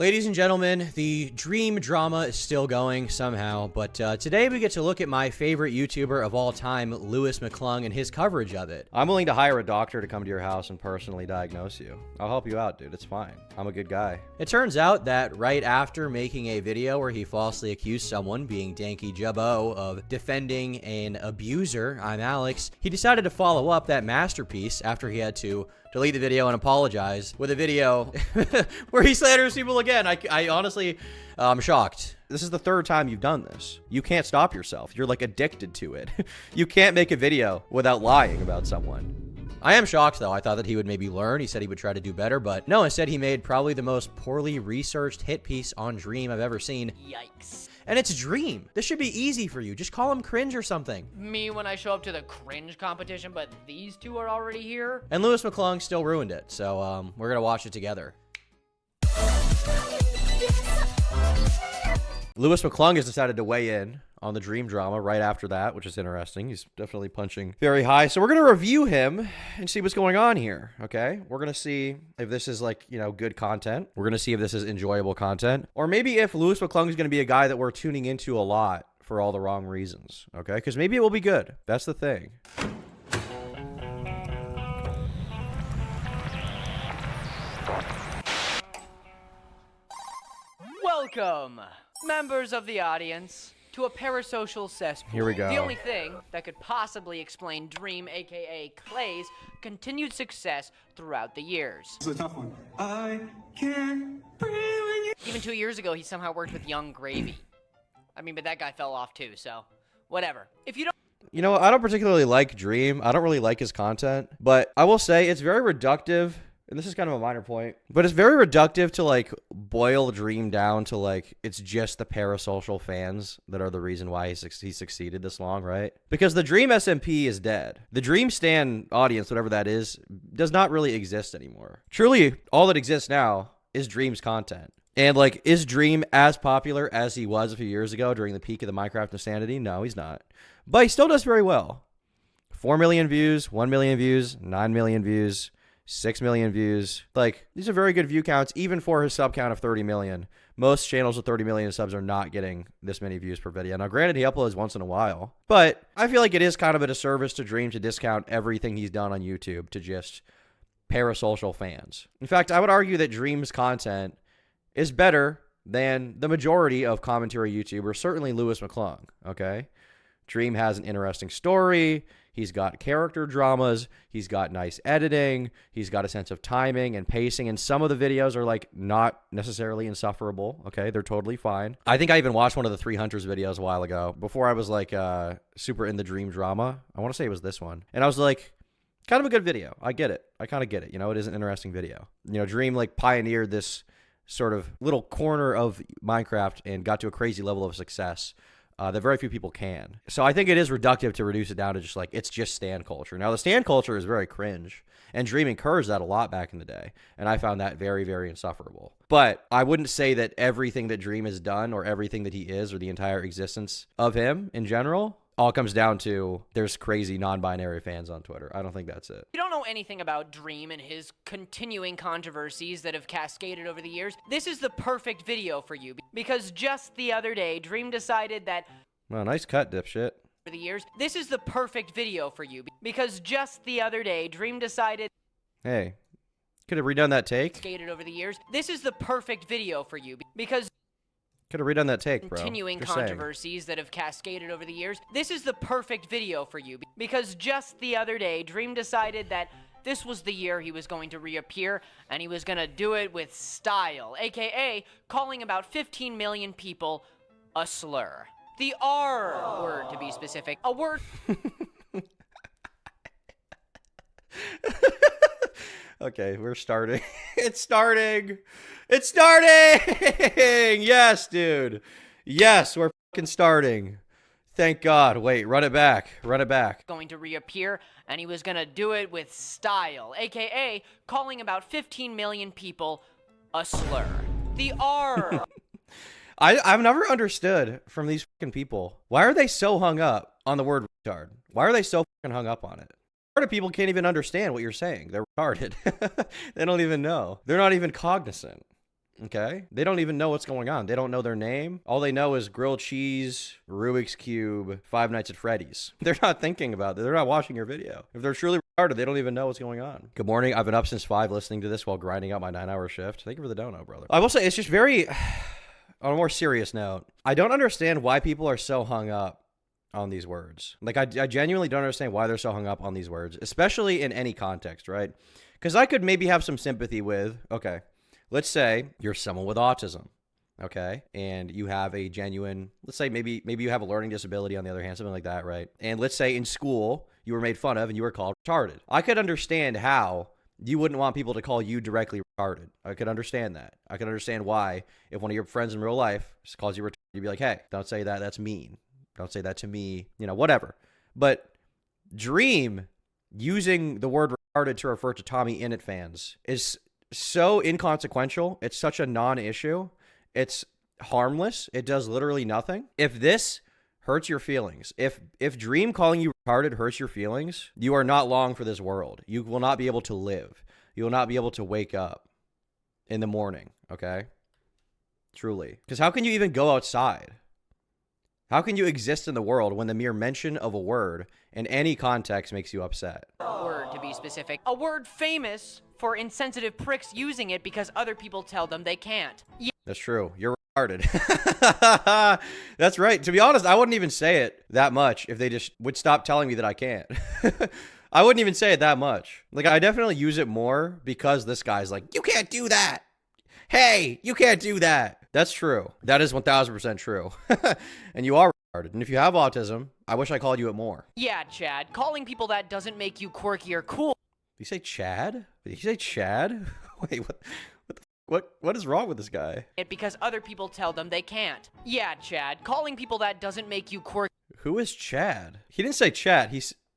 Ladies and gentlemen, the dream drama is still going somehow, but today we get to look at my favorite YouTuber of all time, McClung, and his coverage of it. I'm willing to hire a doctor to come to your house and personally diagnose you. I'll help you out, dude. It's fine. I'm a good guy. It turns out that right after making a video where he falsely accused someone, being Danky Jubbo, of defending an abuser, I'm Alex, he decided to follow up that masterpiece after he had to delete the video and apologize with a video where he slanders people again. I honestly, I'm shocked. This is the third time you've done this. You can't stop yourself. You're like addicted to it. You can't make a video without lying about someone. I am shocked though. I thought that he would maybe learn. He said he would try to do better, but no, instead he made probably the most poorly researched hit piece on Dream I've ever seen. Yikes. And it's Dream. This should be easy for you. Just call him cringe or something. Me when I show up to the cringe competition, but these two are already here? And McClung still ruined it, so we're gonna watch it together. McClung has decided to weigh in on the Dream drama right after that, which is interesting. He's definitely punching very high. So we're going to review him and see what's going on here, okay? We're going to see if this is like, you know, good content. We're going to see if this is enjoyable content. Or maybe if McClung is going to be a guy that we're tuning into a lot for all the wrong reasons, okay? Because maybe it will be good. That's the thing. Welcome, members of the audience, to a parasocial cesspool. Here we go. The only thing that could possibly explain Dream, aka Clay's, continued success throughout the years. It's a tough one. I can't breathe when you... Even 2 years ago, he somehow worked with Young Gravy. I mean, but that guy fell off too, so whatever. If you don't... You know, I don't particularly like Dream. I don't really like his content, but I will say it's very reductive. And this is kind of a minor point, but it's very reductive to like boil Dream down to like, it's just the parasocial fans that are the reason why he succeeded this long, right? Because the Dream SMP is dead. The Dream Stan audience, whatever that is, does not really exist anymore. Truly, all that exists now is Dream's content. And like, is Dream as popular as he was a few years ago during the peak of the Minecraft insanity? No, he's not. But he still does very well. 4 million views, 1 million views, 9 million views, 6 million views. Like, these are very good view counts, even for his sub count of 30 million. Most channels with 30 million subs are not getting this many views per video. Now, granted, he uploads once in a while, but I feel like it is kind of a disservice to Dream to discount everything he's done on YouTube to just parasocial fans. In fact, I would argue that Dream's content is better than the majority of commentary YouTubers, certainly McClung, okay? Dream has an interesting story. He's got character dramas. He's got nice editing. He's got a sense of timing and pacing. And some of the videos are like not necessarily insufferable. Okay, they're totally fine. I think I even watched one of the 3 Hunters videos a while ago before I was like super in the Dream drama. I want to say it was this one. And I was like, kind of a good video. I get it. I kind of get it. You know, it is an interesting video. You know, Dream like pioneered this sort of little corner of Minecraft and got to a crazy level of success that very few people can. So I think it is reductive to reduce it down to just like, it's just stan culture. Now, the stan culture is very cringe, and Dream encouraged that a lot back in the day, and I found that very, very insufferable. But I wouldn't say that everything that Dream has done or everything that he is or the entire existence of him in general all comes down to there's crazy non-binary fans on Twitter. I don't think that's it. If you don't know anything about Dream and his continuing controversies that have cascaded over the years, this is the perfect video for you. Because just the other day, Dream decided that... Well, nice cut, dipshit. ...over the years, this is the perfect video for you. Because just the other day, Dream decided... Hey, could have redone that take. ...cascaded over the years, this is the perfect video for you. Because... Could have redone that take, bro. Continuing Just controversies that have cascaded over the years. This is the perfect video for you. Because just the other day, Dream decided that this was the year he was going to reappear, and he was going to do it with style, aka calling about 15 million people a slur. The R word, to be specific. A word... Okay, we're starting. It's starting. It's starting. Yes, dude. Yes, we're fucking starting. Thank God. Wait, run it back. Run it back. Going to reappear, and he was going to do it with style, aka calling about 15 million people a slur. The R. I've never understood from these fucking people. Why are they so hung up on the word retard? Why are they so fucking hung up on it? Part of people can't even understand what you're saying. They're retarded. They don't even know. They're not even cognizant. Okay? They don't even know what's going on. They don't know their name. All they know is grilled cheese, Rubik's Cube, Five Nights at Freddy's. They're not thinking about it. They're not watching your video. If they're truly retarded, they don't even know what's going on. Good morning. I've been up since 5 listening to this while grinding out my 9-hour shift. Thank you for the dono, brother. I will say, it's just very... On a more serious note, I don't understand why people are so hung up on these words. Like, I genuinely don't understand why they're so hung up on these words, especially in any context, right? Because I could maybe have some sympathy with, okay, let's say you're someone with autism, okay? And you have a genuine, let's say maybe you have a learning disability on the other hand, something like that, right? And let's say in school, you were made fun of and you were called retarded. I could understand how you wouldn't want people to call you directly retarded. I could understand that. I could understand why, if one of your friends in real life calls you retarded, you'd be like, hey, don't say that. That's mean. Don't say that to me. You know, whatever. But Dream using the word retarded to refer to TommyInnit fans is so inconsequential. It's such a non-issue. It's harmless. It does literally nothing. If this hurts your feelings, if Dream calling you retarded hurts your feelings, you are not long for this world. You will not be able to live. You will not be able to wake up in the morning, okay? Truly. Because how can you even go outside? How can you exist in the world when the mere mention of a word in any context makes you upset? Word, to be specific. A word famous for insensitive pricks using it because other people tell them they can't. That's true. You're retarded. That's right. To be honest, I wouldn't even say it that much if they just would stop telling me that I can't. I wouldn't even say it that much. Like, I definitely use it more because this guy's like, you can't do that. Hey, you can't do that. That's true. That is 1000% true. And you are retarded. And if you have autism, I wish I called you it more. Yeah, Chad. Calling people that doesn't make you quirky or cool. Did you say Chad? Did you say Chad? Wait, what is wrong with this guy? It because other people tell them they can't. Yeah, Chad. Calling people that doesn't make you quirky. Who is Chad? He didn't say chat.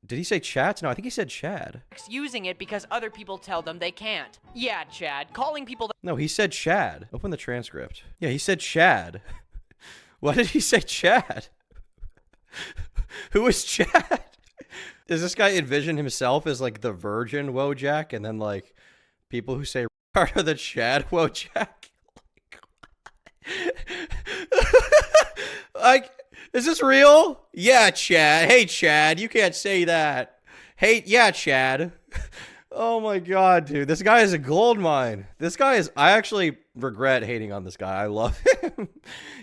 Did he say chat? No, I think he said Chad. Using it because other people tell them they can't. Yeah, Chad. Calling people that... No, he said Chad. Open the transcript. Yeah, he said Chad. Why did he say Chad? Who is Chad? Does this guy envision himself as like the virgin Wojak and then like people who say are the Chad Wojak? Like, is this real? Yeah, Chad. Hey, Chad, you can't say that. Hey, yeah, Chad. Oh my God, dude. This guy is a gold mine. I actually regret hating on this guy. I love him.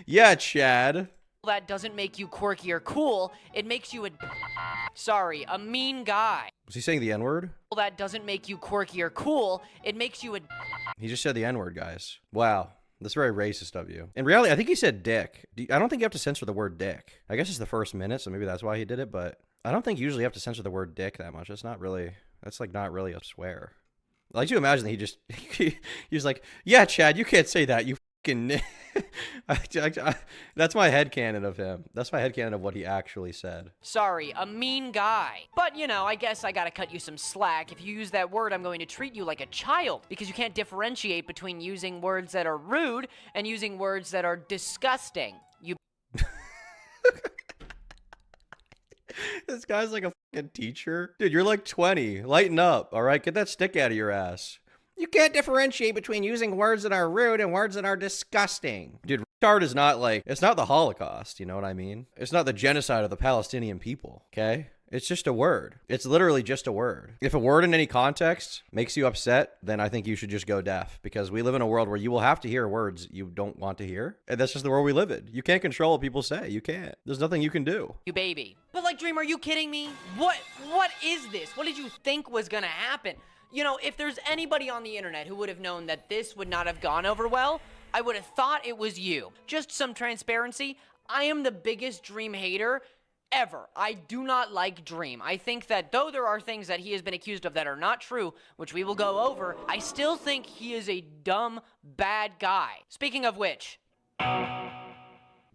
Yeah, Chad. That doesn't make you quirky or cool. It makes you a mean guy. Was he saying the N-word? That doesn't make you quirky or cool. It makes you a... He just said the N-word, guys. Wow. That's very racist of you. In reality, I think he said dick. I don't think you have to censor the word dick. I guess it's the first minute, so maybe that's why he did it, but I don't think usually you have to censor the word dick that much. That's like not really a swear. I like to imagine that he was like, yeah, Chad, you can't say that, you fucking... That's my headcanon of him. That's my headcanon of what he actually said. Sorry, a mean guy. But, you know, I guess I gotta cut you some slack. If you use that word, I'm going to treat you like a child, because you can't differentiate between using words that are rude and using words that are disgusting. You... This guy's like a fucking teacher. Dude, you're like 20. Lighten up, all right? Get that stick out of your ass. You can't differentiate between using words that are rude and words that are disgusting. Dude, retard is not like, it's not the Holocaust, you know what I mean? It's not the genocide of the Palestinian people, okay? It's just a word. It's literally just a word. If a word in any context makes you upset, then I think you should just go deaf, because we live in a world where you will have to hear words you don't want to hear. And that's just the world we live in. You can't control what people say. You can't. There's nothing you can do. You baby. But like, Dream, are you kidding me? What is this? What did you think was gonna happen? You know, if there's anybody on the internet who would have known that this would not have gone over well, I would have thought it was you. Just some transparency. I am the biggest Dream hater ever. I do not like Dream. I think that though there are things that he has been accused of that are not true, which we will go over, I still think he is a dumb, bad guy. Speaking of which,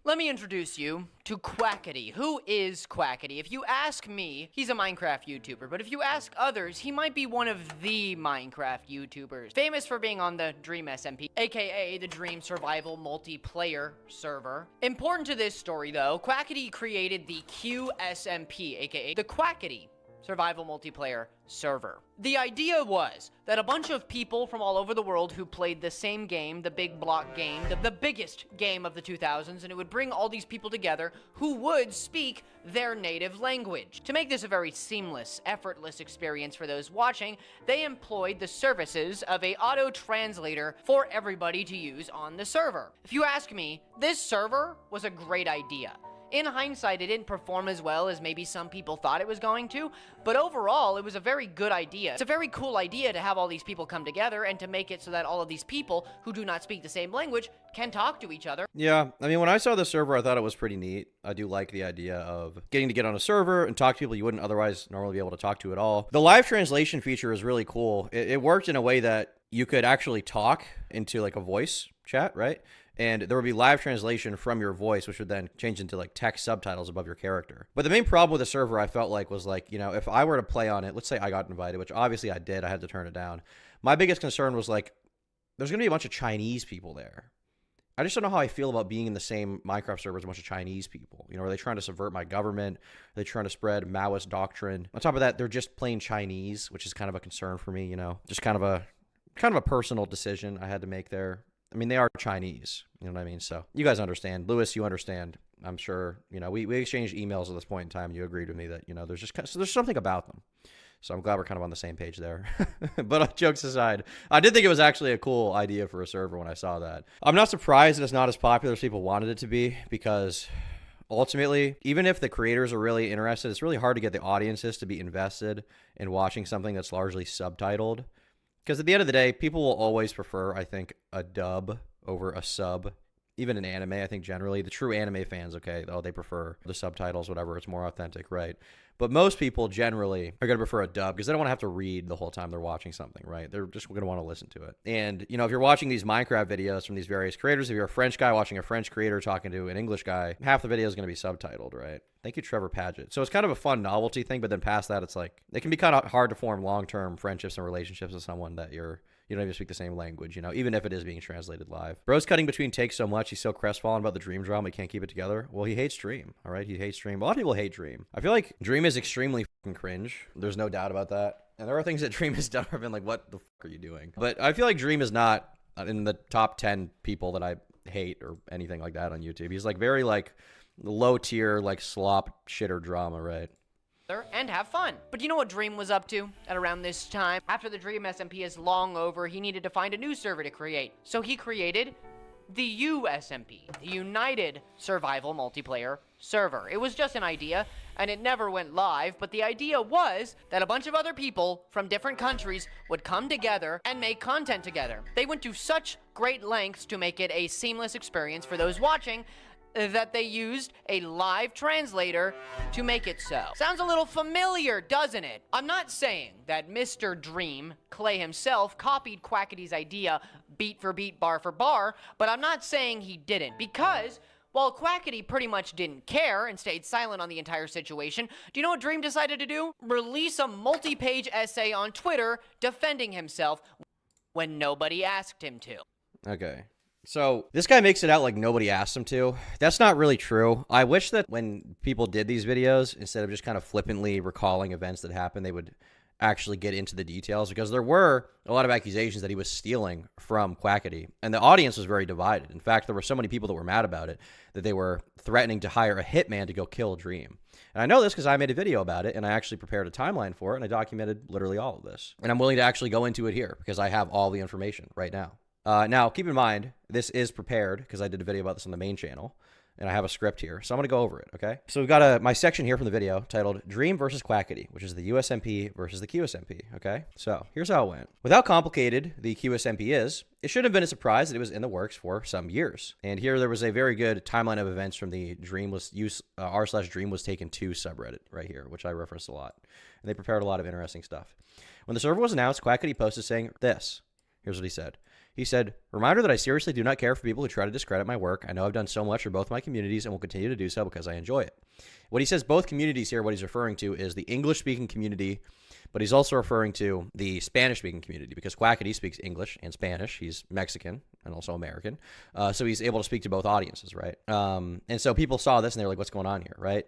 let me introduce you to Quackity. Who is Quackity? If you ask me, he's a Minecraft YouTuber, but if you ask others, he might be one of the Minecraft YouTubers. Famous for being on the Dream SMP, aka the Dream Survival Multiplayer server. Important to this story though, Quackity created the QSMP, aka the Quackity survival multiplayer server. The idea was that a bunch of people from all over the world who played the same game, the big block game, the biggest game of the 2000s, and it would bring all these people together who would speak their native language. To make this a very seamless, effortless experience for those watching, they employed the services of a auto-translator for everybody to use on the server. If you ask me, this server was a great idea. In hindsight, it didn't perform as well as maybe some people thought it was going to, but overall, it was a very good idea. It's a very cool idea to have all these people come together and to make it so that all of these people who do not speak the same language can talk to each other. Yeah, I mean, when I saw the server, I thought it was pretty neat. I do like the idea of getting to get on a server and talk to people you wouldn't otherwise normally be able to talk to at all. The live translation feature is really cool. It worked in a way that you could actually talk into like a voice chat, right? And there would be live translation from your voice, which would then change into like text subtitles above your character. But the main problem with the server, I felt like, was like, you know, if I were to play on it, let's say I got invited, which obviously I did, I had to turn it down. My biggest concern was like, there's going to be a bunch of Chinese people there. I just don't know how I feel about being in the same Minecraft server as a bunch of Chinese people. You know, are they trying to subvert my government? Are they trying to spread Maoist doctrine? On top of that, they're just plain Chinese, which is kind of a concern for me, you know, just kind of a personal decision I had to make there. I mean, they are Chinese, you know what I mean? So you guys understand. Lewis, you understand. I'm sure, you know, we exchanged emails at this point in time. You agreed with me that, you know, there's just so there's something about them. So I'm glad we're kind of on the same page there. But jokes aside, I did think it was actually a cool idea for a server when I saw that. I'm not surprised that it's not as popular as people wanted it to be, because ultimately, even if the creators are really interested, it's really hard to get the audiences to be invested in watching something that's largely subtitled. Because at the end of the day, people will always prefer, I think, a dub over a sub. Even in anime, I think generally, the true anime fans, okay, oh, they prefer the subtitles, whatever, it's more authentic, right? But most people generally are going to prefer a dub because they don't want to have to read the whole time they're watching something, right? They're just going to want to listen to it. And, you know, if you're watching these Minecraft videos from these various creators, if you're a French guy watching a French creator talking to an English guy, half the video is going to be subtitled, right? Thank you, Trevor Paget. So it's kind of a fun novelty thing, but then past that, it's like, it can be kind of hard to form long-term friendships and relationships with someone that you don't even speak the same language, you know, even if it is being translated live. Bro's cutting between takes so much, he's so crestfallen about the Dream drama, he can't keep it together. Well, he hates Dream, all right? He hates Dream. A lot of people hate Dream. I feel like Dream is extremely fucking cringe. There's no doubt about that. And there are things that Dream has done where I've been like, what the fuck are you doing? But I feel like Dream is not in the top 10 people that I hate or anything like that on YouTube. He's like very like low tier, like slop shitter drama, right? And have fun. But you know what Dream was up to at around this time? After the Dream SMP is long over, he needed to find a new server to create. So he created the USMP, the United Survival Multiplayer Server. It was just an idea, and it never went live, but the idea was that a bunch of other people from different countries would come together and make content together. They went to such great lengths to make it a seamless experience for those watching that they used a live translator to make it so. Sounds a little familiar, doesn't it? I'm not saying that Mr. Dream, Clay himself, copied Quackity's idea beat for beat, bar for bar, but I'm not saying he didn't, because while Quackity pretty much didn't care and stayed silent on the entire situation, do you know what Dream decided to do? Release a multi-page essay on Twitter defending himself when nobody asked him to. Okay. So this guy makes it out like nobody asked him to. That's not really true. I wish that when people did these videos, instead of just kind of flippantly recalling events that happened, they would actually get into the details, because there were a lot of accusations that he was stealing from Quackity, and the audience was very divided. In fact, there were so many people that were mad about it that they were threatening to hire a hitman to go kill Dream. And I know this because I made a video about it, and I actually prepared a timeline for it, and I documented literally all of this. And I'm willing to actually go into it here because I have all the information right now. Now, keep in mind, this is prepared because I did a video about this on the main channel, and I have a script here, so I'm going to go over it, okay? So we've got my section here from the video titled Dream versus Quackity, which is the USMP versus the QSMP, okay? So here's how it went. With how complicated the QSMP is, it shouldn't have been a surprise that it was in the works for some years. And here there was a very good timeline of events from the Dream was r/Dream was taken to subreddit right here, which I referenced a lot. And they prepared a lot of interesting stuff. When the server was announced, Quackity posted saying this. Here's what he said. He said, reminder that I seriously do not care for people who try to discredit my work. I know I've done so much for both my communities and will continue to do so because I enjoy it. When he says both communities here, what he's referring to is the English-speaking community, but he's also referring to the Spanish-speaking community because Quackity speaks English and Spanish. He's Mexican and also American. So he's able to speak to both audiences, right? And so people saw this and they were like, what's going on here, right?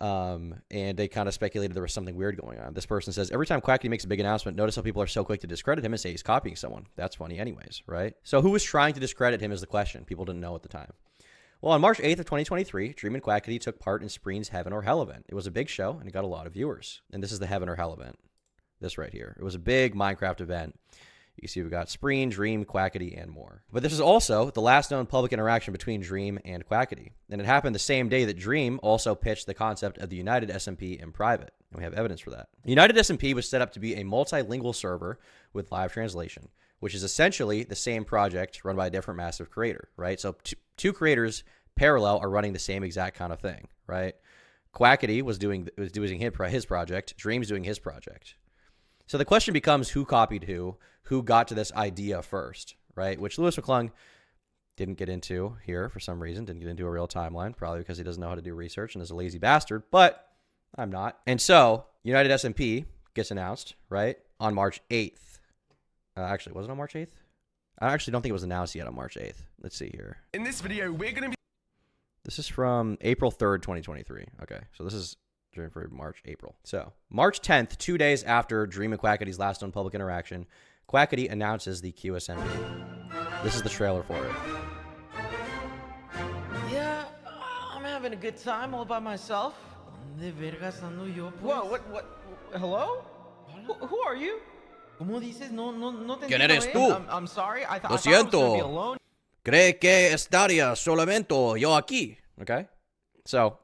And they kind of speculated there was something weird going on. This person says, every time Quackity makes a big announcement, notice how people are so quick to discredit him and say he's copying someone. That's funny anyways, right? So who was trying to discredit him is the question. People didn't know at the time. Well, on March 8th of 2023, Dream and Quackity took part in Spreen's Heaven or Hell event. It was a big show, and it got a lot of viewers. And this is the Heaven or Hell event. This right here. It was a big Minecraft event. You can see we've got Spreen, Dream, Quackity, and more. But this is also the last known public interaction between Dream and Quackity. And it happened the same day that Dream also pitched the concept of the United SMP in private. And we have evidence for that. United SMP was set up to be a multilingual server with live translation, which is essentially the same project run by a different massive creator, right? So two creators parallel are running the same exact kind of thing, right? Quackity was doing his project. Dream's doing his project. So the question becomes who copied who got to this idea first, right? Which Lewis McClung didn't get into here for some reason, didn't get into a real timeline, probably because he doesn't know how to do research and is a lazy bastard, but I'm not. And so United SMP gets announced, right, on March 8th. Actually, was it on March 8th? I actually don't think it was announced yet on March 8th. Let's see here. In this video, we're going to be... This is from April 3rd, 2023. Okay, so this is for March, April. So March 10th, 2 days after Dream and Quackity's last known public interaction, Quackity announces the QSMP. This is the trailer for it. Yeah, I'm having a good time all by myself. Whoa, what? Hello? Who are you? ¿Cómo dices? No te ¿Quién entiendo eres bien. tú? I'm sorry. I thought Lo I was gonna be siento. alone. Cree que estaría solamente yo aquí. Okay? So,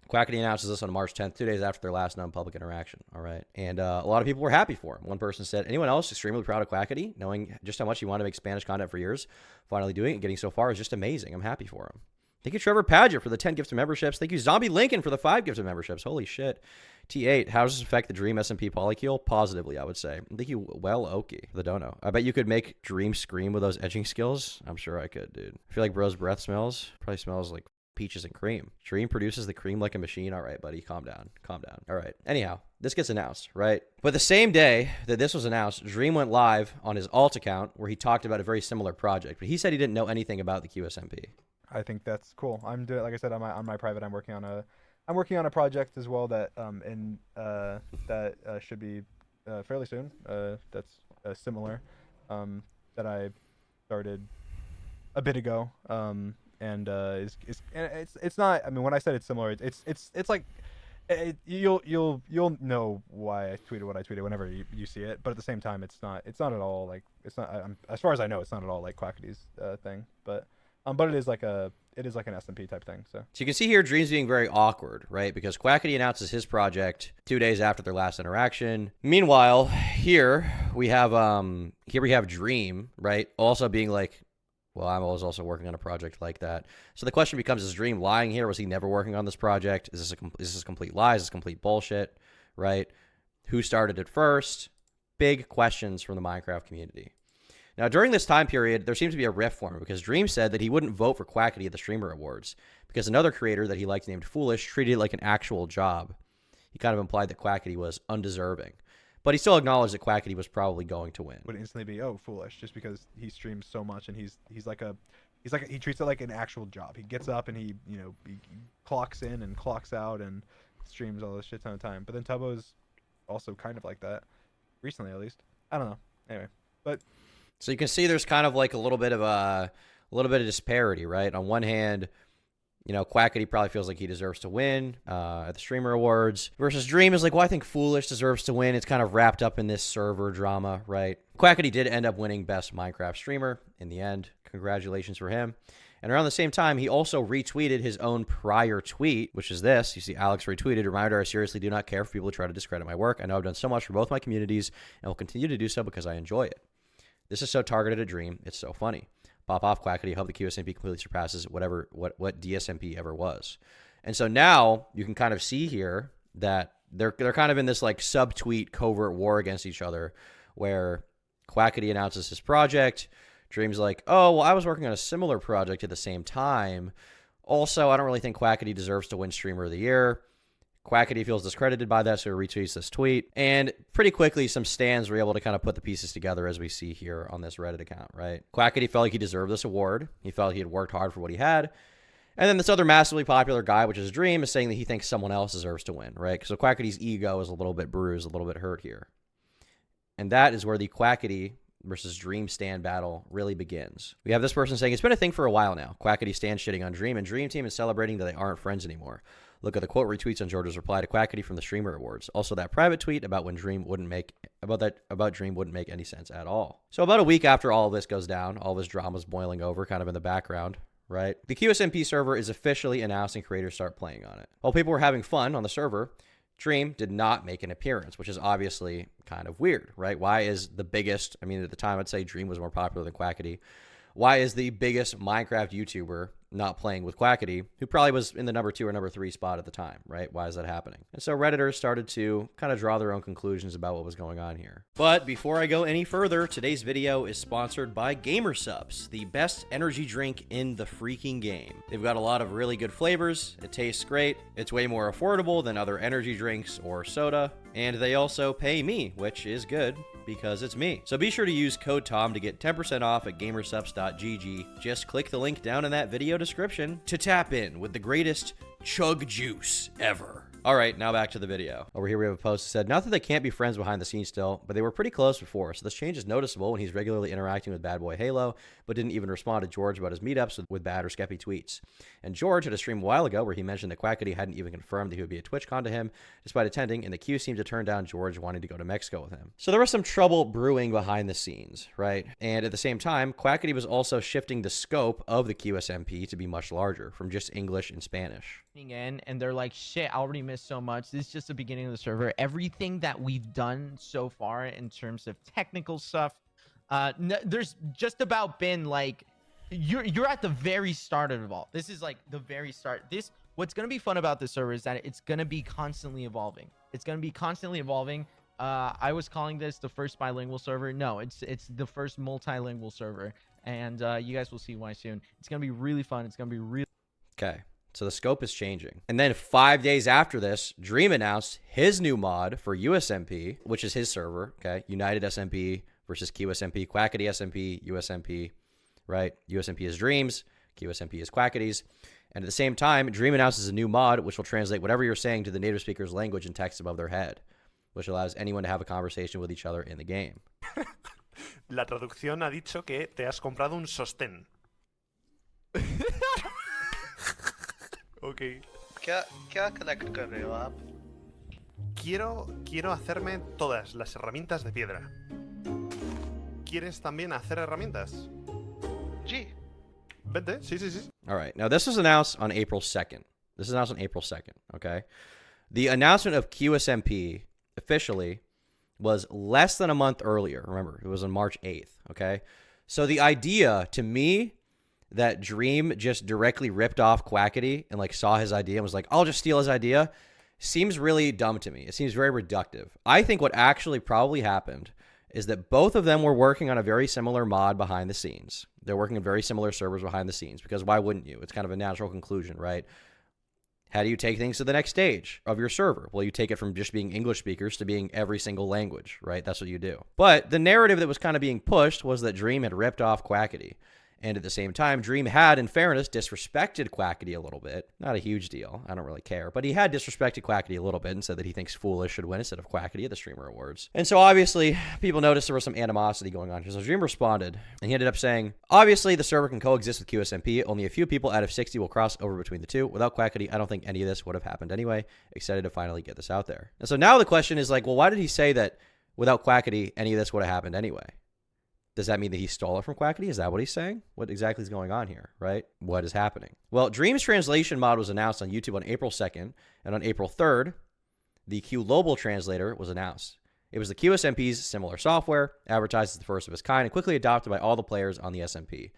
Quackity announces this on March 10th, 2 days after their last known public interaction. All right. And a lot of people were happy for him. One person said, anyone else extremely proud of Quackity, knowing just how much he wanted to make Spanish content for years, finally doing it and getting so far is just amazing. I'm happy for him. Thank you, Trevor Padgett, for the 10 gifted memberships. Thank you, Zombie Lincoln, for the 5 gifted memberships. Holy shit. T8, how does this affect the Dream SMP polycule? Positively, I would say. Thank you, Well Okie, for the dono. I bet you could make Dream scream with those etching skills. I'm sure I could, dude. I feel like bro's breath smells. Probably smells like peaches and cream. Dream produces the cream like a machine. All right, buddy, calm down. Calm down. All right. Anyhow, this gets announced, right? But the same day that this was announced, Dream went live on his alt account where he talked about a very similar project, but he said he didn't know anything about the QSMP. I think that's cool. I'm doing, like I said, on my private, I'm working on a project as well that should be fairly soon. That's similar that I started a bit ago. And it's not. I mean, when I said it's similar, it's like you'll know why I tweeted what I tweeted whenever you see it. But at the same time, it's not at all like as far as I know, it's not at all like Quackity's thing. But it is like an SMP type thing. So you can see here Dream's being very awkward, right? Because Quackity announces his project 2 days after their last interaction. Meanwhile, here we have Dream, right? Also being like, well, I was also working on a project like that. So the question becomes, is Dream lying here? Was he never working on this project? Is this a complete lie? Is this complete bullshit, right? Who started it first? Big questions from the Minecraft community. Now, during this time period, there seems to be a rift forming because Dream said that he wouldn't vote for Quackity at the Streamer Awards because another creator that he liked named Foolish treated it like an actual job. He kind of implied that Quackity was undeserving. But he still acknowledged that Quackity was probably going to win. would instantly be Foolish, just because he streams so much and he treats it like an actual job. He gets up and he clocks in and clocks out and streams all this shit ton of time. But then Tubbo's also kind of like that recently, at least. I don't know. Anyway, but so you can see there's kind of like a little bit of disparity, right? On one hand, Quackity probably feels like he deserves to win at the Streamer Awards versus Dream is like, well, I think Foolish deserves to win. It's kind of wrapped up in this server drama, right? Quackity did end up winning Best Minecraft Streamer in the end. Congratulations for him. And around the same time, he also retweeted his own prior tweet, which is this. You see Alex retweeted, reminder, I seriously do not care for people who try to discredit my work. I know I've done so much for both my communities and will continue to do so because I enjoy it. This is so targeted at Dream. It's so funny. Pop off, Quackity. Hope the QSMP completely surpasses what DSMP ever was. And so now you can kind of see here that they're kind of in this like subtweet covert war against each other where Quackity announces his project. Dream's like, oh, well, I was working on a similar project at the same time. Also, I don't really think Quackity deserves to win Streamer of the Year. Quackity feels discredited by that, so he retweets this tweet. And pretty quickly, some stans were able to kind of put the pieces together as we see here on this Reddit account, right? Quackity felt like he deserved this award. He felt he had worked hard for what he had. And then this other massively popular guy, which is Dream, is saying that he thinks someone else deserves to win, right? So Quackity's ego is a little bit bruised, a little bit hurt here. And that is where the Quackity versus Dream stand battle really begins. We have this person saying, it's been a thing for a while now. Quackity stands shitting on Dream, and Dream Team is celebrating that they aren't friends anymore. Look at the quote retweets on George's reply to Quackity from the Streamer Awards. Also, that private tweet about when Dream wouldn't make Dream wouldn't make any sense at all. So about a week after all of this goes down, all this drama's boiling over kind of in the background, right? The QSMP server is officially announced and creators start playing on it. While people were having fun on the server, Dream did not make an appearance, which is obviously kind of weird, right? Why is the biggest, I mean, at the time, I'd say Dream was more popular than Quackity. Why is the biggest Minecraft YouTuber not playing with Quackity, who probably was in the number 2 or number 3 spot at the time, right? Why is that happening? And so Redditors started to kind of draw their own conclusions about what was going on here. But before I go any further, today's video is sponsored by Gamer Subs, the best energy drink in the freaking game. They've got a lot of really good flavors. It tastes great. It's way more affordable than other energy drinks or soda. And they also pay me, which is good because it's me. So be sure to use code TOM to get 10% off at gamersubs.gg. Just click the link down in that video description to tap in with the greatest chug juice ever. All right, now back to the video. Over here we have a post that said, not that they can't be friends behind the scenes still, but they were pretty close before, so this change is noticeable when he's regularly interacting with Bad Boy Halo, but didn't even respond to George about his meetups with bad or skeppy tweets. And George had a stream a while ago where he mentioned that Quackity hadn't even confirmed that he would be at TwitchCon to him, despite attending, and the Q seemed to turn down George wanting to go to Mexico with him. So there was some trouble brewing behind the scenes, right? And at the same time, Quackity was also shifting the scope of the QSMP to be much larger, from just English and Spanish. In and they're like, shit, I already missed so much. This is just the beginning of the server. Everything that we've done so far in terms of technical stuff, there's just about been like, you're at the very start of it all. This is like the very start. What's going to be fun about this server is that it's going to be constantly evolving. It's going to be constantly evolving. I was calling this the first bilingual server. No, it's the first multilingual server. And you guys will see why soon. It's going to be really fun. It's going to be really... Okay. So the scope is changing. And then 5 days after this, Dream announced his new mod for USMP, which is his server, okay? United SMP versus QSMP, Quackity SMP, USMP, right? USMP is Dream's, QSMP is Quackity's. And at the same time, Dream announces a new mod, which will translate whatever you're saying to the native speaker's language in text above their head, which allows anyone to have a conversation with each other in the game. La traducción ha dicho que te has comprado un sostén. Ok. क्या connect कर रहे हो आप? Quiero hacerme todas las herramientas de piedra. ¿Quieres también hacer herramientas? Ji. Vente, sí. All right. Now, this was announced on April 2nd. This is announced on April 2nd, okay? The announcement of QSMP officially was less than a month earlier. Remember, it was on March 8th, okay? So the idea, to me, that Dream just directly ripped off Quackity and like saw his idea and was like, I'll just steal his idea, seems really dumb to me. It seems very reductive. I think what actually probably happened is that both of them were working on a very similar mod behind the scenes. They're working on very similar servers behind the scenes, because why wouldn't you? It's kind of a natural conclusion, right? How do you take things to the next stage of your server? Well, you take it from just being English speakers to being every single language, right? That's what you do. But the narrative that was kind of being pushed was that Dream had ripped off Quackity. And at the same time, Dream had, in fairness, disrespected Quackity a little bit. Not a huge deal. I don't really care. But he had disrespected Quackity a little bit and said that he thinks Foolish should win instead of Quackity at the Streamer Awards. And so obviously, people noticed there was some animosity going on here. So Dream responded, and he ended up saying, obviously, the server can coexist with QSMP. Only a few people out of 60 will cross over between the two. Without Quackity, I don't think any of this would have happened anyway. Excited to finally get this out there. And so now the question is like, well, why did he say that without Quackity, any of this would have happened anyway? Does that mean that he stole it from Quackity? Is that what he's saying? What exactly is going on here, right? What is happening? Well, Dream's translation mod was announced on YouTube on April 2nd, and on April 3rd, the QLobal translator was announced. It was the QSMP's similar software, advertised as the first of its kind, and quickly adopted by all the players on the SMP.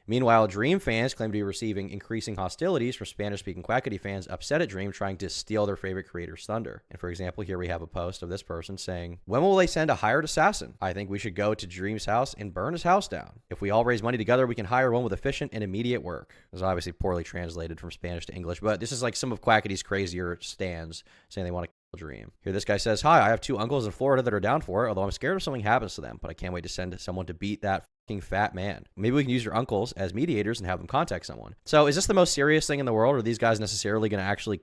Meanwhile, Dream fans claim to be receiving increasing hostilities from Spanish-speaking Quackity fans upset at Dream trying to steal their favorite creator's thunder. And for example, here we have a post of this person saying, when will they send a hired assassin? I think we should go to Dream's house and burn his house down. If we all raise money together, we can hire one with efficient and immediate work. This is obviously poorly translated from Spanish to English, but this is like some of Quackity's crazier stands saying they want to Dream. Here this guy says, hi, I have 2 uncles in Florida that are down for it, although I'm scared if something happens to them, but I can't wait to send someone to beat that fucking fat man. Maybe we can use your uncles as mediators and have them contact someone. So is this the most serious thing in the world? Are these guys necessarily going to actually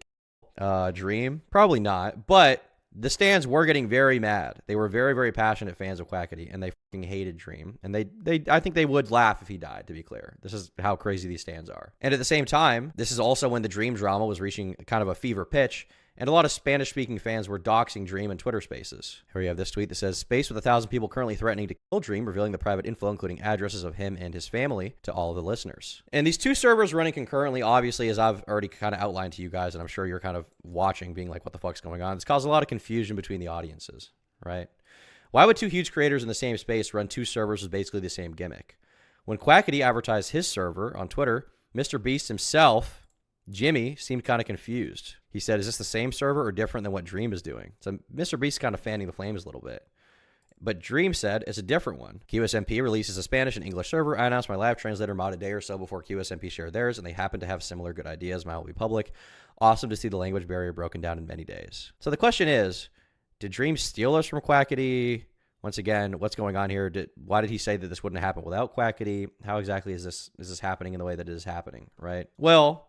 Dream? Probably not, but the stands were getting very mad. They were very, very passionate fans of Quackity, and they fucking hated Dream. And I think they would laugh if he died, to be clear. This is how crazy these stands are. And at the same time, this is also when the Dream drama was reaching kind of a fever pitch, and a lot of Spanish-speaking fans were doxing Dream in Twitter spaces. Here we have this tweet that says, space with 1,000 people currently threatening to kill Dream, revealing the private info, including addresses of him and his family, to all of the listeners. And these two servers running concurrently, obviously, as I've already kind of outlined to you guys, and I'm sure you're kind of watching, being like, what the fuck's going on? It's caused a lot of confusion between the audiences, right? Why would two huge creators in the same space run two servers with basically the same gimmick? When Quackity advertised his server on Twitter, Mr. Beast himself, Jimmy, seemed kind of confused. He said, is this the same server or different than what Dream is doing? So Mr. Beast kind of fanning the flames a little bit. But Dream said it's a different one. QSMP releases a Spanish and English server. I announced my live translator mod a day or so before QSMP shared theirs, and they happen to have similar good ideas. Mine will be public. Awesome to see the language barrier broken down in many days. So the question is, did Dream steal us from Quackity? Once again, what's going on here? Why did he say that this wouldn't happen without Quackity? How exactly is this happening in the way that it is happening, right? Well,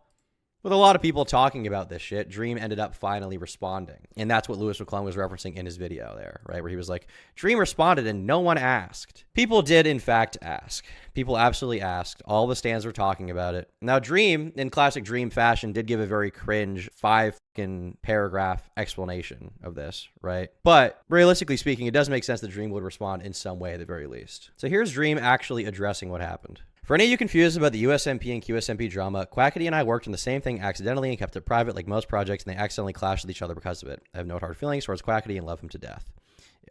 with a lot of people talking about this shit, Dream ended up finally responding. And that's what McClung was referencing in his video there, right? Where he was like, Dream responded and no one asked. People did, in fact, ask. People absolutely asked. All the stands were talking about it. Now, Dream, in classic Dream fashion, did give a very cringe 5-paragraph explanation of this, right? But realistically speaking, it does make sense that Dream would respond in some way at the very least. So here's Dream actually addressing what happened. For any of you confused about the USMP and QSMP drama, Quackity and I worked on the same thing accidentally and kept it private like most projects, and they accidentally clashed with each other because of it. I have no hard feelings towards Quackity and love him to death.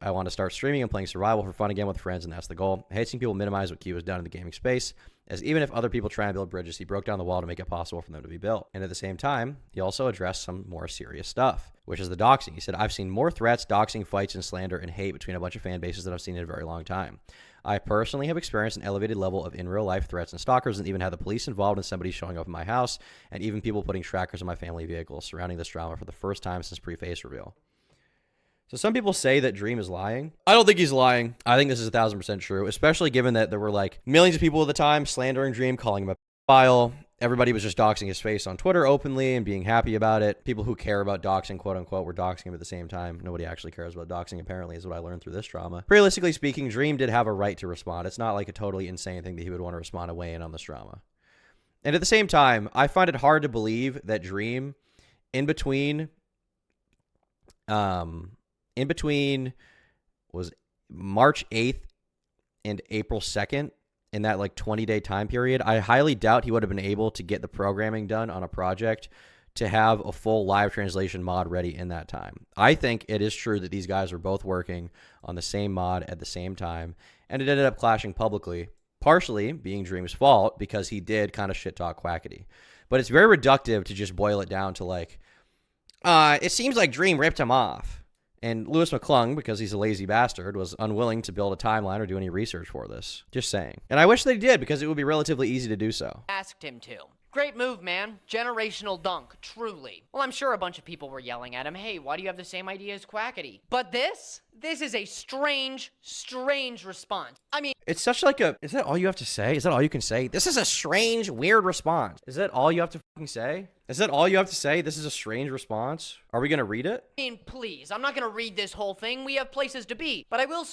I want to start streaming and playing survival for fun again with friends, and that's the goal. I hate seeing people minimize what Q has done in the gaming space, as even if other people try and build bridges, he broke down the wall to make it possible for them to be built. And at the same time, he also addressed some more serious stuff, which is the doxing. He said, I've seen more threats, doxing, fights, and slander and hate between a bunch of fan bases than I've seen in a very long time. I personally have experienced an elevated level of in real life threats and stalkers, and even had the police involved in somebody showing up in my house, and even people putting trackers on my family vehicles surrounding this drama for the first time since pre-face reveal. So some people say that Dream is lying. I don't think he's lying. I think this is 1,000% true, especially given that there were like millions of people at the time slandering Dream, calling him a pedophile. Everybody was just doxing his face on Twitter openly and being happy about it. People who care about doxing, quote unquote, were doxing him at the same time. Nobody actually cares about doxing, apparently, is what I learned through this drama. Realistically speaking, Dream did have a right to respond. It's not like a totally insane thing that he would want to respond and weigh in on this drama. And at the same time, I find it hard to believe that Dream, in between was March 8th and April 2nd, in that like 20-day time period, I highly doubt he would have been able to get the programming done on a project to have a full live translation mod ready in that time. I think it is true that these guys were both working on the same mod at the same time, and it ended up clashing publicly, partially being Dream's fault because he did kind of shit talk Quackity. But it's very reductive to just boil it down to like, it seems like Dream ripped him off. And McClung, because he's a lazy bastard, was unwilling to build a timeline or do any research for this. Just saying. And I wish they did, because it would be relatively easy to do so. Asked him to. Great move, man. Generational dunk, truly. Well, I'm sure a bunch of people were yelling at him, hey, why do you have the same idea as Quackity? But this is a strange, strange response. I mean, it's such like a, is that all you have to say? Is that all you can say? This is a strange, weird response. Is that all you have to fucking say? Is that all you have to say? This is a strange response? Are we going to read it? I mean, please, I'm not going to read this whole thing. We have places to be. But I will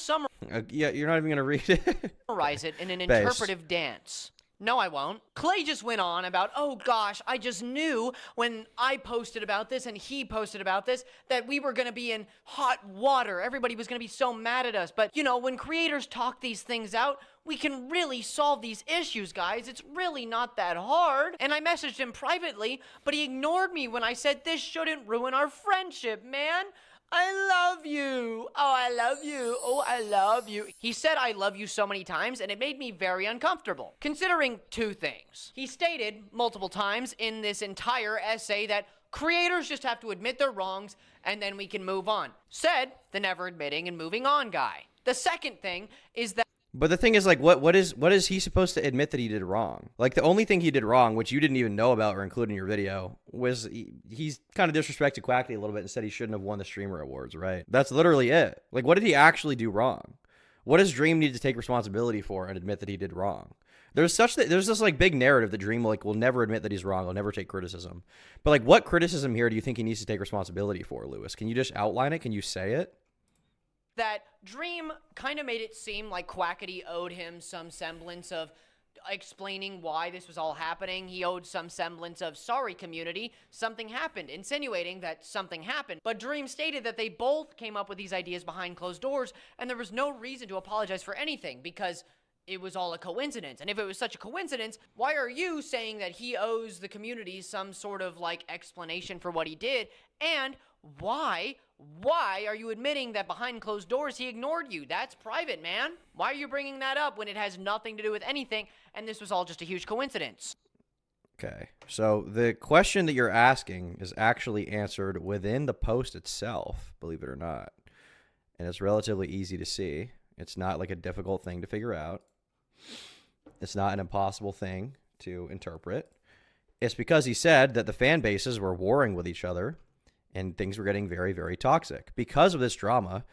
Yeah, you're not even going to read it. summarize it in an interpretive dance. No, I won't. Clay just went on about, oh gosh, I just knew when I posted about this and he posted about this that we were going to be in hot water. Everybody was going to be so mad at us. But, you know, when creators talk these things out, we can really solve these issues, guys. It's really not that hard. And I messaged him privately, but he ignored me when I said this shouldn't ruin our friendship, man. I love you. Oh, I love you. Oh, I love you. He said I love you so many times, and it made me very uncomfortable, considering two things. He stated multiple times in this entire essay that creators just have to admit their wrongs, and then we can move on. Said the never admitting and moving on guy. The second thing is that But the thing is, like, what is he supposed to admit that he did wrong? Like, the only thing he did wrong, which you didn't even know about or include in your video, was he's kind of disrespected Quackity a little bit and said he shouldn't have won the streamer awards, right? That's literally it. Like, what did he actually do wrong? What does Dream need to take responsibility for and admit that he did wrong? There's this like big narrative that Dream like will never admit that he's wrong. He'll never take criticism. But like, what criticism here do you think he needs to take responsibility for, Lewis? Can you just outline it? Can you say it? That Dream kind of made it seem like Quackity owed him some semblance of explaining why this was all happening. He owed some semblance of, sorry community, something happened, insinuating that something happened. But Dream stated that they both came up with these ideas behind closed doors, and there was no reason to apologize for anything because it was all a coincidence. And if it was such a coincidence, why are you saying that he owes the community some sort of like explanation for what he did? And why are you admitting that behind closed doors he ignored you? That's private, man. Why are you bringing that up when it has nothing to do with anything and this was all just a huge coincidence? Okay, so the question that you're asking is actually answered within the post itself, believe it or not. And it's relatively easy to see. It's not like a difficult thing to figure out. It's not an impossible thing to interpret. It's because he said that the fan bases were warring with each other and things were getting very, very toxic. Because of this drama,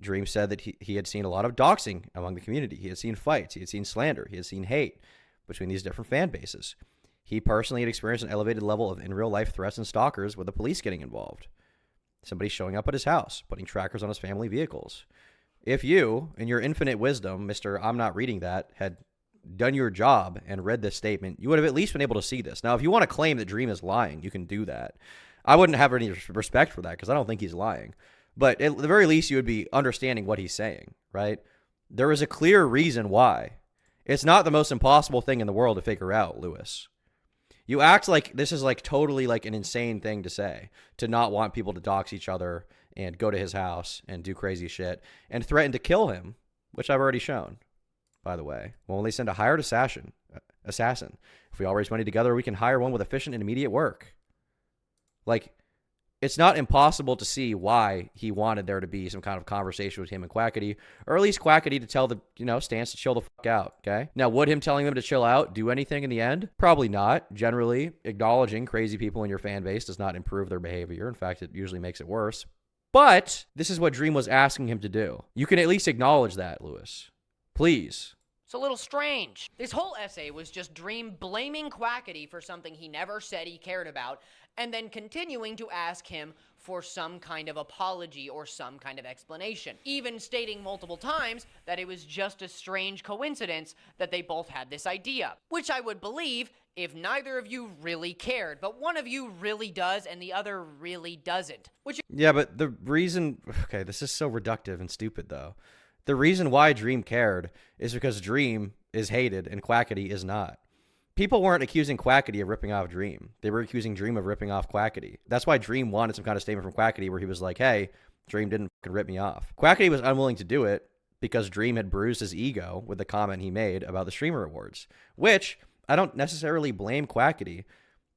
Dream said that he had seen a lot of doxing among the community. He had seen fights. He had seen slander. He had seen hate between these different fan bases. He personally had experienced an elevated level of in real life threats and stalkers with the police getting involved. Somebody showing up at his house, putting trackers on his family vehicles. If you, in your infinite wisdom, Mr. I'm not reading that, had done your job and read this statement, you would have at least been able to see this. Now, if you want to claim that Dream is lying, you can do that. I wouldn't have any respect for that because I don't think he's lying. But at the very least, you would be understanding what he's saying, right? There is a clear reason why. It's not the most impossible thing in the world to figure out, Lewis. You act like this is like totally like an insane thing to say, to not want people to dox each other and go to his house and do crazy shit and threaten to kill him, which I've already shown, by the way. We'll only send a hired assassin. If we all raise money together, we can hire one with efficient and immediate work. Like, it's not impossible to see why he wanted there to be some kind of conversation with him and Quackity, or at least Quackity to tell the, Stance to chill the fuck out, okay? Now, would him telling them to chill out do anything in the end? Probably not. Generally, acknowledging crazy people in your fan base does not improve their behavior. In fact, it usually makes it worse. But this is what Dream was asking him to do. You can at least acknowledge that, Lewis. Please. It's a little strange. This whole essay was just Dream blaming Quackity for something he never said he cared about, and then continuing to ask him for some kind of apology or some kind of explanation, even stating multiple times that it was just a strange coincidence that they both had this idea, which I would believe if neither of you really cared, but one of you really does and the other really doesn't. Yeah, but the reason... Okay, this is so reductive and stupid, though. The reason why Dream cared is because Dream is hated and Quackity is not. People weren't accusing Quackity of ripping off Dream. They were accusing Dream of ripping off Quackity. That's why Dream wanted some kind of statement from Quackity where he was like, hey, Dream didn't fucking rip me off. Quackity was unwilling to do it because Dream had bruised his ego with the comment he made about the streamer awards, which I don't necessarily blame Quackity,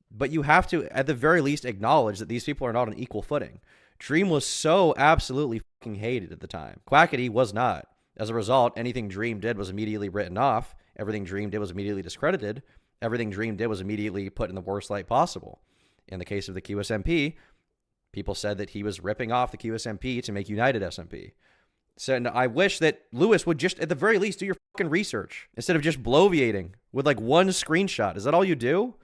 but you have to, at the very least, acknowledge that these people are not on equal footing. Dream was so absolutely fucking hated at the time. Quackity was not. As a result, anything Dream did was immediately written off. Everything Dream did was immediately discredited. Everything Dream did was immediately put in the worst light possible. In the case of the QSMP, people said that he was ripping off the QSMP to make United SMP. So, and I wish that Lewis would just, at the very least, do your fucking research instead of just bloviating with like one screenshot. Is that all you do?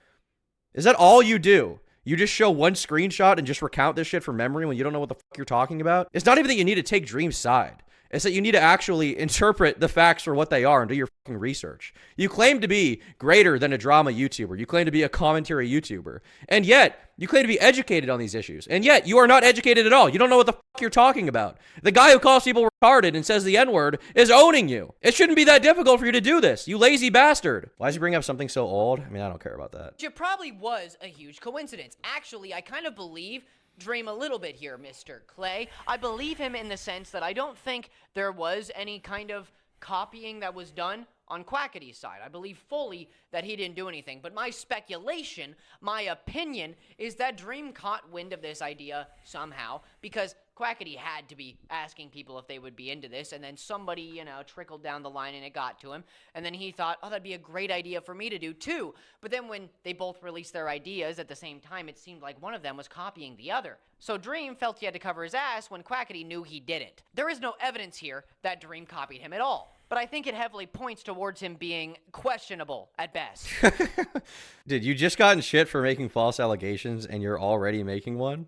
Is that all you do? You just show one screenshot and just recount this shit from memory when you don't know what the fuck you're talking about? It's not even that you need to take Dream's side. It's that you need to actually interpret the facts for what they are and do your fucking research. You claim to be greater than a drama YouTuber. You claim to be a commentary YouTuber. And yet, you claim to be educated on these issues. And yet, you are not educated at all. You don't know what the fuck you're talking about. The guy who calls people retarded and says the N-word is owning you. It shouldn't be that difficult for you to do this, you lazy bastard. Why does he bring up something so old? I mean, I don't care about that. It probably was a huge coincidence. Actually, I kind of believe Dream a little bit here, Mr. Clay. I believe him in the sense that I don't think there was any kind of copying that was done on Quackity's side. I believe fully that he didn't do anything. But my speculation, my opinion, is that Dream caught wind of this idea somehow because Quackity had to be asking people if they would be into this, and then somebody, you know, trickled down the line and it got to him, and then he thought, oh, that'd be a great idea for me to do too. But then when they both released their ideas at the same time, it seemed like one of them was copying the other. So Dream felt he had to cover his ass when Quackity knew he didn't. There is no evidence here that Dream copied him at all, but I think it heavily points towards him being questionable at best. Dude, you just gotten shit for making false allegations and you're already making one?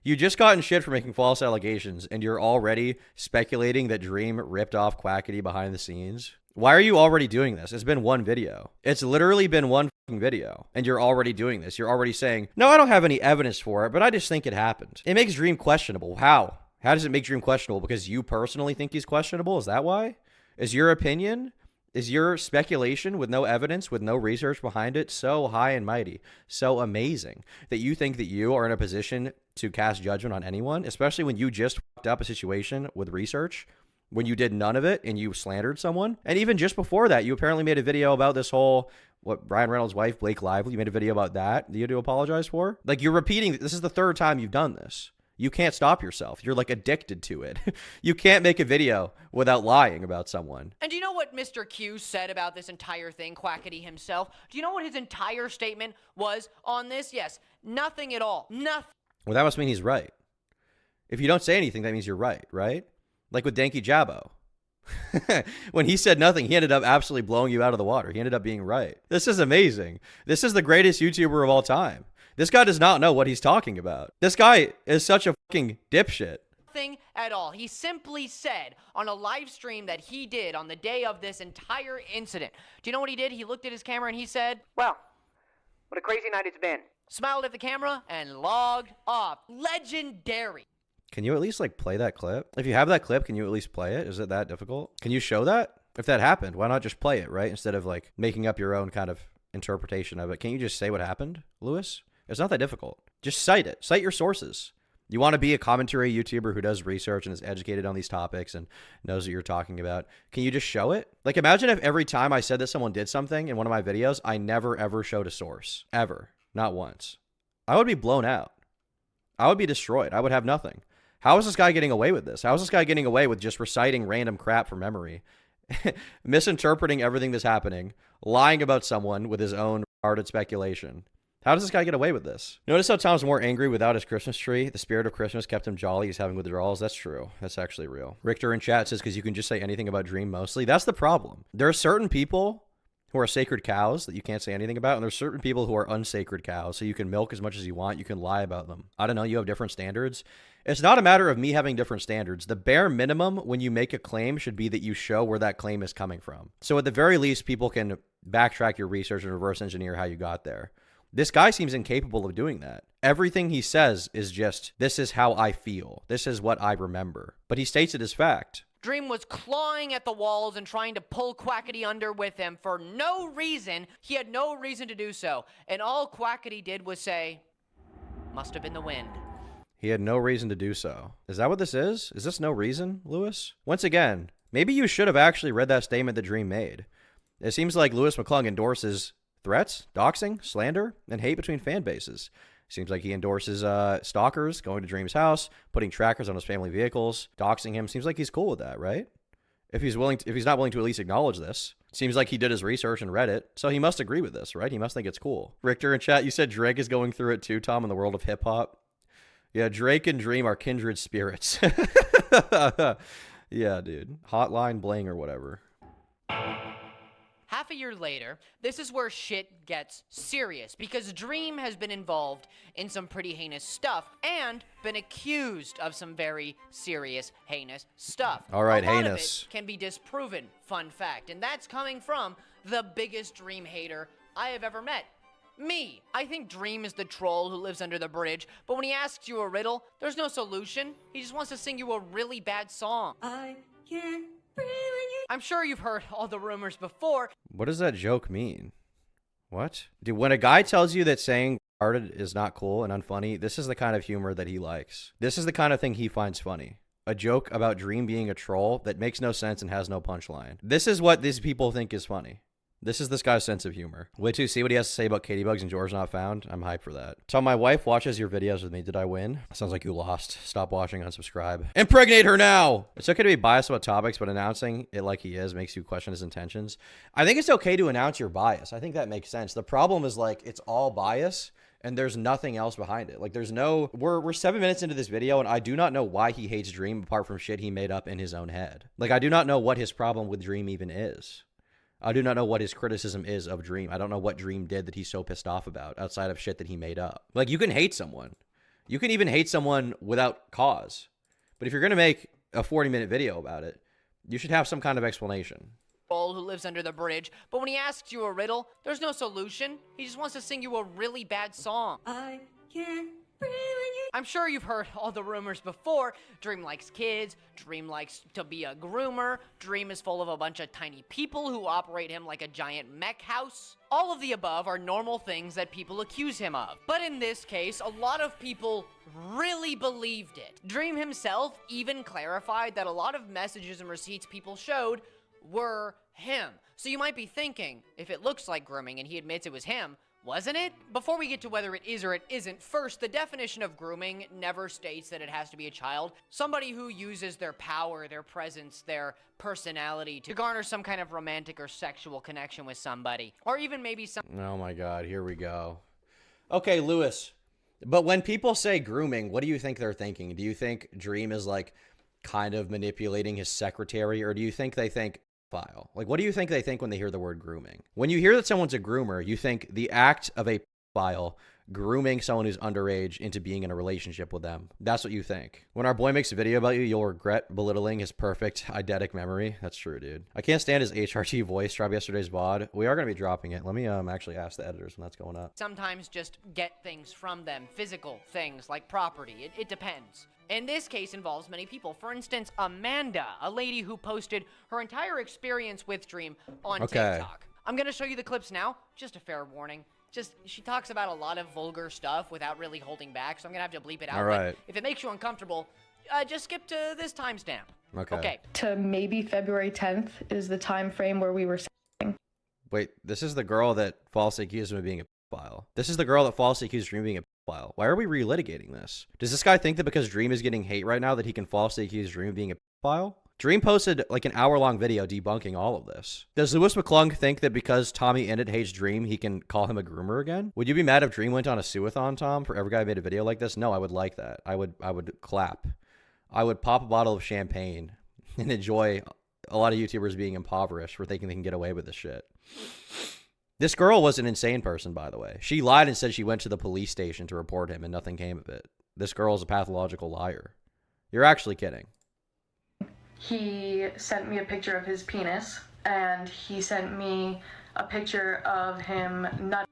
You just gotten shit for making false allegations and you're already speculating that Dream ripped off Quackity behind the scenes? Why are you already doing this? It's been one video. It's literally been one fucking video and you're already doing this. You're already saying, no, I don't have any evidence for it, but I just think it happened. It makes Dream questionable. How? How does it make Dream questionable? Because you personally think he's questionable? Is that why? Is your opinion, is your speculation with no evidence, with no research behind it, so high and mighty, so amazing that you think that you are in a position to cast judgment on anyone, especially when you just fucked up a situation with research, when you did none of it and you slandered someone? And even just before that, you apparently made a video about this whole, what, Ryan Reynolds' wife, Blake Lively, you made a video about that you had to apologize for? Like, you're repeating, this is the third time you've done this. You can't stop yourself. You're like addicted to it. You can't make a video without lying about someone. And do you know what Mr. Q said about this entire thing, Quackity himself? Do you know what his entire statement was on this? Yes, nothing at all. Nothing. Well, that must mean he's right. If you don't say anything, that means you're right, right? Like with Danky Jabbo. When he said nothing, he ended up absolutely blowing you out of the water. He ended up being right. This is amazing. This is the greatest YouTuber of all time. This guy does not know what he's talking about. This guy is such a fucking dipshit. Nothing at all. He simply said on a live stream that he did on the day of this entire incident. Do you know what he did? He looked at his camera and he said, well, what a crazy night it's been. Smiled at the camera and logged off. Legendary. Can you at least like play that clip? If you have that clip, can you at least play it? Is it that difficult? Can you show that? If that happened, why not just play it, right? Instead of like making up your own kind of interpretation of it. Can you just say what happened, Lewis? It's not that difficult. Just cite it. Cite your sources. You want to be a commentary YouTuber who does research and is educated on these topics and knows what you're talking about. Can you just show it? Like, imagine if every time I said that someone did something in one of my videos, I never, ever showed a source. Ever. Not once. I would be blown out. I would be destroyed. I would have nothing. How is this guy getting away with this? How is this guy getting away with just reciting random crap from memory, misinterpreting everything that's happening, lying about someone with his own retarded speculation? How does this guy get away with this? Notice how Tom's more angry without his Christmas tree. The spirit of Christmas kept him jolly. He's having withdrawals. That's true. That's actually real. Richter in chat says, because you can just say anything about Dream mostly. That's the problem. There are certain people who are sacred cows that you can't say anything about, and there's certain people who are unsacred cows, so you can milk as much as you want. You can lie about them. I don't know. You have different standards. It's not a matter of me having different standards. The bare minimum when you make a claim should be that you show where that claim is coming from. So at the very least, people can backtrack your research and reverse engineer how you got there. This guy seems incapable of doing that. Everything he says is just, this is how I feel. This is what I remember. But he states it as fact. Dream was clawing at the walls and trying to pull Quackity under with him for no reason. He had no reason to do so. And all Quackity did was say, must have been the wind. He had no reason to do so. Is that what this is? Is this no reason, Lewis? Once again, maybe you should have actually read that statement that Dream made. It seems like Lewis McClung endorses threats, doxing, slander, and hate between fan bases. Seems like he endorses stalkers going to Dream's house, putting trackers on his family vehicles, doxing him. Seems like he's cool with that, right? If he's not willing to at least acknowledge this, seems like he did his research and read it, so he must agree with this, right? He must think it's cool. Richter in chat, you said Drake is going through it too, Tom, in the world of hip hop. Yeah, Drake and Dream are kindred spirits. Yeah, dude. Hotline bling or whatever. Half a year later, this is where shit gets serious because Dream has been involved in some pretty heinous stuff and been accused of some very serious, heinous stuff. All right, a lot heinous. of it can be disproven, fun fact, and that's coming from the biggest Dream hater I have ever met. Me. I think Dream is the troll who lives under the bridge, but when he asks you a riddle, there's no solution. He just wants to sing you a really bad song. I can't breathe when you. I'm sure you've heard all the rumors before. What does that joke mean? What? Dude, when a guy tells you that saying retarded is not cool and unfunny, this is the kind of humor that he likes. This is the kind of thing he finds funny. A joke about Dream being a troll that makes no sense and has no punchline. This is what these people think is funny. This is this guy's sense of humor. Wait till you see what he has to say about Katie Bugs and George Not Found. I'm hyped for that. So my wife watches your videos with me. Did I win? Sounds like you lost. Stop watching, unsubscribe. Impregnate her now! It's okay to be biased about topics, but announcing it like he is makes you question his intentions. I think it's okay to announce your bias. I think that makes sense. The problem is like, it's all bias and there's nothing else behind it. Like there's no, we're 7 minutes into this video and I do not know why he hates Dream apart from shit he made up in his own head. Like I do not know what his problem with Dream even is. I do not know what his criticism is of Dream. I don't know what Dream did that he's so pissed off about outside of shit that he made up. Like, you can hate someone. You can even hate someone without cause. But if you're going to make a 40-minute video about it, you should have some kind of explanation. Who lives under the bridge, but when he asks you a riddle, there's no solution. He just wants to sing you a really bad song. I can't breathe when you. I'm sure you've heard all the rumors before. Dream likes kids, Dream likes to be a groomer, Dream is full of a bunch of tiny people who operate him like a giant mech house. All of the above are normal things that people accuse him of. But in this case, a lot of people really believed it. Dream himself even clarified that a lot of messages and receipts people showed were him. So you might be thinking, if it looks like grooming and he admits it was him, wasn't it? Before we get to whether it is or it isn't, first, the definition of grooming never states that it has to be a child. Somebody who uses their power, their presence, their personality to garner some kind of romantic or sexual connection with somebody. Or even maybe some... Oh my god, here we go. Okay, Lewis. But when people say grooming, what do you think they're thinking? Do you think Dream is like kind of manipulating his secretary, or do you think they think file? Like, what do you think they think when they hear the word grooming? When you hear that someone's a groomer, you think the act of a file grooming someone who's underage into being in a relationship with them. That's what you think. When our boy makes a video about you, you'll regret belittling his perfect eidetic memory. That's true, dude. I can't stand his HRT voice. Drop yesterday's VOD. We are going to be dropping it. Let me actually ask the editors when that's going up. Sometimes just get things from them, physical things like property. It depends. In this case involves many people. For instance, Amanda, a lady who posted her entire experience with Dream on TikTok. I'm going to show you the clips now. Just a fair warning. She talks about a lot of vulgar stuff without really holding back, so I'm going to have to bleep it out. All right. But if it makes you uncomfortable, just skip to this timestamp. Okay. To maybe February 10th is the time frame where we were saying. Wait, this is the girl that falsely accused him of being a pedophile. This is the girl that falsely accused Dream of being a pedophile. Why are we relitigating this? Does this guy think that because Dream is getting hate right now that he can falsely accuse Dream of being a pedophile? Dream posted like an hour-long video debunking all of this. Does Lewis McClung think that because TommyInnit hates Dream, he can call him a groomer again? Would you be mad if Dream went on a sueathon, Tom, for every guy who made a video like this? No, I would like that. I would clap. I would pop a bottle of champagne and enjoy a lot of YouTubers being impoverished for thinking they can get away with this shit. This girl was an insane person, by the way. She lied and said she went to the police station to report him and nothing came of it. This girl is a pathological liar. You're actually kidding. He sent me a picture of his penis, and he sent me a picture of him nutting.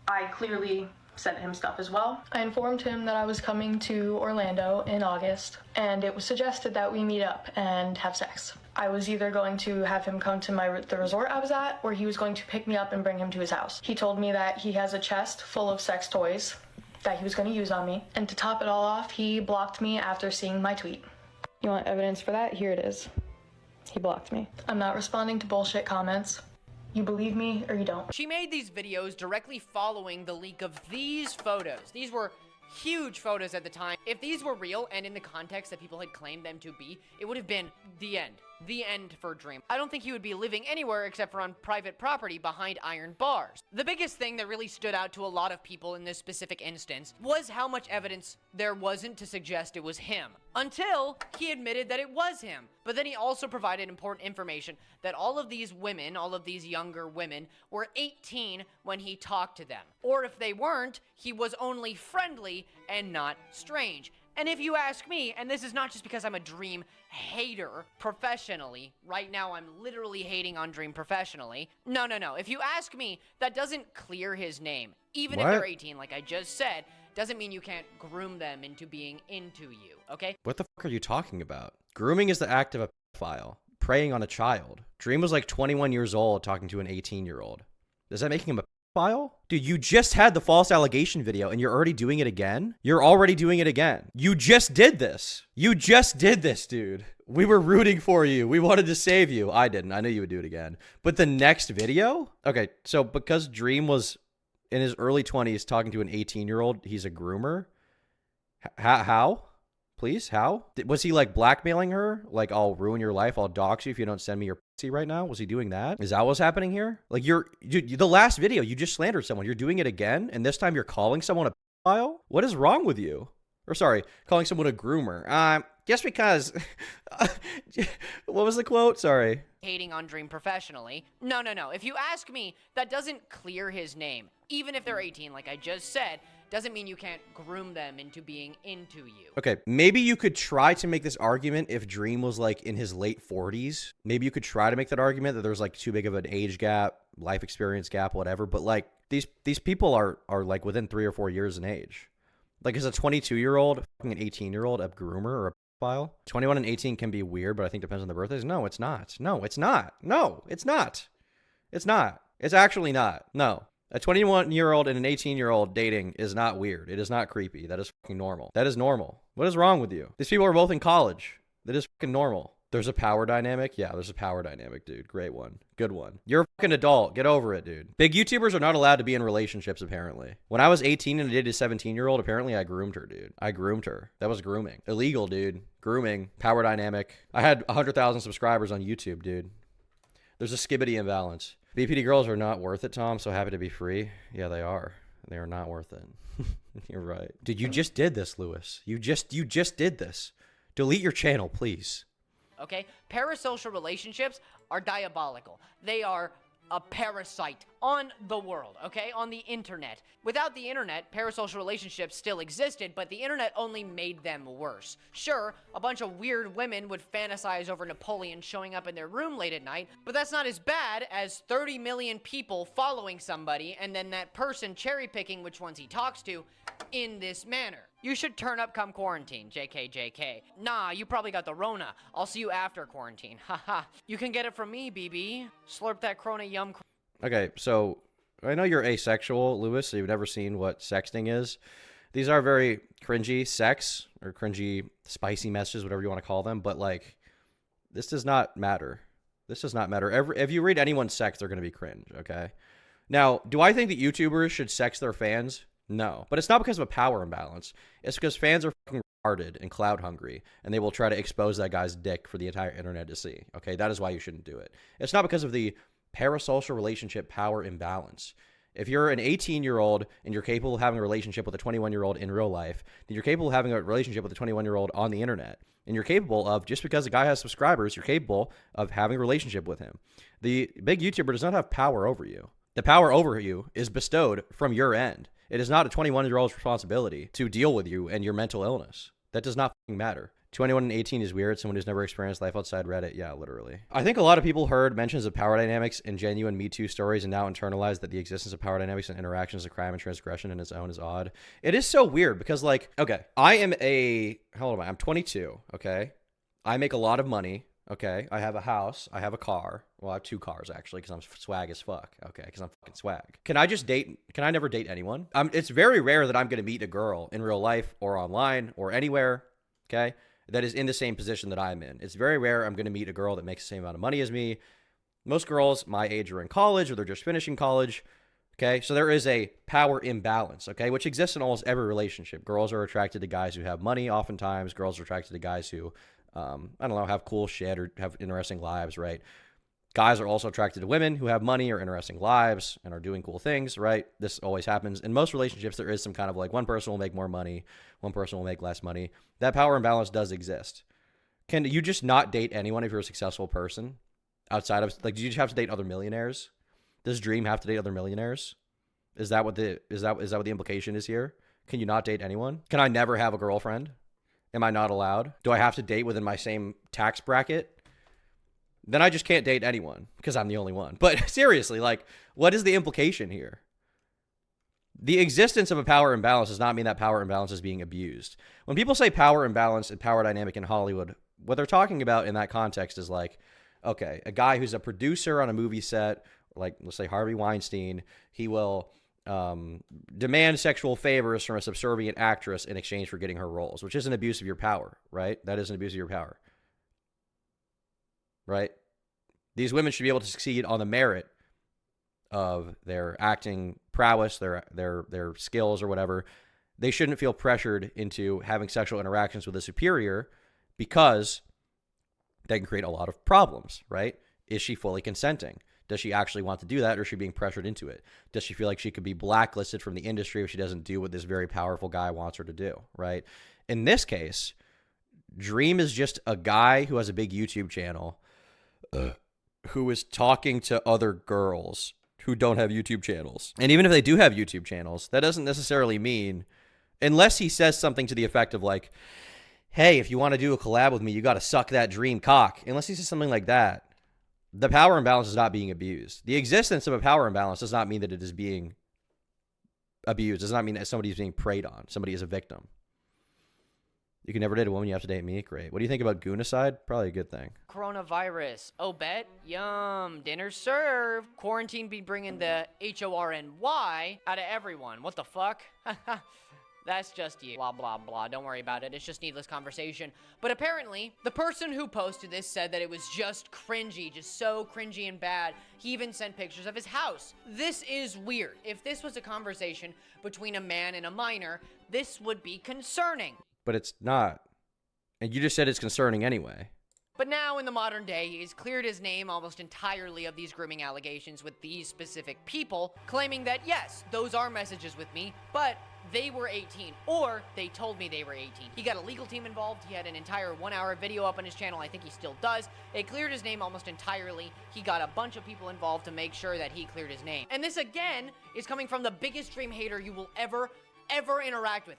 I clearly sent him stuff as well. I informed him that I was coming to Orlando in August, and it was suggested that we meet up and have sex. I was either going to have him come to the resort I was at, or he was going to pick me up and bring him to his house. He told me that he has a chest full of sex toys that he was going to use on me, and to top it all off, he blocked me after seeing my tweet. You want evidence for that? Here it is. He blocked me. I'm not responding to bullshit comments. You believe me or you don't. She made these videos directly following the leak of these photos. These were huge photos at the time. If these were real and in the context that people had claimed them to be, it would have been the end. The end for Dream. I don't think he would be living anywhere except for on private property behind iron bars. The biggest thing that really stood out to a lot of people in this specific instance was how much evidence there wasn't to suggest it was him. Until he admitted that it was him. But then he also provided important information that all of these women, all of these younger women, were 18 when he talked to them. Or if they weren't, he was only friendly and not strange. And if you ask me, and this is not just because I'm a Dream hater professionally, right now I'm literally hating on Dream professionally. No. If you ask me, that doesn't clear his name. Even if they're 18, like I just said, doesn't mean you can't groom them into being into you, okay? What the fuck are you talking about? Grooming is the act of a pedophile, preying on a child. Dream was like 21 years old talking to an 18-year-old. Does that make him a pedophile? Dude, you just had the false allegation video and you're already doing it again? You're already doing it again. You just did this. You just did this, dude. We were rooting for you. We wanted to save you. I didn't. I knew you would do it again. But the next video? Okay, so because Dream was in his early 20s talking to an 18-year-old, he's a groomer? How? Please? How? Was he like blackmailing her? Like, I'll ruin your life. I'll dox you if you don't send me your pussy right now? Was he doing that? Is that what's happening here? Like, the last video, you just slandered someone. You're doing it again? And this time you're calling someone a pedophile? What is wrong with you? Or sorry, calling someone a groomer. Just because. What was the quote? Sorry. Hating on Dream professionally. No. If you ask me, that doesn't clear his name. Even if they're 18, like I just said, doesn't mean you can't groom them into being into you. Okay, maybe you could try to make this argument if Dream was like in his late 40s. Maybe you could try to make that argument that there's like too big of an age gap, life experience gap, whatever. But like these people are like within 3 or 4 years in age. Like, is a 22-year-old fucking an 18-year-old a groomer or a pedophile? 21 and 18 can be weird, but I think depends on the birthdays. No, it's not. No, it's not. No, it's not. It's not. It's actually not. No. A 21-year-old and an 18-year-old dating is not weird. It is not creepy. That is fucking normal. That is normal. What is wrong with you? These people are both in college. That is fucking normal. There's a power dynamic? Yeah, there's a power dynamic, dude. Great one. Good one. You're a fucking adult. Get over it, dude. Big YouTubers are not allowed to be in relationships, apparently. When I was 18 and I dated a 17-year-old, apparently I groomed her, dude. I groomed her. That was grooming. Illegal, dude. Grooming. Power dynamic. I had 100,000 subscribers on YouTube, dude. There's a skibbity imbalance. BPD girls are not worth it, Tom. So happy to be free. Yeah, they are. They are not worth it. You're right. Dude, you just did this, Lewis. You just did this. Delete your channel, please. Okay? Parasocial relationships are diabolical. They are a parasite on the world, okay? On the internet. Without the internet, parasocial relationships still existed, but the internet only made them worse. Sure, a bunch of weird women would fantasize over Napoleon showing up in their room late at night, but that's not as bad as 30 million people following somebody and then that person cherry-picking which ones he talks to in this manner. You should turn up come quarantine, JK. Nah, you probably got the Rona. I'll see you after quarantine. Haha. You can get it from me, BB. Slurp that Corona yum. Okay, so I know you're asexual, Lewis, so you've never seen what sexting is. These are very cringy sex or cringy spicy messages, whatever you want to call them, but like, this does not matter. This does not matter. If you read anyone's sex, they're going to be cringe, okay? Now, do I think that YouTubers should sex their fans? No, but it's not because of a power imbalance. It's because fans are fucking retarded and cloud hungry, and they will try to expose that guy's dick for the entire internet to see. Okay, that is why you shouldn't do it. It's not because of the parasocial relationship power imbalance. If you're an 18-year-old and you're capable of having a relationship with a 21-year-old in real life, then you're capable of having a relationship with a 21-year-old on the internet. And you're capable of, just because a guy has subscribers, you're capable of having a relationship with him. The big YouTuber does not have power over you. The power over you is bestowed from your end. It is not a 21-year-old's responsibility to deal with you and your mental illness. That does not fucking matter. 21 and 18 is weird. Someone who's never experienced life outside Reddit. Yeah, literally. I think a lot of people heard mentions of power dynamics in genuine Me Too stories and now internalized that the existence of power dynamics and interactions is a crime and transgression in its own is odd. It is so weird because, like, okay, how old am I? I'm 22, okay? I make a lot of money. Okay, I have a house, I have a car. Well, I have 2 cars, actually, because I'm swag as fuck. Okay, because I'm fucking swag. Can I never date anyone? It's very rare that I'm going to meet a girl in real life or online or anywhere, okay, that is in the same position that I'm in. It's very rare I'm going to meet a girl that makes the same amount of money as me. Most girls my age are in college or they're just finishing college, okay? So there is a power imbalance, okay, which exists in almost every relationship. Girls are attracted to guys who have money oftentimes. Girls are attracted to guys who I don't know, have cool shit or have interesting lives, right? Guys are also attracted to women who have money or interesting lives and are doing cool things, right? This always happens. In most relationships, there is some kind of like one person will make more money, one person will make less money. That power imbalance does exist. Can you just not date anyone if you're a successful person? Outside of, like, do you just have to date other millionaires? Does Dream have to date other millionaires? Is that what the implication is here? Can you not date anyone? Can I never have a girlfriend? Am I not allowed? Do I have to date within my same tax bracket? Then I just can't date anyone because I'm the only one. But seriously, like, what is the implication here? The existence of a power imbalance does not mean that power imbalance is being abused. When people say power imbalance and power dynamic in Hollywood, what they're talking about in that context is like, okay, a guy who's a producer on a movie set, like let's say Harvey Weinstein, he will demand sexual favors from a subservient actress in exchange for getting her roles, which is an abuse of your power, right? That is an abuse of your power. right? These women should be able to succeed on the merit of their acting prowess, their skills or whatever. They shouldn't feel pressured into having sexual interactions with a superior because that can create a lot of problems, right? Is she fully consenting? Does she actually want to do that, or is she being pressured into it? Does she feel like she could be blacklisted from the industry if she doesn't do what this very powerful guy wants her to do, right? In this case, Dream is just a guy who has a big YouTube channel who is talking to other girls who don't have YouTube channels. And even if they do have YouTube channels, that doesn't necessarily mean, unless he says something to the effect of like, hey, if you want to do a collab with me, you got to suck that Dream cock. Unless he says something like that, the power imbalance is not being abused. The existence of a power imbalance does not mean that it is being abused. It does not mean that somebody is being preyed on. Somebody is a victim. You can never date a woman, you have to date me. Great. What do you think about Goonicide? Probably a good thing. Coronavirus. Oh, bet. Yum. Dinner served. Quarantine be bringing the HORNY out of everyone. What the fuck? That's just you. Blah, blah, blah. Don't worry about it. It's just needless conversation. But apparently, the person who posted this said that it was just cringy, just so cringy and bad. He even sent pictures of his house. This is weird. If this was a conversation between a man and a minor, this would be concerning. But it's not. And you just said it's concerning anyway. But now, in the modern day, he's cleared his name almost entirely of these grooming allegations with these specific people, claiming that, yes, those are messages with me, but they were 18, or they told me they were 18. He got a legal team involved. He had an entire 1-hour video up on his channel. I think he still does. It cleared his name almost entirely. He got a bunch of people involved to make sure that he cleared his name. And this, again, is coming from the biggest Dream hater you will ever interact with.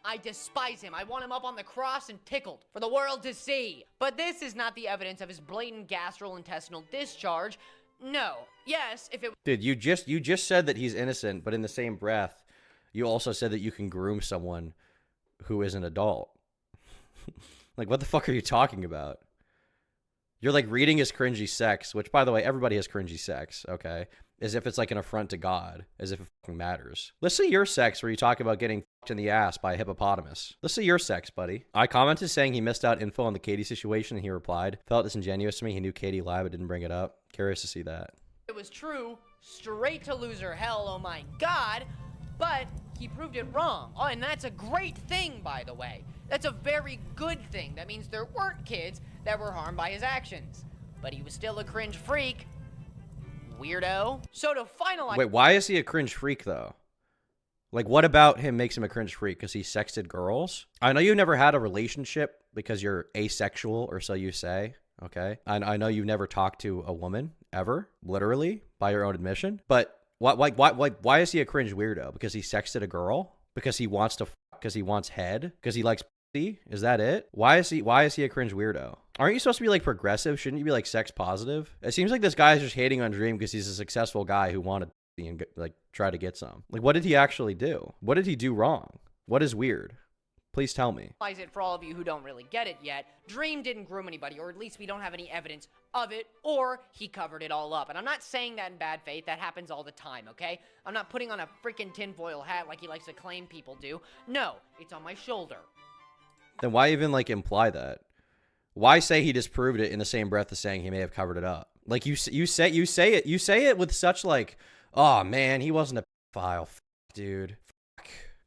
I despise him. I want him up on the cross and tickled for the world to see. But this is not the evidence of his blatant gastrointestinal discharge. No. Yes, if it... Dude, you just said that he's innocent, but in the same breath, you also said that you can groom someone who is an adult. Like, what the fuck are you talking about? You're like reading his cringy sex, which, by the way, everybody has cringy sex, okay? As if it's like an affront to God, as if it fucking matters. Let's see your sex where you talk about getting fucked in the ass by a hippopotamus. Let's see your sex, buddy. I commented saying he missed out info on the Katie situation, and he replied, felt disingenuous to me. He knew Katie live but didn't bring it up. Curious to see that. It was true, straight to loser hell, oh my God, but he proved it wrong. Oh, and that's a great thing, by the way. That's a very good thing. That means there weren't kids that were harmed by his actions. But he was still a cringe freak. Weirdo. So to finalize... Wait, why is he a cringe freak, though? Like, what about him makes him a cringe freak? Because he sexted girls? I know you've never had a relationship because you're asexual, or so you say, okay? I know you've never talked to a woman, ever, literally, by your own admission. But why is he a cringe weirdo? Because he sexted a girl? Because he wants to because he wants head? Because he likes pussy? Is that it? Why is he a cringe weirdo? Aren't you supposed to be like progressive? Shouldn't you be like sex positive? It seems like this guy is just hating on Dream because he's a successful guy who wanted pussy and like try to get some. Like, what did he actually do? What did he do wrong? What is weird? Please tell me. It for all of you who don't really get it yet. Dream didn't groom anybody, or at least we don't have any evidence of it, or he covered it all up. And I'm not saying that in bad faith. That happens all the time, okay? I'm not putting on a freaking tinfoil hat like he likes to claim people do. No, it's on my shoulder. Then why even like imply that? Why say he disproved it in the same breath as saying he may have covered it up? Like you say it with such like, oh man, he wasn't a pedophile, dude.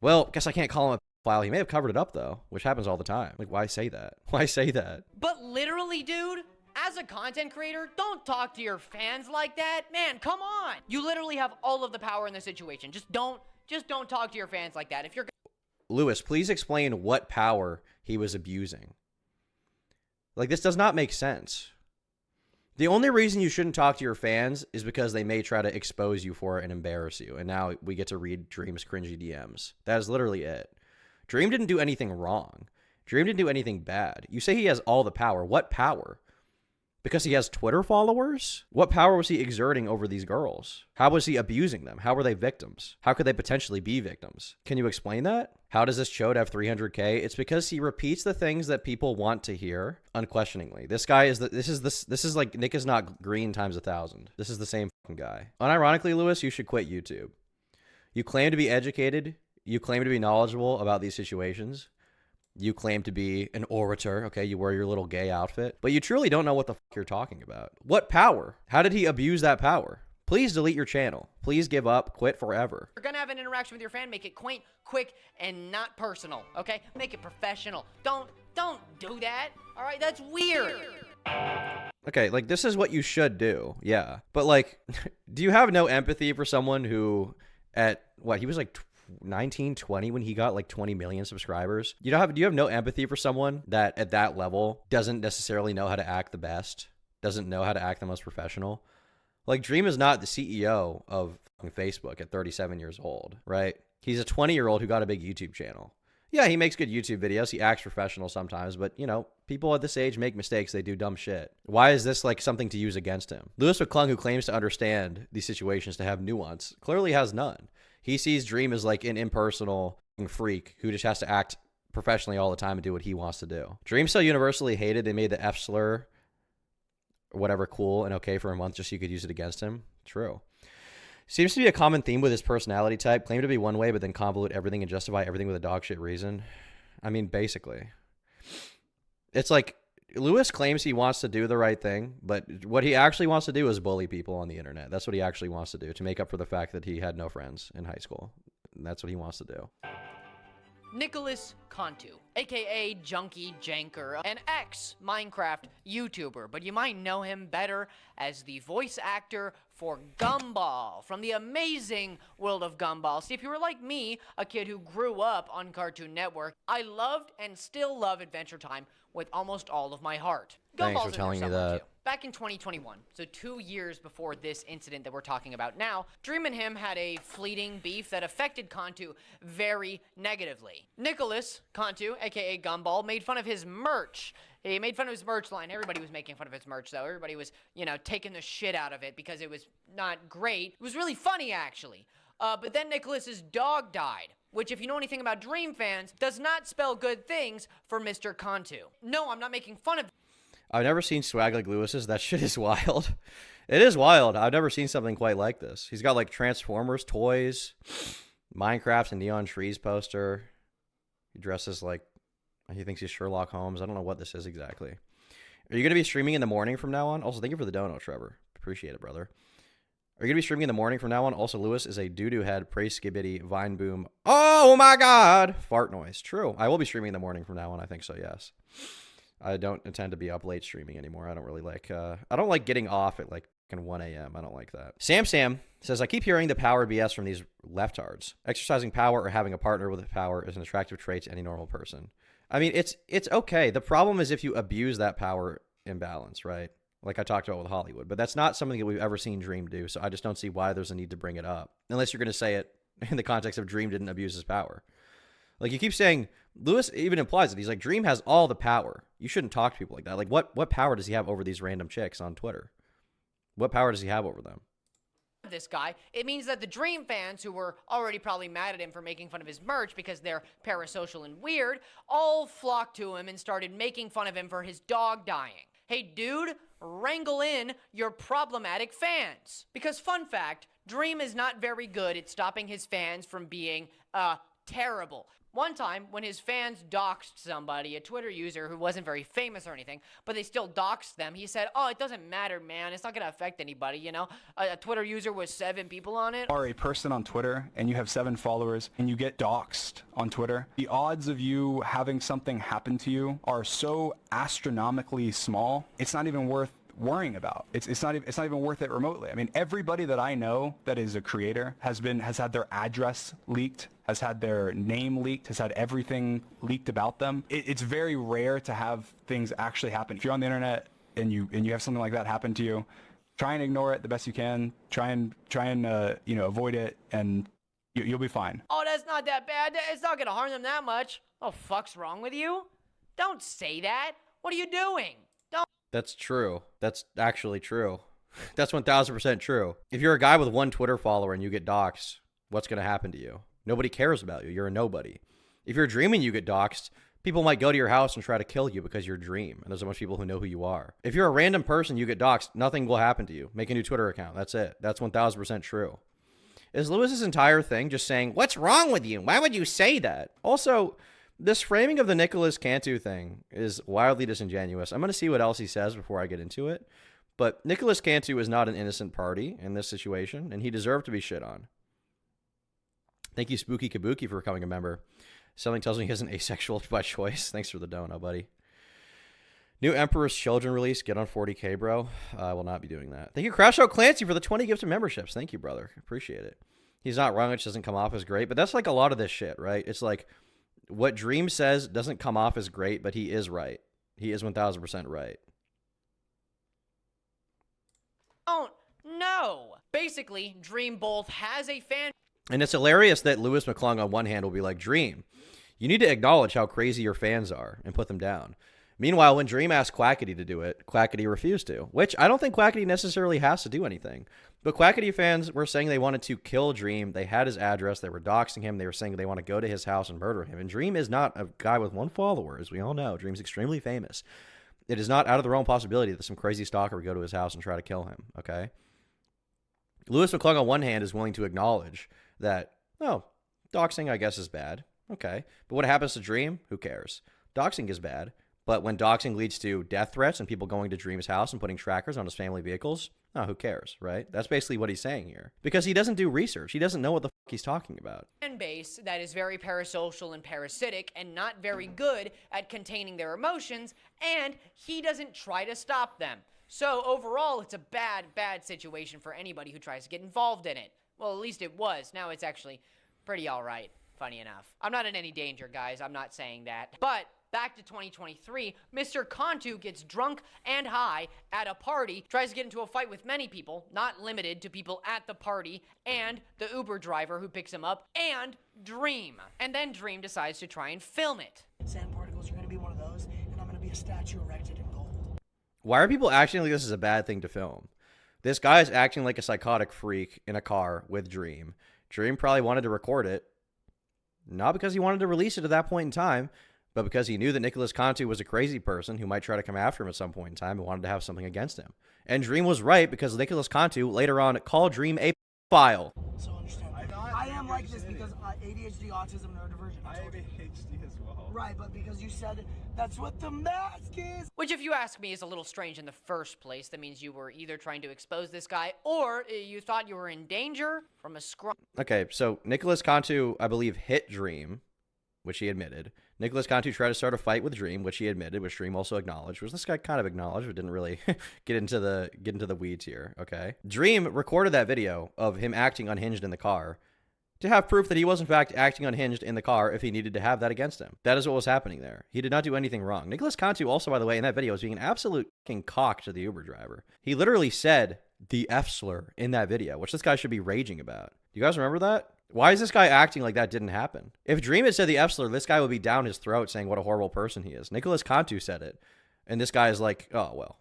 Well, guess I can't call him a pedophile. He may have covered it up though, which happens all the time. Like, why say that? Why say that? But literally, dude, as a content creator, don't talk to your fans like that. Man, come on. You literally have all of the power in the situation. Just don't talk to your fans like that. If you're Lewis, please explain what power he was abusing. Like, this does not make sense. The only reason you shouldn't talk to your fans is because they may try to expose you for it and embarrass you. And now we get to read Dream's cringy DMs. That is literally it. Dream didn't do anything wrong. Dream didn't do anything bad. You say he has all the power. What power? Because he has Twitter followers? What power was he exerting over these girls? How was he abusing them? How were they victims? How could they potentially be victims? Can you explain that? How does this chode have 300K? It's because he repeats the things that people want to hear unquestioningly. This guy is this is like Nick is not green times 1,000. This is the same fucking guy. Unironically, Lewis, you should quit YouTube. You claim to be educated. You claim to be knowledgeable about these situations. You claim to be an orator, okay? You wear your little gay outfit, but you truly don't know what the fuck you're talking about. What power? How did he abuse that power? Please delete your channel. Please give up, quit forever. You're gonna have an interaction with your fan, make it quaint, quick, and not personal, okay? Make it professional. Don't do that, all right? That's weird. Okay, like, this is what you should do, yeah. But, like, do you have no empathy for someone who, at, what, he was like 19, 20 when he got like 20 million subscribers? Do you have no empathy for someone that at that level doesn't necessarily know how to act the best, doesn't know how to act the most professional? Like, Dream is not the CEO of Facebook at 37 years old, right? He's a 20-year-old who got a big YouTube channel. Yeah, he makes good YouTube videos. He acts professional sometimes, but, you know, people at this age make mistakes. They do dumb shit. Why is this, like, something to use against him? Lewis McClung, who claims to understand these situations to have nuance, clearly has none. He sees Dream as, like, an impersonal freak who just has to act professionally all the time and do what he wants to do. Dream's so universally hated, they made the F slur or whatever cool and okay for a month just so you could use it against him. True. Seems to be a common theme with his personality type. Claim to be one way, but then convolute everything and justify everything with a dog shit reason. I mean, basically. It's like, Lewis claims he wants to do the right thing, but what he actually wants to do is bully people on the internet. That's what he actually wants to do, to make up for the fact that he had no friends in high school. And that's what he wants to do. Nicholas Cantu, aka Junkie Janker, an ex-Minecraft YouTuber, but you might know him better as the voice actor for Gumball from the amazing world of Gumball. See, if you were like me, a kid who grew up on Cartoon Network, I loved and still love Adventure Time with almost all of my heart. Thanks Gumball's for in there telling me somewhere, that. too. Back in 2021, so 2 years before this incident that we're talking about now, Dream and him had a fleeting beef that affected Cantu very negatively. Nicholas Cantu, aka Gumball, made fun of his merch. He made fun of his merch line. Everybody was making fun of his merch, though. Everybody was, you know, taking the shit out of it because it was not great. It was really funny, actually. But then Nicholas's dog died, which, if you know anything about Dream fans, does not spell good things for Mr. Cantu. No, I'm not making fun of I've never seen swag like Lewis's. That shit is wild. It is wild. I've never seen something quite like this. He's got like Transformers toys, Minecraft and Neon Trees poster. He dresses like he thinks he's Sherlock Holmes. I don't know what this is exactly. Are you going to be streaming in the morning from now on? Also, thank you for the dono, Trevor. Appreciate it, brother. Are you going to be streaming in the morning from now on? Also, Lewis is a doo-doo head, praise skibbity, vine boom. Oh my God! Fart noise. True. I will be streaming in the morning from now on. I think so, yes. I don't intend to be up late streaming anymore. I don't really like, I don't like getting off at like 1 a.m. I don't like that. Sam says, I keep hearing the power BS from these leftards. Exercising power or having a partner with power is an attractive trait to any normal person. I mean, it's okay. The problem is if you abuse that power imbalance, right? Like I talked about with Hollywood, but that's not something that we've ever seen Dream do. So I just don't see why there's a need to bring it up. Unless you're going to say it in the context of Dream didn't abuse his power. Like, you keep saying, Lewis even implies it. He's like, Dream has all the power. You shouldn't talk to people like that. Like, what power does he have over these random chicks on Twitter? What power does he have over them? this guy. It means that the Dream fans, who were already probably mad at him for making fun of his merch because they're parasocial and weird, all flocked to him and started making fun of him for his dog dying. Hey, dude, wrangle in your problematic fans. Because, fun fact, Dream is not very good at stopping his fans from being, terrible. One time, when his fans doxed somebody, a Twitter user who wasn't very famous or anything, but they still doxed them, he said, oh, it doesn't matter, man. It's not going to affect anybody, you know? A Twitter user with 7 people on it. Are a person on Twitter and you have 7 followers and you get doxed on Twitter, the odds of you having something happen to you are so astronomically small, it's not even worth worrying about. It's not even worth it remotely. I mean, everybody that I know that is a creator has had their address leaked, has had their name leaked, has had everything leaked about them. It's very rare to have things actually happen. If you're on the internet and you have something like that happen to you, try and ignore it the best you can. Try and avoid it, and you'll be fine. Oh, that's not that bad. It's not gonna harm them that much. Oh, fuck's wrong with you? Don't say that. What are you doing? That's true. That's actually true. That's 1000% true. If you're a guy with 1 Twitter follower and you get doxxed, what's going to happen to you? Nobody cares about you. You're a nobody. If you're dreaming you get doxxed, people might go to your house and try to kill you because you're Dream. And there's a bunch of people who know who you are. If you're a random person, you get doxxed, nothing will happen to you. Make a new Twitter account. That's it. That's 1000% true. Is Lewis's entire thing just saying, what's wrong with you? Why would you say that? Also, This framing of the Nicholas Cantu thing is wildly disingenuous. I'm going to see what else he says before I get into it. But Nicholas Cantu is not an innocent party in this situation, and he deserved to be shit on. Thank you, Spooky Kabuki, for becoming a member. Something tells me he isn't asexual by choice. Thanks for the dono, buddy. New Emperor's Children release. Get on 40K, bro. I will not be doing that. Thank you, Crash Out Clancy, for the 20 gifted memberships. Thank you, brother. Appreciate it. He's not wrong. It just doesn't come off as great. But that's like a lot of this shit, right? It's like what Dream says doesn't come off as great, but he is right. He is 1000% right. Oh, no. Basically, Dream both has a fan... And it's hilarious that Lewis McClung on one hand will be like, Dream, you need to acknowledge how crazy your fans are and put them down. Meanwhile, when Dream asked Quackity to do it, Quackity refused to, which I don't think Quackity necessarily has to do anything. But Quackity fans were saying they wanted to kill Dream. They had his address. They were doxing him. They were saying they want to go to his house and murder him. And Dream is not a guy with one follower, as we all know. Dream's extremely famous. It is not out of the realm possibility that some crazy stalker would go to his house and try to kill him, okay? Lewis McClung on one hand is willing to acknowledge that, oh, doxing, I guess, is bad. Okay. But what happens to Dream? Who cares? Doxing is bad. But when doxing leads to death threats and people going to Dream's house and putting trackers on his family vehicles, oh, who cares, right? That's basically what he's saying here. Because he doesn't do research. He doesn't know what the fuck he's talking about. Fan base that is very parasocial and parasitic and not very good at containing their emotions, and he doesn't try to stop them. So overall, it's a bad, bad situation for anybody who tries to get involved in it. Well, at least it was. Now it's actually pretty all right, funny enough. I'm not in any danger, guys. I'm not saying that. But back to 2023, Mr. Cantu gets drunk and high at a party, tries to get into a fight with many people, not limited to people at the party, and the Uber driver who picks him up, and Dream. And then Dream decides to try and film it. Sand particles are going to be one of those, and I'm going to be a statue erected in gold. Why are people acting like this is a bad thing to film? This guy is acting like a psychotic freak in a car with Dream. Dream probably wanted to record it, not because he wanted to release it at that point in time, but because he knew that Nicholas Cantu was a crazy person who might try to come after him at some point in time and wanted to have something against him. And Dream was right because Nicholas Cantu later on called Dream a file. So understand. I am like this because ADHD, autism, neurodivergent. I have ADHD as well. Right, but because you said that's what the mask is. Which, if you ask me, is a little strange in the first place. That means you were either trying to expose this guy or you thought you were in danger from a scrum. Okay, so Nicholas Cantu, I believe, hit Dream, which he admitted. Nicholas Cantu tried to start a fight with Dream, which he admitted, which Dream also acknowledged, which this guy kind of acknowledged, but didn't really get into the weeds here, okay? Dream recorded that video of him acting unhinged in the car to have proof that he was, in fact, acting unhinged in the car if he needed to have that against him. That is what was happening there. He did not do anything wrong. Nicholas Cantu also, by the way, in that video was being an absolute fucking cock to the Uber driver. He literally said the F slur in that video, which this guy should be raging about. Do you guys remember that? Why is this guy acting like that didn't happen? If Dream had said the F slur, this guy would be down his throat saying what a horrible person he is. Nicholas Cantu said it. And this guy is like, oh, well,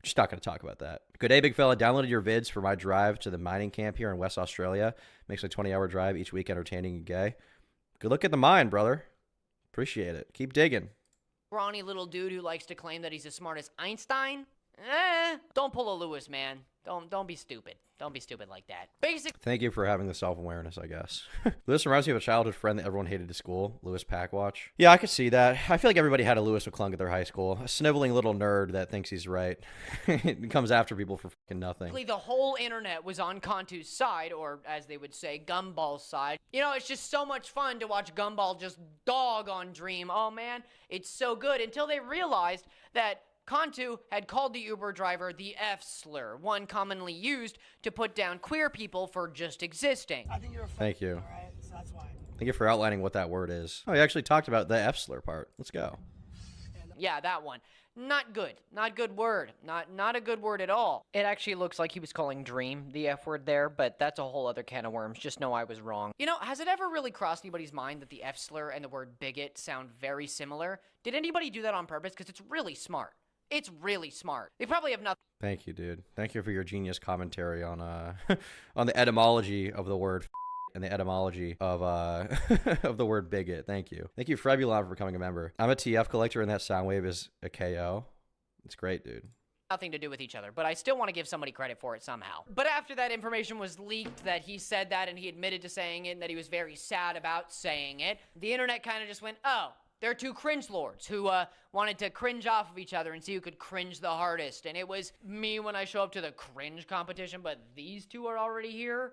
just not going to talk about that. Good day, big fella. Downloaded your vids for my drive to the mining camp here in West Australia. Makes a 20-hour drive each week entertaining and gay. Good look at the mine, brother. Appreciate it. Keep digging. Scrawny little dude who likes to claim that he's as smart as Einstein? Don't pull a Lewis, man. Don't be stupid. Don't be stupid like that. Thank you for having the self-awareness, I guess. Lewis reminds me of a childhood friend that everyone hated at school, Lewis Packwatch. Yeah, I could see that. I feel like everybody had a Lewis McClung at their high school. A sniveling little nerd that thinks he's right. He comes after people for fucking nothing. The whole internet was on Cantu's side, or as they would say, Gumball's side. You know, it's just so much fun to watch Gumball just dog on Dream. Oh, man, it's so good. Until they realized that Cantu had called the Uber driver the F slur, one commonly used to put down queer people for just existing. I think you're a Thank you. All right, so that's why. Thank you for outlining what that word is. Oh, he actually talked about the F slur part. Let's go. Yeah, that one. Not good. Not good word. Not a good word at all. It actually looks like he was calling Dream the F word there, but that's a whole other can of worms. Just know I was wrong. You know, has it ever really crossed anybody's mind that the F slur and the word bigot sound very similar? Did anybody do that on purpose? Because it's really smart. It's really smart. They probably have nothing. Thank you, dude. Thank you for your genius commentary on on the etymology of the word and the etymology of of the word bigot. Thank you. Thank you, Frebulon, for becoming a member. I'm a TF collector, and that sound wave is a KO. It's great, dude. Nothing to do with each other, but I still want to give somebody credit for it somehow. But after that information was leaked that he said that and he admitted to saying it and that he was very sad about saying it, the internet kind of just went, oh, They're two cringe lords who wanted to cringe off of each other and see who could cringe the hardest. And it was me when I show up to the cringe competition, but these two are already here.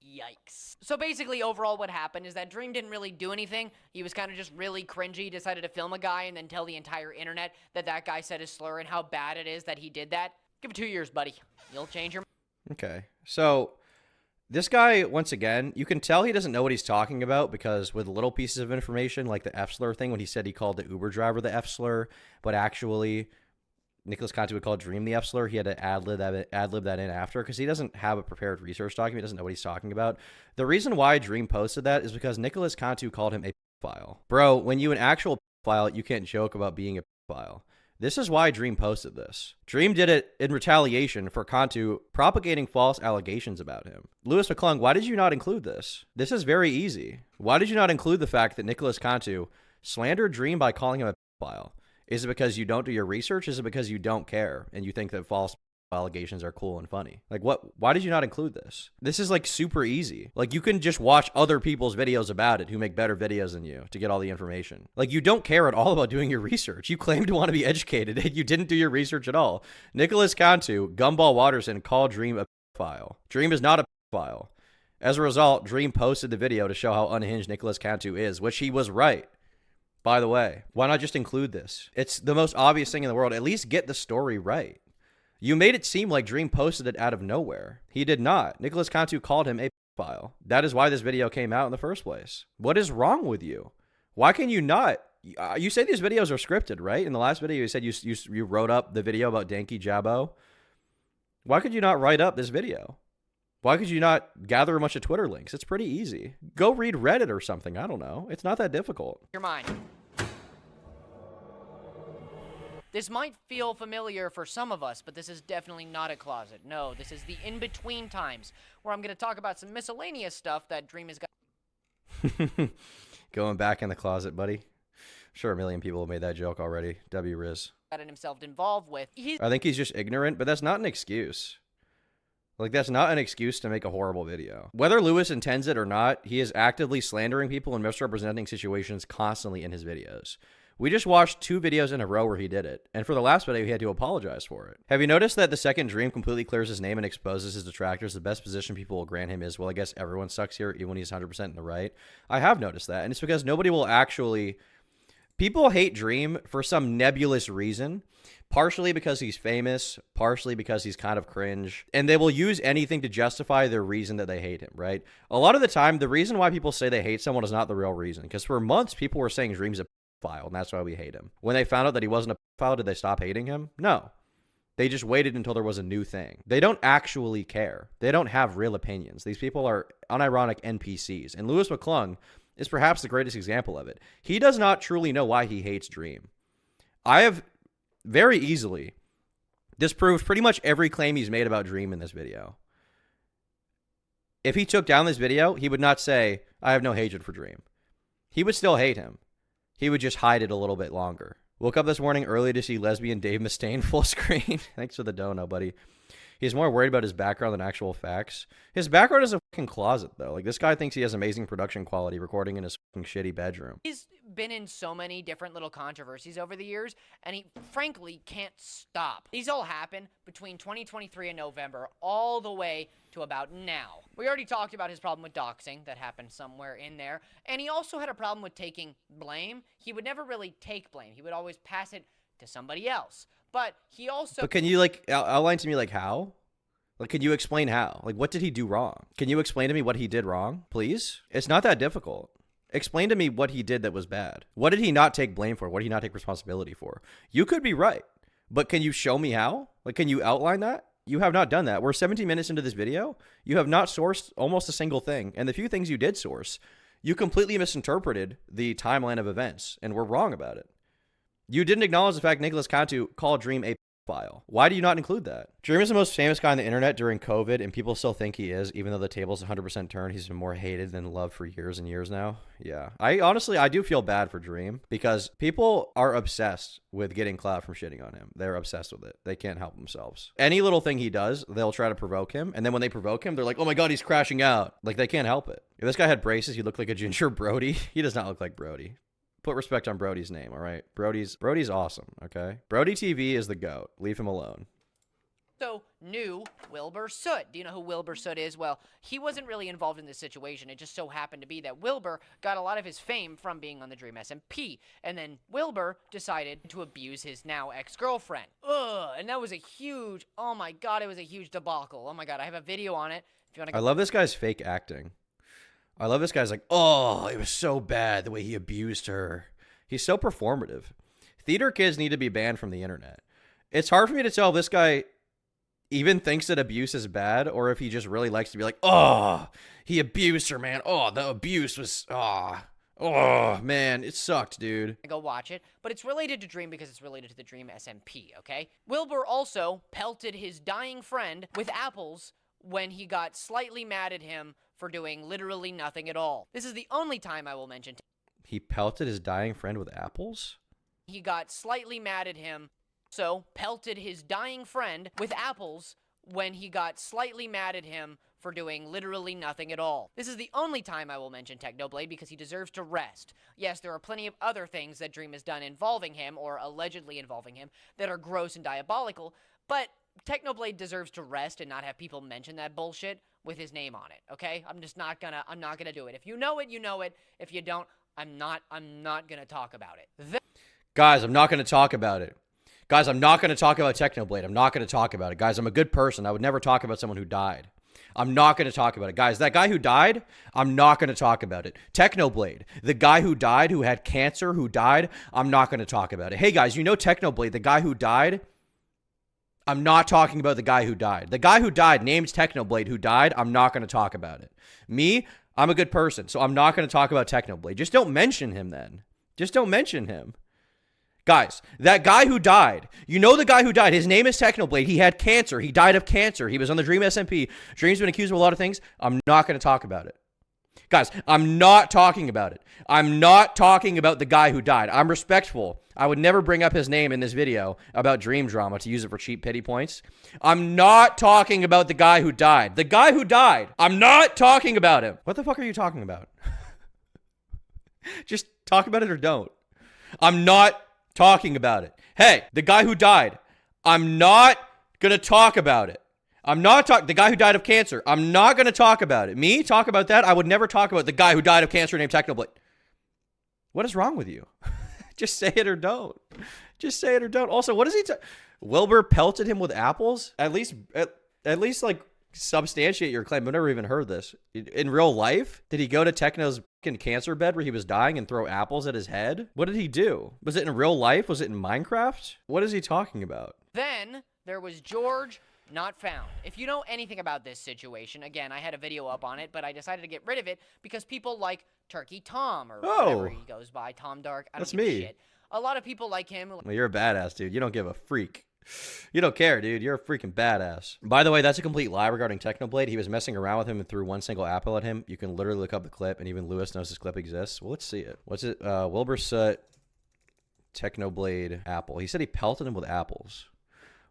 Yikes. So basically, overall, what happened is that Dream didn't really do anything. He was kind of just really cringy. He decided to film a guy and then tell the entire internet that that guy said his slur and how bad it is that he did that. Give it 2 years, buddy. You'll change your... Okay. So this guy, once again, you can tell he doesn't know what he's talking about because with little pieces of information, like the F slur thing, when he said he called the Uber driver the F slur, but actually Nicholas Conte would call Dream the F slur, he had to ad-lib that in after because he doesn't have a prepared research document. He doesn't know what he's talking about. The reason why Dream posted that is because Nicholas Conte called him a file. Bro, when you an actual file, you can't joke about being a file. This is why Dream posted this. Dream did it in retaliation for Conte propagating false allegations about him. Lewis McClung, why did you not include this? This is very easy. Why did you not include the fact that Nicholas Conte slandered Dream by calling him a file? Is it because you don't do your research? Is it because you don't care and you think that false allegations are cool and funny? Like what? Why did you not include this? This is like super easy. Like you can just watch other people's videos about it who make better videos than you to get all the information. Like you don't care at all about doing your research. You claim to want to be educated and you didn't do your research at all. Nicholas Conte, Gumball Watterson called Dream a file. Dream is not a file. As a result, Dream posted the video to show how unhinged Nicholas Conte is, which he was right. By the way, why not just include this? It's the most obvious thing in the world. At least get the story right. You made it seem like Dream posted it out of nowhere. He did not. Nicholas Conte called him a file. That is why this video came out in the first place. What is wrong with you? Why can you not? You say these videos are scripted, right? In the last video, you said you wrote up the video about Danky Jabbo. Why could you not write up this video? Why could you not gather a bunch of Twitter links? It's pretty easy. Go read Reddit or something. I don't know. It's not that difficult. Your mind. This might feel familiar for some of us, but this is definitely not a closet. No, this is the in-between times where I'm going to talk about some miscellaneous stuff that Dream has got. Going back in the closet, buddy. I'm sure a million people have made that joke already. W. Riz. Gotten himself involved with. I think he's just ignorant, but that's not an excuse. Like, that's not an excuse to make a horrible video. Whether Lewis intends it or not, he is actively slandering people and misrepresenting situations constantly in his videos. We just watched 2 videos in a row where he did it, and for the last video, he had to apologize for it. Have you noticed that the second Dream completely clears his name and exposes his detractors? The best position people will grant him is, well, I guess everyone sucks here, even when he's 100% in the right. I have noticed that, and it's because nobody will actually... People hate Dream for some nebulous reason, partially because he's famous, partially because he's kind of cringe, and they will use anything to justify their reason that they hate him, right? A lot of the time, the reason why people say they hate someone is not the real reason, because for months, people were saying Dream's a file, and that's why we hate him. When they found out that he wasn't a file, did they stop hating him? No. They just waited until there was a new thing. They don't actually care. They don't have real opinions. These people are unironic NPCs, and Lewis McClung is perhaps the greatest example of it. He does not truly know why he hates Dream. I have very easily disproved pretty much every claim he's made about Dream in this video. If he took down this video, he would not say, I have no hatred for Dream. He would still hate him. He would just hide it a little bit longer. Woke up this morning early to see lesbian Dave Mustaine full screen. Thanks for the dono, buddy. He's more worried about his background than actual facts. His background is a fucking closet, though. Like, this guy thinks he has amazing production quality recording in his fucking shitty bedroom. He's been in so many different little controversies over the years, and he frankly can't stop. These all happen between 2023 and November, all the way to about now. We already talked about his problem with doxing that happened somewhere in there, and he also had a problem with taking blame. He would never really take blame. He would always pass it to somebody else. But he also... But can you, like, outline to me, like, how? Like, can you explain how? Like, what did he do wrong? Can you explain to me what he did wrong, please? It's not that difficult. Explain to me what he did that was bad. What did he not take blame for? What did he not take responsibility for? You could be right, but can you show me how? Like, can you outline that? You have not done that. We're 17 minutes into this video. You have not sourced almost a single thing. And the few things you did source, you completely misinterpreted the timeline of events and were wrong about it. You didn't acknowledge the fact Nicholas Conte called Dream a file. Why do you not include that? Dream is the most famous guy on the internet during COVID, and people still think he is, even though the table's 100% turned. He's been more hated than loved for years and years now. Yeah. I do feel bad for Dream because people are obsessed with getting clout from shitting on him. They're obsessed with it. They can't help themselves. Any little thing he does, they'll try to provoke him. And then when they provoke him, they're like, oh my God, he's crashing out. Like, they can't help it. If this guy had braces, he'd look like a ginger Brody. He does not look like Brody. Put respect on Brody's name, all right? Brody's awesome, okay? Brody TV is the GOAT. Leave him alone. So knew Wilbur Soot. Do you know who Wilbur Soot is? Well, he wasn't really involved in this situation. It just so happened to be that Wilbur got a lot of his fame from being on the Dream SMP. And then Wilbur decided to abuse his now ex-girlfriend. Ugh, and that was a huge, oh my God, it was a huge debacle. Oh my God, I have a video on it. If you want to I love this guy's fake acting. I love this guy's like, oh, it was so bad the way he abused her. He's so performative. Theater kids need to be banned from the internet. It's hard for me to tell if this guy even thinks that abuse is bad or if he just really likes to be like, oh, he abused her, man. Oh, the abuse was, oh, man, it sucked, dude. Go watch it, but it's related to Dream because it's related to the Dream SMP, okay? Wilbur also pelted his dying friend with apples when he got slightly mad at him for doing literally nothing at all. This is the only time I will mention. He pelted his dying friend with apples? He got slightly mad at him, so pelted his dying friend with apples when he got slightly mad at him for doing literally nothing at all. This is the only time I will mention Technoblade because he deserves to rest. Yes, there are plenty of other things that Dream has done involving him, or allegedly involving him, that are gross and diabolical, but Technoblade deserves to rest and not have people mention that bullshit with his name on it, okay? I'm not gonna do it. If you know it, you know it. If you don't, I'm not gonna talk about it. Guys, I'm not gonna talk about it. Guys, I'm not gonna talk about Technoblade. I'm not gonna talk about it. Guys, I'm a good person. I would never talk about someone who died. I'm not going to talk about it. Guys, that guy who died, I'm not going to talk about it. Technoblade, the guy who died, who had cancer, who died, I'm not going to talk about it. Hey, guys, you know Technoblade, the guy who died? I'm not talking about the guy who died. The guy who died, named Technoblade, who died, I'm not going to talk about it. Me, I'm a good person, so I'm not going to talk about Technoblade. Just don't mention him then. Just don't mention him. Guys, that guy who died, you know the guy who died, his name is Technoblade. He had cancer. He died of cancer. He was on the Dream SMP. Dream's been accused of a lot of things. I'm not going to talk about it. Guys, I'm not talking about it. I'm not talking about the guy who died. I'm respectful. I would never bring up his name in this video about Dream drama to use it for cheap pity points. I'm not talking about the guy who died. The guy who died, I'm not talking about him. What the fuck are you talking about? Just talk about it or don't. I'm not talking about it. Hey, the guy who died, I'm not going to talk about it. I'm not talking, the guy who died of cancer, I'm not going to talk about it. Me, talk about that? I would never talk about the guy who died of cancer named Technoblade. What is wrong with you? Just say it or don't. Just say it or don't. Also, what is he Wilbur pelted him with apples? At least like substantiate your claim. I've never even heard this. In real life, did he go to Techno's cancer bed where he was dying and throw apples at his head? What did he do? Was it in real life? Was it in Minecraft? What is he talking about? Then there was George Not Found. If you know anything about this situation, again, I had a video up on it, but I decided to get rid of it because people like Turkey Tom, or whatever he goes by, Tom Dark. I don't give a shit. A lot of people like him. Well, you're a badass, dude. You don't give a freak. You don't care, dude. You're a freaking badass. By the way, that's a complete lie regarding Technoblade. He was messing around with him and threw one single apple at him. You can literally look up the clip, and even Lewis knows this clip exists. Well, let's see it. What's it? Wilbur Soot, Technoblade, apple. He said he pelted him with apples.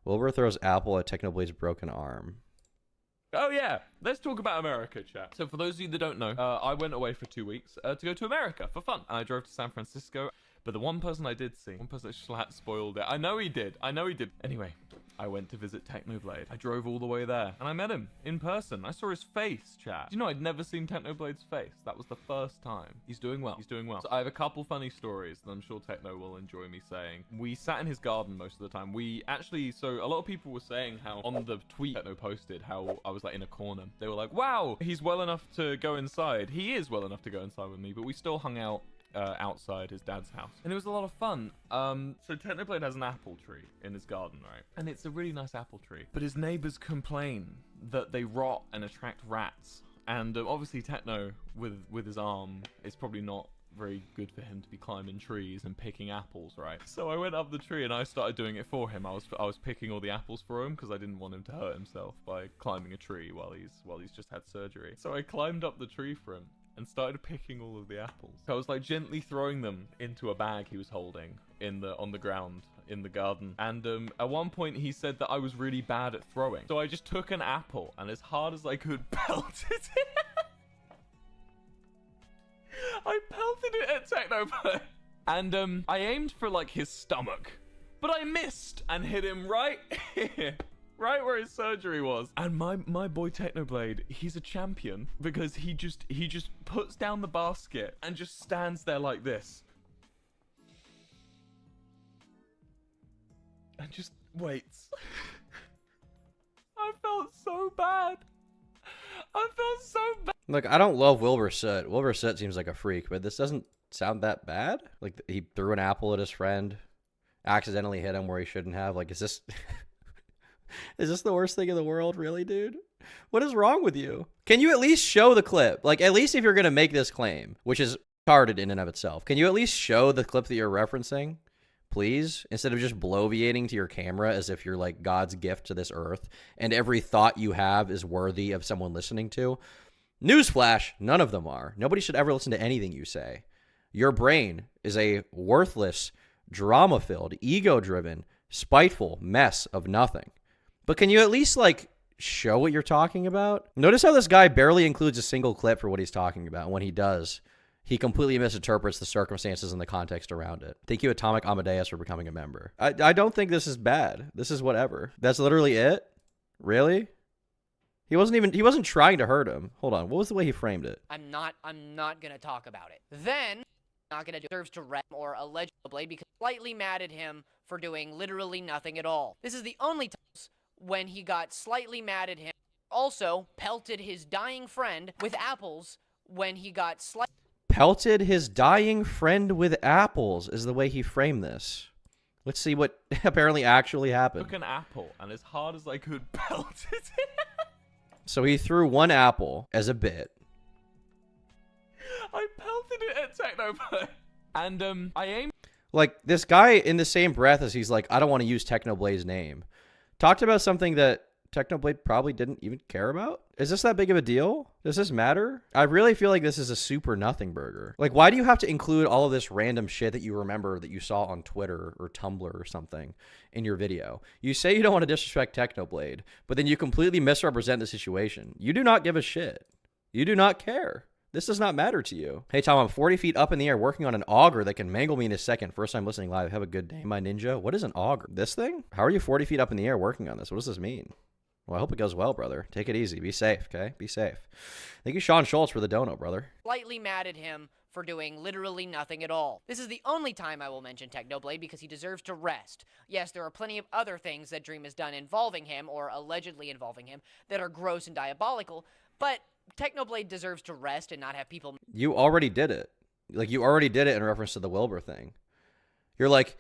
Wilbur throws apple at Technoblade's broken arm. Oh yeah, let's talk about America, chat. So for those of you that don't know, I went away for 2 weeks to go to America for fun. I drove to San Francisco. But the one person I did see, one person that Schlatt spoiled it. I know he did. Anyway, I went to visit Technoblade. I drove all the way there, and I met him in person. I saw his face, chat. Do you know I'd never seen Technoblade's face? That was the first time. He's doing well. He's doing well. So I have a couple funny stories that I'm sure Techno will enjoy me saying. We sat in his garden most of the time. So a lot of people were saying how on the tweet Techno posted how I was like in a corner. They were like, wow, he's well enough to go inside. He is well enough to go inside with me, but we still hung out outside his dad's house, and it was a lot of fun. So Technoblade has an apple tree in his garden, right? And it's a really nice apple tree, but his neighbors complain that they rot and attract rats. And obviously Techno with his arm is probably not very good for him to be climbing trees and picking apples, right? So I went up the tree and I started doing it for him. I was picking all the apples for him because I didn't want him to hurt himself by climbing a tree while he's just had surgery. So I climbed up the tree for him and started picking all of the apples. I was like gently throwing them into a bag he was holding on the ground in the garden. And at one point he said that I was really bad at throwing. So I just took an apple and as hard as I could pelted it. I pelted it at Technoblade. And I aimed for like his stomach, but I missed and hit him right here. Right where his surgery was. And my boy Technoblade, he's a champion because he just puts down the basket and just stands there like this. And just waits. I felt so bad. I felt so bad. Look, I don't love Wilbur Soot. Wilbur Soot seems like a freak, but this doesn't sound that bad. Like, he threw an apple at his friend, accidentally hit him where he shouldn't have. Like, is this... Is this the worst thing in the world, really, dude? What is wrong with you? Can you at least show the clip? Like, at least if you're going to make this claim, which is retarded in and of itself, can you at least show the clip that you're referencing, please? Instead of just bloviating to your camera as if you're, like, God's gift to this earth, and every thought you have is worthy of someone listening to. Newsflash, none of them are. Nobody should ever listen to anything you say. Your brain is a worthless, drama-filled, ego-driven, spiteful mess of nothing. But can you at least, like, show what you're talking about? Notice how this guy barely includes a single clip for what he's talking about. And when he does, he completely misinterprets the circumstances and the context around it. Thank you, Atomic Amadeus, for becoming a member. I don't think this is bad. This is whatever. That's literally it? Really? He wasn't trying to hurt him. Hold on. What was the way he framed it? I'm not gonna talk about it. Then, not gonna deserves to rep or allegedly because slightly mad at him for doing literally nothing at all. This is the only time when he got slightly mad at him. Also, pelted his dying friend with apples when he got pelted his dying friend with apples is the way he framed this. Let's see what apparently actually happened. Took an apple and as hard as I could pelted it. So he threw one apple as a bit. I pelted it at Technoblade. And I aimed. Like, this guy in the same breath as he's like, I don't want to use Technoblade's name, talked about something that Technoblade probably didn't even care about? Is this that big of a deal? Does this matter? I really feel like this is a super nothing burger. Like, why do you have to include all of this random shit that you remember that you saw on Twitter or Tumblr or something in your video? You say you don't want to disrespect Technoblade, but then you completely misrepresent the situation. You do not give a shit. You do not care. This does not matter to you. Hey, Tom, I'm 40 feet up in the air working on an auger that can mangle me in a second. First time listening live. Have a good day, my ninja. What is an auger? This thing? How are you 40 feet up in the air working on this? What does this mean? Well, I hope it goes well, brother. Take it easy. Be safe, okay? Be safe. Thank you, Sean Schultz, for the dono, brother. Slightly mad at him for doing literally nothing at all. This is the only time I will mention Technoblade because he deserves to rest. Yes, there are plenty of other things that Dream has done involving him, or allegedly involving him, that are gross and diabolical, but Technoblade deserves to rest and not have people... You already did it. Like, you already did it in reference to the Wilbur thing. You're like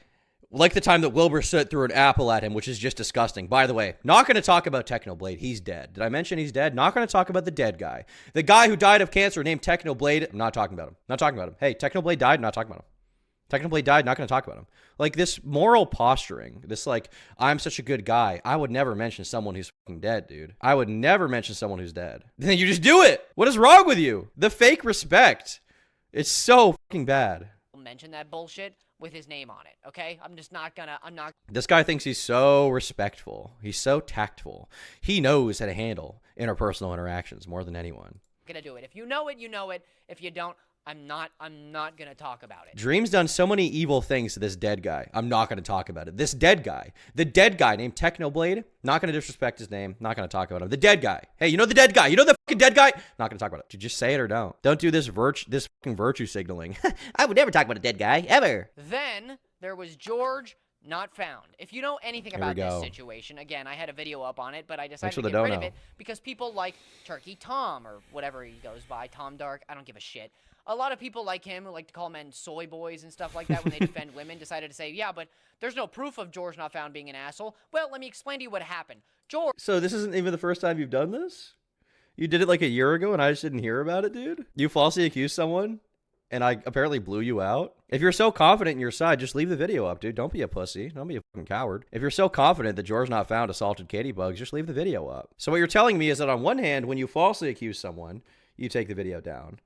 the time that Wilbur threw an apple at him, which is just disgusting. By the way, not going to talk about Technoblade. He's dead. Did I mention he's dead? Not going to talk about the dead guy. The guy who died of cancer named Technoblade. I'm not talking about him. Not talking about him. Hey, Technoblade died. Not talking about him. Technoblade died. Not going to talk about him. Like, this moral posturing. This, like, I'm such a good guy. I would never mention someone who's fucking dead, dude. I would never mention someone who's dead. Then you just do it. What is wrong with you? The fake respect. It's so fucking bad. Mention that bullshit with his name on it, okay? I'm not... This guy thinks he's so respectful. He's so tactful. He knows how to handle interpersonal interactions more than anyone. Gonna do it. If you know it, you know it. If you don't, I'm not gonna talk about it. Dream's done so many evil things to this dead guy. I'm not gonna talk about it. This dead guy. The dead guy named Technoblade. Not gonna disrespect his name. Not gonna talk about him. The dead guy. Hey, you know the dead guy. You know the fucking dead guy? Not gonna talk about it. You just say it or don't. Don't do this fucking virtue signaling. I would never talk about a dead guy, ever. Then there was George, not found. If you know anything about this situation, again, I had a video up on it, but I decided to get rid of it because people like Turkey Tom, or whatever he goes by, Tom Dark, I don't give a shit. A lot of people like him who like to call men soy boys and stuff like that when they defend women decided to say, yeah, but there's no proof of George not found being an asshole. Well, let me explain to you what happened. George... So this isn't even the first time you've done this? You did it like a year ago and I just didn't hear about it, dude? You falsely accused someone and I apparently blew you out? If you're so confident in your side, just leave the video up, dude. Don't be a pussy. Don't be a fucking coward. If you're so confident that George Not Found assaulted Katie Bugs, just leave the video up. So what you're telling me is that on one hand, when you falsely accuse someone, you take the video down.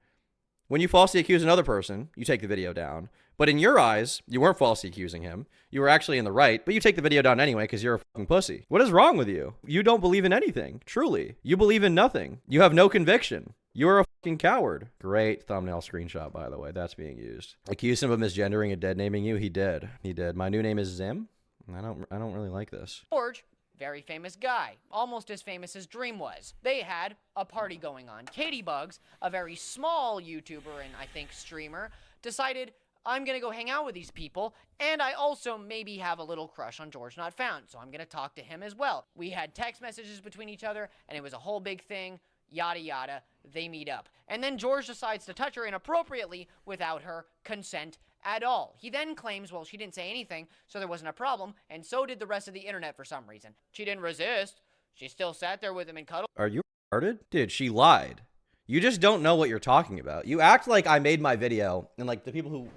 When you falsely accuse another person, you take the video down. But in your eyes, you weren't falsely accusing him. You were actually in the right, but you take the video down anyway because you're a fucking pussy. What is wrong with you? You don't believe in anything. Truly. You believe in nothing. You have no conviction. You're a fucking coward. Great thumbnail screenshot, by the way. That's being used. Accused him of misgendering and dead naming you. He did. He did. My new name is Zim. I don't really like this. George, very famous guy, almost as famous as Dream was. They had a party going on. Katie Bugs, a very small YouTuber and I think streamer, decided, I'm gonna go hang out with these people, and I also maybe have a little crush on George Not Found, so I'm gonna talk to him as well. We had text messages between each other, and it was a whole big thing. Yada yada, they meet up. And then George decides to touch her inappropriately without her consent at all. He then claims, well, she didn't say anything, so there wasn't a problem, and so did the rest of the internet for some reason. She didn't resist. She still sat there with him and cuddled. Are you retarded? Dude, she lied. You just don't know what you're talking about. You act like I made my video, and like the people who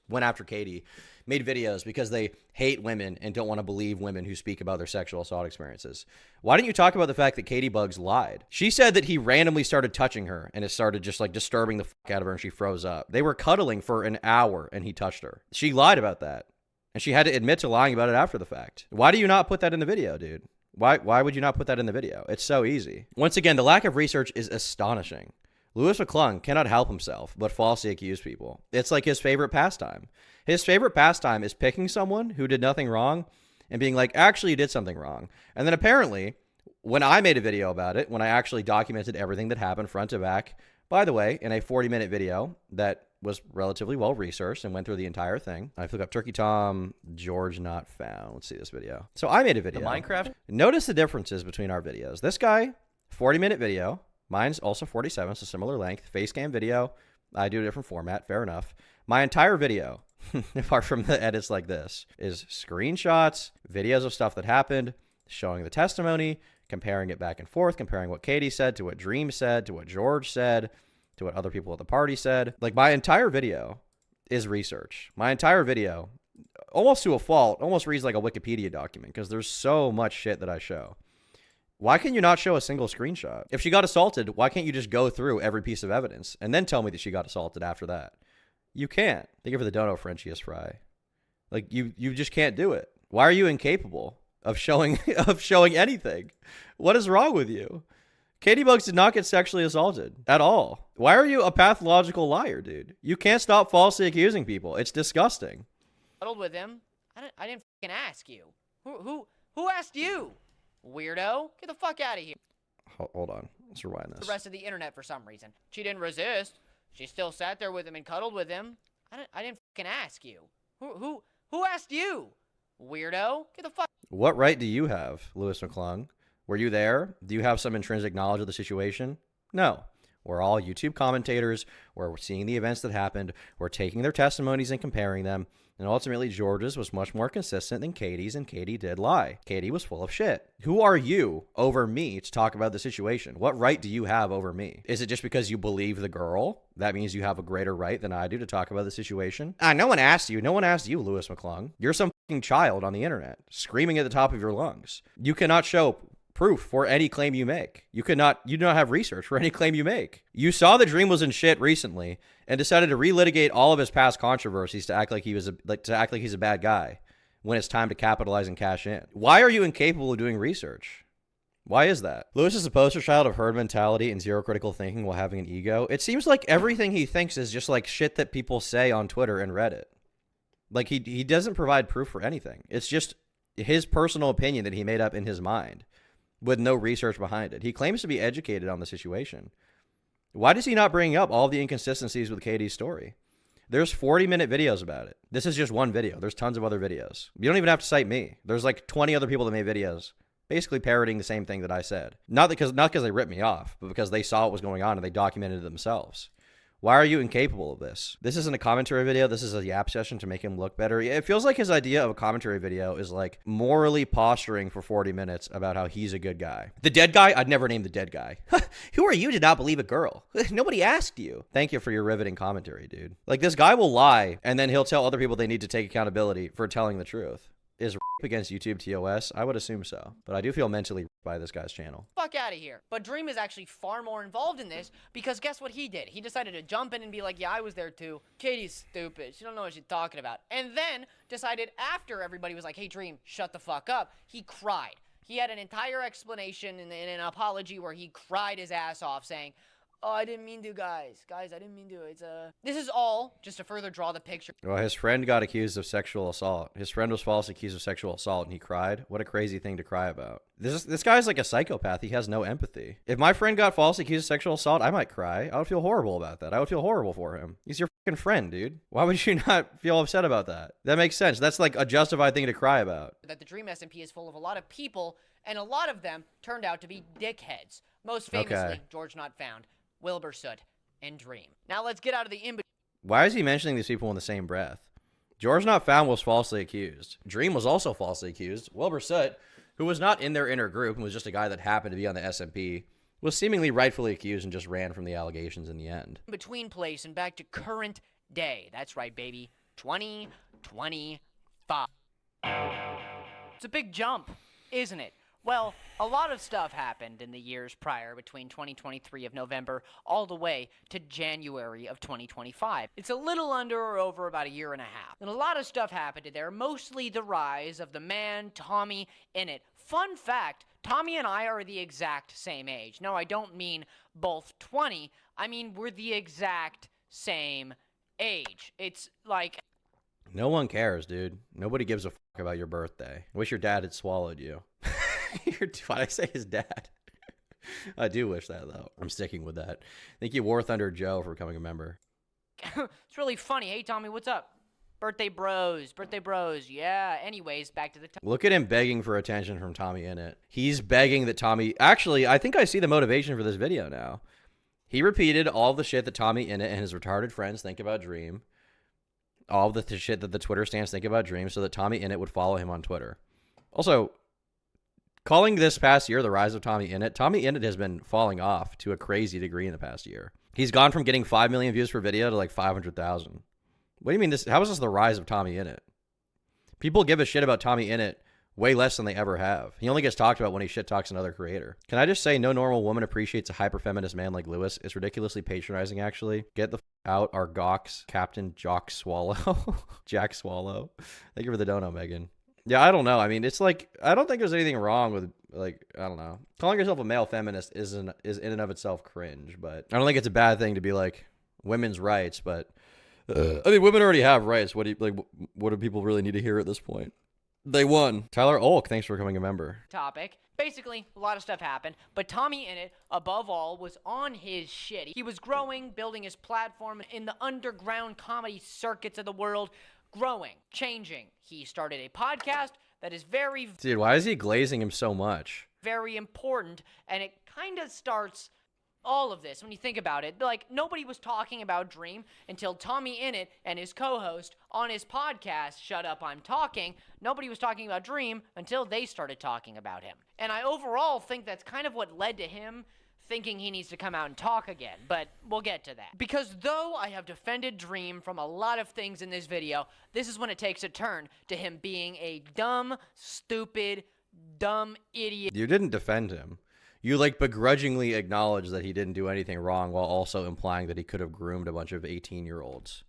went after Katie made videos because they hate women and don't want to believe women who speak about their sexual assault experiences. Why didn't you talk about the fact that Katie Bugs lied? She said that he randomly started touching her and it started just like disturbing the fuck out of her and she froze up. They were cuddling for an hour and he touched her. She lied about that. And she had to admit to lying about it after the fact. Why do you not put that in the video, dude? Why would you not put that in the video? It's so easy. Once again, the lack of research is astonishing. Louis McClung cannot help himself but falsely accuse people. It's like his favorite pastime. His favorite pastime is picking someone who did nothing wrong and being like, actually, you did something wrong. And then apparently, when I made a video about it, when I actually documented everything that happened front to back, by the way, in a 40-minute video that was relatively well-researched and went through the entire thing. I look up Turkey Tom, George Not Found. Let's see this video. So I made a video. The Minecraft? Notice the differences between our videos. This guy, 40-minute video. Mine's also 47, so similar length. Face cam video. I do a different format. Fair enough. My entire video, apart from the edits like this, is screenshots, videos of stuff that happened, showing the testimony, comparing it back and forth, comparing what Katie said to what Dream said, to what George said, to what other people at the party said. Like, my entire video is research. My entire video, almost to a fault, almost reads like a Wikipedia document because there's so much shit that I show. Why can you not show a single screenshot? If she got assaulted, why can't you just go through every piece of evidence and then tell me that she got assaulted after that? You can't. Thank you for the dono, Frenchius Fry. Like, you just can't do it. Why are you incapable of showing anything? What is wrong with you? Katie Bugs did not get sexually assaulted at all. Why are you a pathological liar, dude? You can't stop falsely accusing people. It's disgusting. Cuddled with him. I didn't fucking ask you. Who asked you? Weirdo. Get the fuck out of here. Hold on. Let's rewind this. The rest of the internet for some reason. She didn't resist. She still sat there with him and cuddled with him. I didn't fucking ask you. Who asked you? Weirdo. Get the fuck. What right do you have, Louis McClung? Were you there? Do you have some intrinsic knowledge of the situation? No. We're all YouTube commentators. We're seeing the events that happened. We're taking their testimonies and comparing them. And ultimately, George's was much more consistent than Katie's, and Katie did lie. Katie was full of shit. Who are you over me to talk about the situation? What right do you have over me? Is it just because you believe the girl? That means you have a greater right than I do to talk about the situation? No one asked you. No one asked you, Louis McClung. You're some fucking child on the internet, screaming at the top of your lungs. You cannot show proof for any claim you make. You do not have research for any claim you make. You saw the Dream was in shit recently and decided to relitigate all of his past controversies to act like he's a bad guy when it's time to capitalize and cash in. Why are you incapable of doing research? Why is that? Lewis is a poster child of herd mentality and zero critical thinking while having an ego. It seems like everything he thinks is just like shit that people say on Twitter and Reddit. Like he doesn't provide proof for anything. It's just his personal opinion that he made up in his mind, with no research behind it. He claims to be educated on the situation. Why does he not bring up all the inconsistencies with Katie's story? There's 40-minute videos about it. This is just one video. There's tons of other videos. You don't even have to cite me. There's like 20 other people that made videos basically parroting the same thing that I said. Not because they ripped me off, but because they saw what was going on and they documented it themselves. Why are you incapable of this? This isn't a commentary video. This is a yap session to make him look better. It feels like his idea of a commentary video is like morally posturing for 40 minutes about how he's a good guy. The dead guy? I'd never name the dead guy. Who are you to not believe a girl? Nobody asked you. Thank you for your riveting commentary, dude. Like, this guy will lie, and then he'll tell other people they need to take accountability for telling the truth. Is rape against YouTube TOS? I would assume so. But I do feel mentally by this guy's channel. Fuck out of here. But Dream is actually far more involved in this because guess what he did? He decided to jump in and be like, yeah, I was there too. Katie's stupid. She don't know what she's talking about. And then decided after everybody was like, hey, Dream, shut the fuck up, he cried. He had an entire explanation and an apology where he cried his ass off saying, oh, I didn't mean to, guys. Guys, I didn't mean to. This is all just to further draw the picture. Well, his friend got accused of sexual assault. His friend was falsely accused of sexual assault, and he cried. What a crazy thing to cry about. This guy's like a psychopath. He has no empathy. If my friend got falsely accused of sexual assault, I might cry. I would feel horrible about that. I would feel horrible for him. He's your fucking friend, dude. Why would you not feel upset about that? That makes sense. That's like a justified thing to cry about. That the Dream SMP is full of a lot of people, and a lot of them turned out to be dickheads. Most famously, George Not Found, Wilbur Soot, and Dream. Now let's get out of the in-between. Why is he mentioning these people in the same breath? George Not Found was falsely accused. Dream was also falsely accused. Wilbur Soot, who was not in their inner group and was just a guy that happened to be on the SMP, was seemingly rightfully accused and just ran from the allegations in the end. Between place and back to current day. That's right, baby. 2025. It's a big jump, isn't it? Well, a lot of stuff happened in the years prior between 2023 of November all the way to January of 2025. It's a little under or over about a year and a half. And a lot of stuff happened in there, mostly the rise of the man TommyInnit. Fun fact, Tommy and I are the exact same age. No, I don't mean both 20. I mean we're the exact same age. It's like... No one cares, dude. Nobody gives a fuck about your birthday. I wish your dad had swallowed you. Why'd I say his dad? I do wish that, though. I'm sticking with that. Thank you, War Thunder Joe, for becoming a member. It's really funny. Hey, Tommy, what's up? Birthday bros. Birthday bros. Yeah. Anyways, back to the... Look at him begging for attention from TommyInnit. He's begging that Tommy... Actually, I think I see the motivation for this video now. He repeated all the shit that TommyInnit and his retarded friends think about Dream. All the shit that the Twitter stands think about Dream so that TommyInnit would follow him on Twitter. Also... calling this past year the rise of TommyInnit has been falling off to a crazy degree in the past year. He's gone from getting 5 million views per video to like 500,000. What do you mean this? How is this the rise of TommyInnit? People give a shit about TommyInnit way less than they ever have. He only gets talked about when he shit talks another creator. Can I just say no normal woman appreciates a hyper-feminist man like Lewis? It's ridiculously patronizing, actually. Get the out, our Gawks, Captain Jock Swallow. Jack Swallow. Thank you for the dono, Megan. Yeah, I don't know. I mean, it's like, I don't think there's anything wrong with, like, I don't know. Calling yourself a male feminist is in and of itself cringe, but I don't think it's a bad thing to be like, women's rights, but, I mean, women already have rights. What do people really need to hear at this point? They won. Tyler Olk, thanks for becoming a member. Topic. Basically, a lot of stuff happened, but TommyInnit, above all, was on his shit. He was growing, building his platform in the underground comedy circuits of the world, growing, changing. He started a podcast that is very... Dude, why is he glazing him so much? ...very important, and it kind of starts all of this when you think about it. Like, nobody was talking about Dream until TommyInnit and his co-host on his podcast, Shut Up, I'm Talking. Nobody was talking about Dream until they started talking about him. And I overall think that's kind of what led to him thinking he needs to come out and talk again, but we'll get to that. Because though I have defended Dream from a lot of things in this video, this is when it takes a turn to him being a dumb, stupid, dumb idiot. You didn't defend him. You, like, begrudgingly acknowledge that he didn't do anything wrong while also implying that he could have groomed a bunch of 18-year-olds.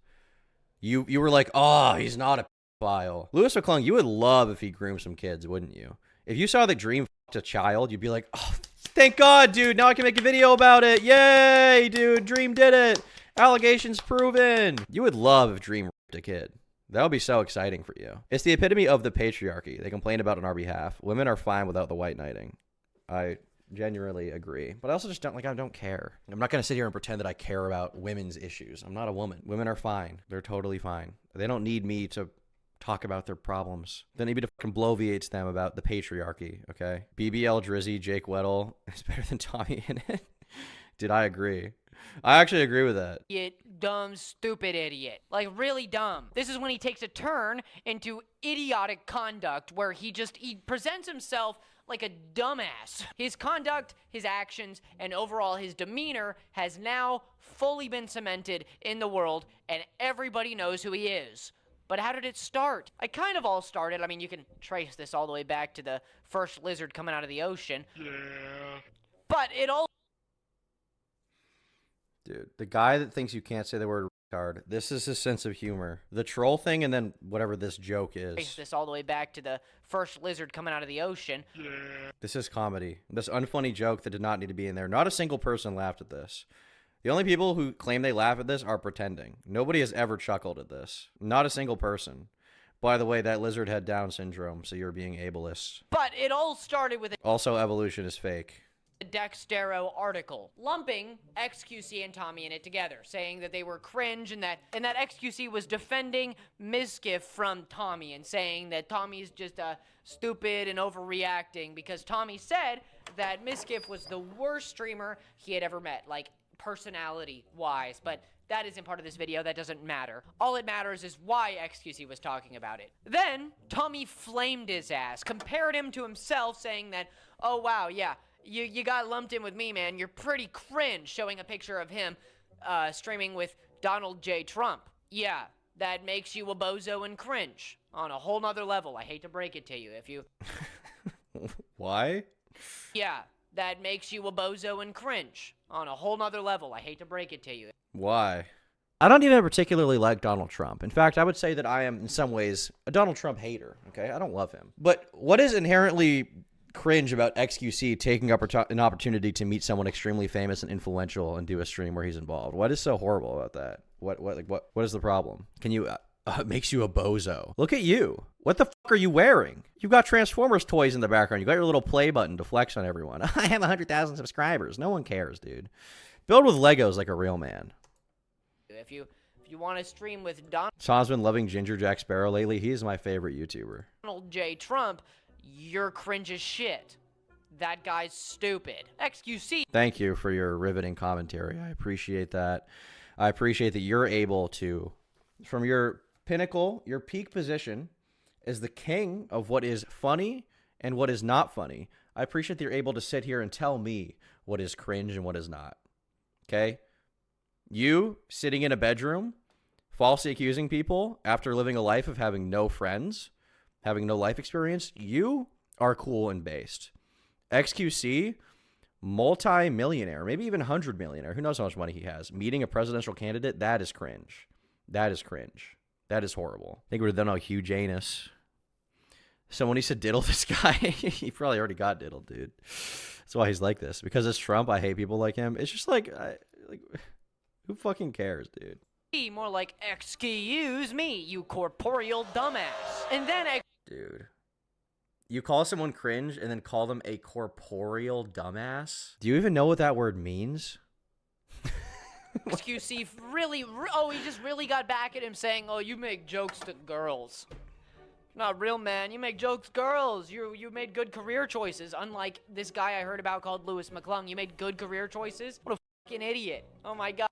You were like, oh, he's not a pedophile. Lewis McClung, you would love if he groomed some kids, wouldn't you? If you saw that Dream f***ed a child, you'd be like, oh, thank God, dude. Now I can make a video about it. Yay, dude. Dream did it. Allegations proven. You would love if Dream raped a kid. That would be so exciting for you. It's the epitome of the patriarchy. They complain about it on our behalf. Women are fine without the white knighting. I genuinely agree. But I also just don't, like, I don't care. I'm not going to sit here and pretend that I care about women's issues. I'm not a woman. Women are fine. They're totally fine. They don't need me to talk about their problems. They need me to fucking bloviate them about the patriarchy, okay? BBL Drizzy, Jake Weddle is better than TommyInnit. Did I agree? I actually agree with that. Idiot, dumb, stupid idiot. Like, really dumb. This is when he takes a turn into idiotic conduct where he presents himself like a dumbass. His conduct, his actions, and overall his demeanor has now fully been cemented in the world, and everybody knows who he is. But how did it start? It kind of all started, I mean, you can trace this all the way back to the first lizard coming out of the ocean. Yeah. But it all... Dude, the guy that thinks you can't say the word retard, this is his sense of humor. The troll thing and then whatever this joke is. Trace this all the way back to the first lizard coming out of the ocean. Yeah. This is comedy. This unfunny joke that did not need to be in there. Not a single person laughed at this. The only people who claim they laugh at this are pretending. Nobody has ever chuckled at this. Not a single person. By the way, that lizard had Down syndrome, so you're being ableist. But it all started with Also, evolution is fake. a Dextero article lumping XQC and TommyInnit together, saying that they were cringe and that XQC was defending Mizkif from Tommy and saying that Tommy's just stupid and overreacting because Tommy said that Mizkif was the worst streamer he had ever met, like personality-wise, but that isn't part of this video. That doesn't matter. All it matters is why XQC was talking about it. Then, Tommy flamed his ass, compared him to himself, saying that, oh wow, yeah, you got lumped in with me, man. You're pretty cringe, showing a picture of him streaming with Donald J. Trump. Yeah, that makes you a bozo and cringe on a whole nother level. I hate to break it to you. If you... Why? Yeah, that makes you a bozo and cringe on a whole nother level. I hate to break it to you. Why? I don't even particularly like Donald Trump. In fact, I would say that I am, in some ways, a Donald Trump hater, okay? I don't love him. But what is inherently cringe about XQC taking up an opportunity to meet someone extremely famous and influential and do a stream where he's involved? What is so horrible about that? What is the problem? Can you... it makes you a bozo. Look at you. What the fuck are you wearing? You got Transformers toys in the background. You got your little play button to flex on everyone. I have 100,000 subscribers. No one cares, dude. Build with Legos like a real man. If you want to stream with Tom's been loving Ginger Jack Sparrow lately. He is my favorite YouTuber. Donald J. Trump, you're cringe as shit. That guy's stupid. XQC. Thank you for your riveting commentary. I appreciate that. I appreciate that you're able to, from your pinnacle, your peak position as the king of what is funny and what is not funny. I appreciate that you're able to sit here and tell me what is cringe and what is not. Okay? You sitting in a bedroom, falsely accusing people after living a life of having no friends, having no life experience, you are cool and based. XQC, multi-millionaire, maybe even 100-millionaire, who knows how much money he has, meeting a presidential candidate, that is cringe. That is cringe. That is horrible. I think we would have done a huge anus. So when he said diddle this guy, he probably already got diddled, dude. That's why he's like this. Because it's Trump, I hate people like him. It's just like who fucking cares, dude? More like excuse me, you corporeal dumbass. And then dude. You call someone cringe and then call them a corporeal dumbass? Do you even know what that word means? XQC really, he just really got back at him saying, oh, you make jokes to girls. Not real, man. You make jokes, girls. You made good career choices. Unlike this guy I heard about called McClung. You made good career choices? What a fucking idiot. Oh my god.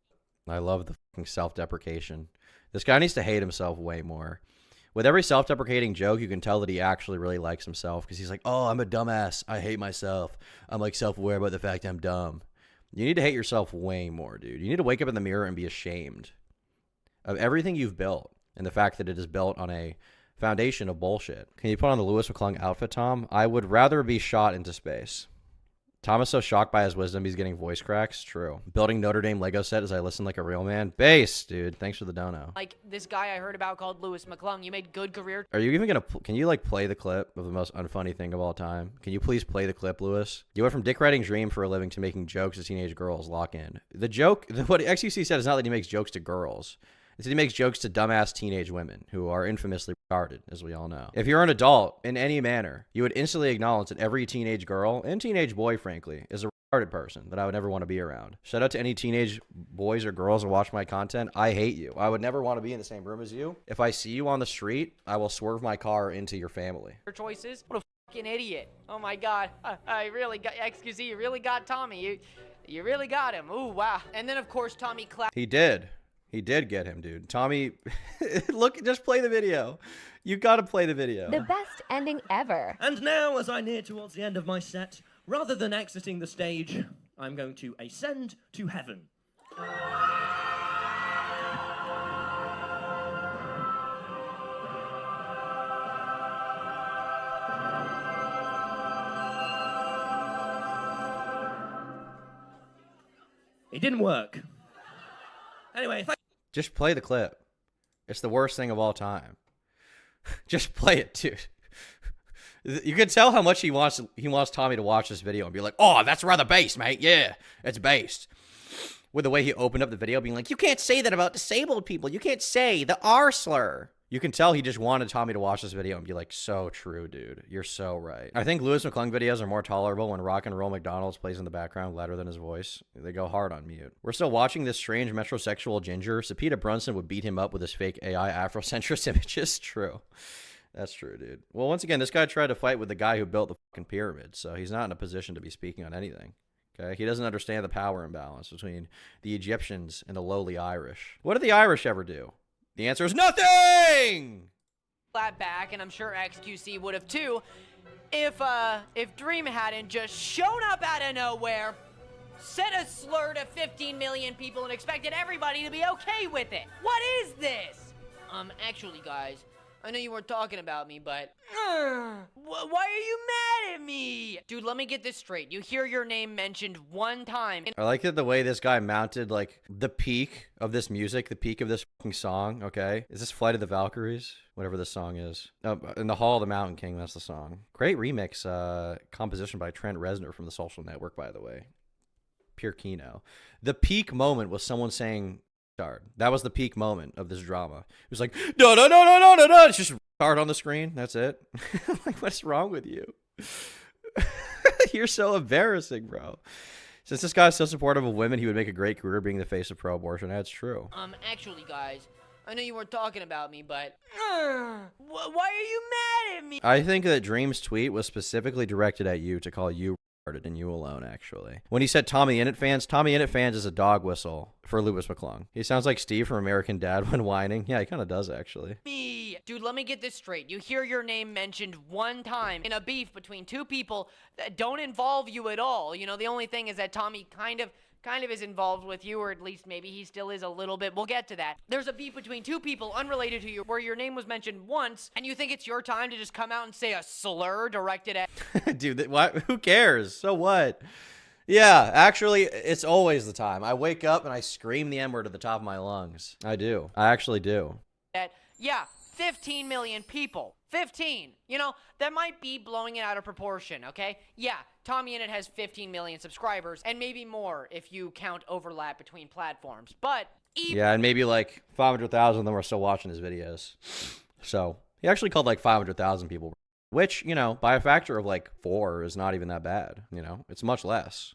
I love the fucking self-deprecation. This guy needs to hate himself way more. With every self-deprecating joke, you can tell that he actually really likes himself because he's like, oh, I'm a dumbass. I hate myself. I'm like self-aware about the fact I'm dumb. You need to hate yourself way more, dude. You need to wake up in the mirror and be ashamed of everything you've built and the fact that it is built on a foundation of bullshit. Can you put on the McClung outfit, Tom? I would rather be shot into space. Tom is so shocked by his wisdom, he's getting voice cracks. True. Building Notre Dame Lego set as I listen like a real man. Base, dude. Thanks for the dono. Like this guy I heard about called McClung. You made good career. Are you even gonna? Can you like play the clip of the most unfunny thing of all time? Can you please play the clip, Lewis? You went from dick writing dream for a living to making jokes to teenage girls. Lock in. The joke. What XQC said is not that he makes jokes to girls. It's that he makes jokes to dumbass teenage women who are infamously retarded, as we all know. If you're an adult in any manner, you would instantly acknowledge that every teenage girl and teenage boy, frankly, is a retarded person that I would never want to be around. Shout out to any teenage boys or girls who watch my content. I hate you. I would never want to be in the same room as you. If I see you on the street, I will swerve my car into your family. Choices? What a fucking idiot. Oh my god. I really got, XQC, you really got Tommy. You really got him. Ooh, wow. And then, of course, Tommy clapped. He did. He did get him, dude. Tommy, look, just play the video. You gotta play the video. The best ending ever. And now, as I near towards the end of my set, rather than exiting the stage, I'm going to ascend to heaven. It didn't work. Anyway, Just play the clip. It's the worst thing of all time. Just play it, dude. You can tell how much he wants Tommy to watch this video and be like, oh, that's rather based, mate. Yeah, it's based. With the way he opened up the video being like, you can't say that about disabled people. You can't say the R slur. You can tell he just wanted Tommy to watch this video and be like, so true, dude. You're so right. I think Lewis McClung videos are more tolerable when Rock and Roll McDonald's plays in the background louder than his voice. They go hard on mute. We're still watching this strange metrosexual ginger. Sapita Brunson would beat him up with his fake AI Afrocentrist images. True. That's true, dude. Well, once again, this guy tried to fight with the guy who built the fucking pyramid, so he's not in a position to be speaking on anything. Okay? He doesn't understand the power imbalance between the Egyptians and the lowly Irish. What did the Irish ever do? The answer is nothing! Clap back, and I'm sure XQC would have too, if Dream hadn't just shown up out of nowhere, said a slur to 15 million people and expected everybody to be okay with it. What is this? Actually, guys, I know you weren't talking about me, but why are you mad at me? Dude, let me get this straight. You hear your name mentioned one time. I like it the way this guy mounted, like, the peak of this music, the peak of this fucking song, okay? Is this Flight of the Valkyries? Whatever this song is. In the Hall of the Mountain King, that's the song. Great remix, composition by Trent Reznor from The Social Network, by the way. Pure Kino. The peak moment was someone saying retard. That was the peak moment of this drama. It was like, no, no, no, no, no, no, no. It's just retard on the screen. That's it. Like, what's wrong with you? You're so embarrassing, bro. Since this guy's so supportive of women, he would make a great career being the face of pro-abortion. That's true. Actually, guys, I know you weren't talking about me, but why are you mad at me? I think that Dream's tweet was specifically directed at you to call you retarded and you alone, actually. When he said TommyInnit fans is a dog whistle for Lewis McClung. He sounds like Steve from American Dad when whining. Yeah, he kind of does, actually. Me. Dude, let me get this straight. You hear your name mentioned one time in a beef between two people that don't involve you at all. You know, the only thing is that Tommy kind of is involved with you, or at least maybe he still is a little bit. We'll get to that. There's a beef between two people unrelated to you where your name was mentioned once, and you think it's your time to just come out and say a slur directed at... Dude, who cares? So what? Yeah, actually, it's always the time. I wake up and I scream the N-word at the top of my lungs. I do. I actually do. Yeah, 15 million people. 15. You know, that might be blowing it out of proportion, okay? Yeah, TommyInnit has 15 million subscribers, and maybe more if you count overlap between platforms. But yeah, and maybe like 500,000 of them are still watching his videos. So he actually called like 500,000 people, which, you know, by a factor of like 4 is not even that bad. You know, it's much less.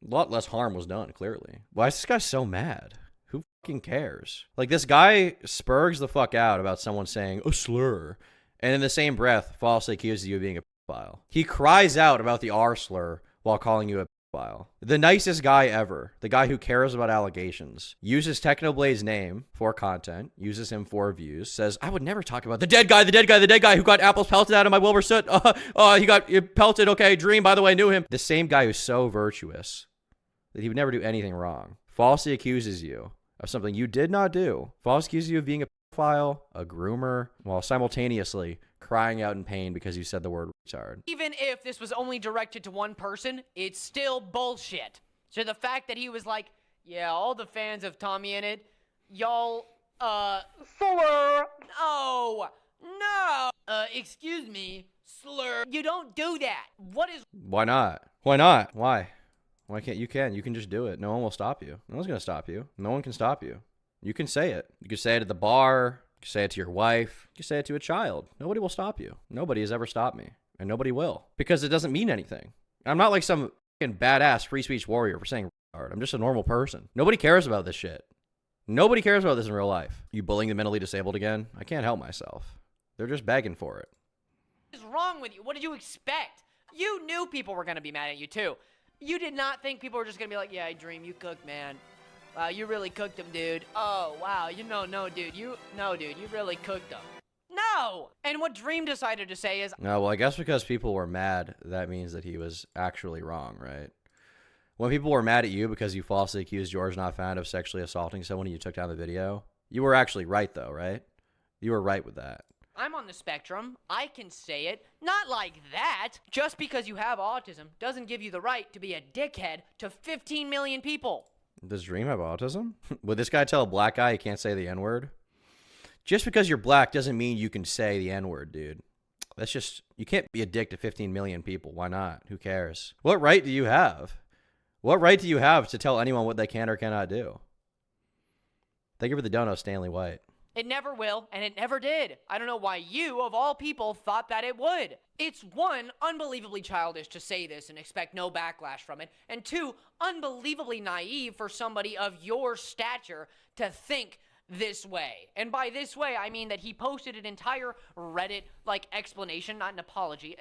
A lot less harm was done, clearly. Why is this guy so mad? Who fucking cares? Like, this guy spurgs the fuck out about someone saying a slur, and in the same breath falsely accuses you of being a pedophile. He cries out about the R slur while calling you a pedophile. The nicest guy ever, the guy who cares about allegations, uses Technoblade's name for content, uses him for views, says, I would never talk about the dead guy who got apples pelted out of my Wilbur soot. He got pelted. Okay, Dream, by the way, knew him. The same guy who's so virtuous that he would never do anything wrong falsely accuses you of something you did not do. Falsely accuses you of being a pedophile, a groomer, while simultaneously crying out in pain because you said the word retard. Even if this was only directed to one person, it's still bullshit. So the fact that he was like, yeah, all the fans of TommyInnit, y'all, slur. No. Excuse me, slur. You don't do that. What is... Why not? Why not? Why? Why can't you? You can just do it. No one will stop you. No one's going to stop you. No one can stop you. You can say it. You can say it at the bar. You can say it to your wife. You can say it to a child. Nobody will stop you. Nobody has ever stopped me. And nobody will. Because it doesn't mean anything. I'm not like some fucking badass free speech warrior for saying retard. I'm just a normal person. Nobody cares about this shit. Nobody cares about this in real life. You bullying the mentally disabled again? I can't help myself. They're just begging for it. What is wrong with you? What did you expect? You knew people were going to be mad at you too. You did not think people were just gonna be like, yeah, Dream, you cooked, man. Wow, you really cooked him, dude. Oh, wow, no, dude, you really cooked him. No! And what Dream decided to say is, No, well, I guess because people were mad, that means that he was actually wrong, right? When people were mad at you because you falsely accused George Not Found of sexually assaulting someone and you took down the video, you were actually right, though, right? You were right with that. I'm on the spectrum. I can say it. Not like that. Just because you have autism doesn't give you the right to be a dickhead to 15 million people. Does Dream have autism? Would this guy tell a black guy he can't say the N-word? Just because you're black doesn't mean you can say the N-word, dude. That's just, you can't be a dick to 15 million people. Why not? Who cares? What right do you have? What right do you have to tell anyone what they can or cannot do? Thank you for the dono, Stanley White. It never will, and it never did. I don't know why you, of all people, thought that it would. It's one, unbelievably childish to say this and expect no backlash from it, and two, unbelievably naive for somebody of your stature to think this way. And by this way, I mean that he posted an entire Reddit-like explanation, not an apology,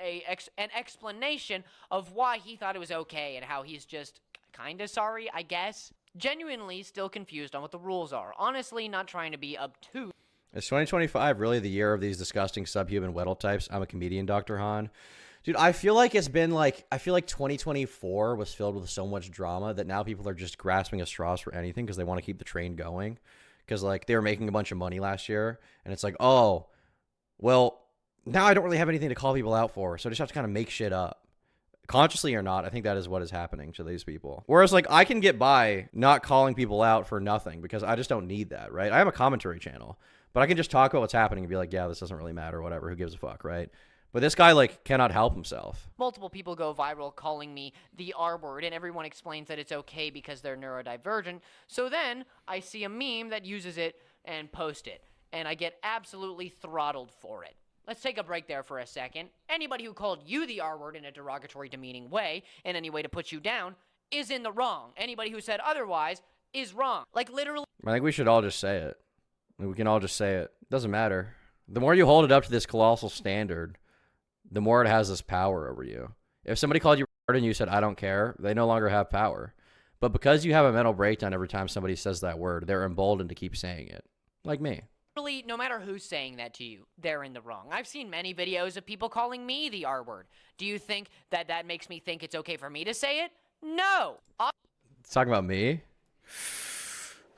an explanation of why he thought it was okay and how he's just kinda sorry, I guess. Genuinely still confused on what the rules are. Honestly, not trying to be obtuse. Is 2025 really the year of these disgusting subhuman Weddle types? I'm a comedian, Dr. Han. Dude, I feel like it's been like, I feel like 2024 was filled with so much drama that now people are just grasping at straws for anything because they want to keep the train going. Because, like, they were making a bunch of money last year, and it's like, oh, well, now I don't really have anything to call people out for, so I just have to kind of make shit up. Consciously or not, I think that is what is happening to these people. Whereas, like, I can get by not calling people out for nothing because I just don't need that, right? I have a commentary channel, but I can just talk about what's happening and be like, yeah, this doesn't really matter, whatever, who gives a fuck, right? But this guy, like, cannot help himself. Multiple people go viral calling me the R word, and everyone explains that it's okay because they're neurodivergent. So then I see a meme that uses it and post it, and I get absolutely throttled for it. Let's take a break there for a second. Anybody who called you the R word in a derogatory, demeaning way, in any way to put you down, is in the wrong. Anybody who said otherwise is wrong. Like, literally. I think we should all just say it. We can all just say it. Doesn't matter. The more you hold it up to this colossal standard, the more it has this power over you. If somebody called you and you said, I don't care, they no longer have power. But because you have a mental breakdown every time somebody says that word, they're emboldened to keep saying it. Like me. Really, no matter who's saying that to you, they're in the wrong. I've seen many videos of people calling me the R word. Do you think that that makes me think it's okay for me to say it? No. It's talking about me?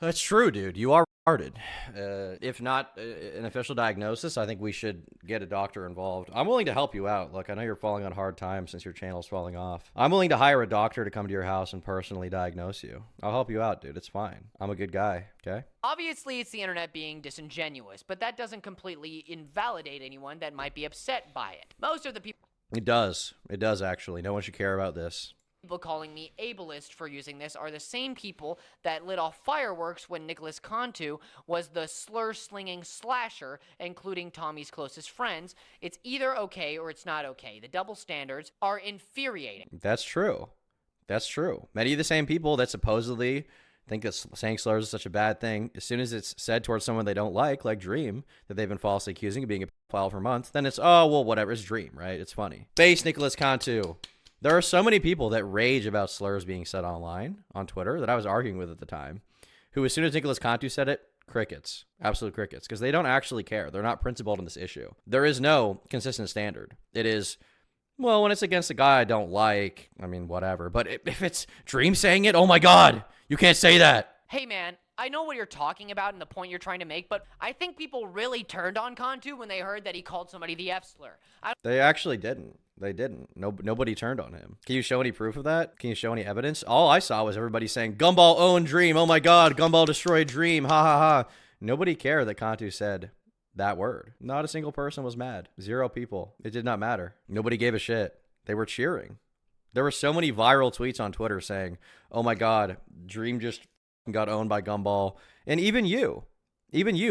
That's true, dude. You are retarded. If not an official diagnosis, I think we should get a doctor involved. I'm willing to help you out. Look, I know you're falling on hard times since your channel's falling off. I'm willing to hire a doctor to come to your house and personally diagnose you. I'll help you out, dude. It's fine. I'm a good guy, okay? Obviously, it's the internet being disingenuous, but that doesn't completely invalidate anyone that might be upset by it. Most of the people... It does. It does, actually. No one should care about this. People calling me ableist for using this are the same people that lit off fireworks when Nicholas Cantu was the slur-slinging slasher, including Tommy's closest friends. It's either okay or it's not okay. The double standards are infuriating. That's true. That's true. Many of the same people that supposedly think that saying slurs is such a bad thing, as soon as it's said towards someone they don't like Dream, that they've been falsely accusing of being a pedophile for months, then it's, oh, well, whatever, it's Dream, right? It's funny. Base Nicholas Cantu. There are so many people that rage about slurs being said online, on Twitter, that I was arguing with at the time, who as soon as Nicholas Cantu said it, crickets. Absolute crickets. Because they don't actually care. They're not principled in this issue. There is no consistent standard. It is, well, when it's against a guy I don't like, I mean, whatever. But if it's Dream saying it, oh my God, you can't say that. Hey, man, I know what you're talking about and the point you're trying to make, but I think people really turned on Cantu when they heard that he called somebody the F slur. They actually didn't. They didn't. Nobody turned on him. Can you show any proof of that? Can you show any evidence? All I saw was everybody saying, Gumball owned Dream. Oh my God, Gumball destroyed Dream. Ha ha ha. Nobody cared that Cantu said that word. Not a single person was mad. 0 people. It did not matter. Nobody gave a shit. They were cheering. There were so many viral tweets on Twitter saying, oh my God, Dream just got owned by Gumball. And even you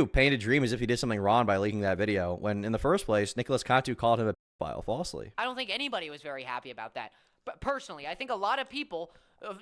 painted Dream as if he did something wrong by leaking that video, when in the first place, Nicholas Cantu called him a pedophile falsely. I don't think anybody was very happy about that. But personally, I think a lot of people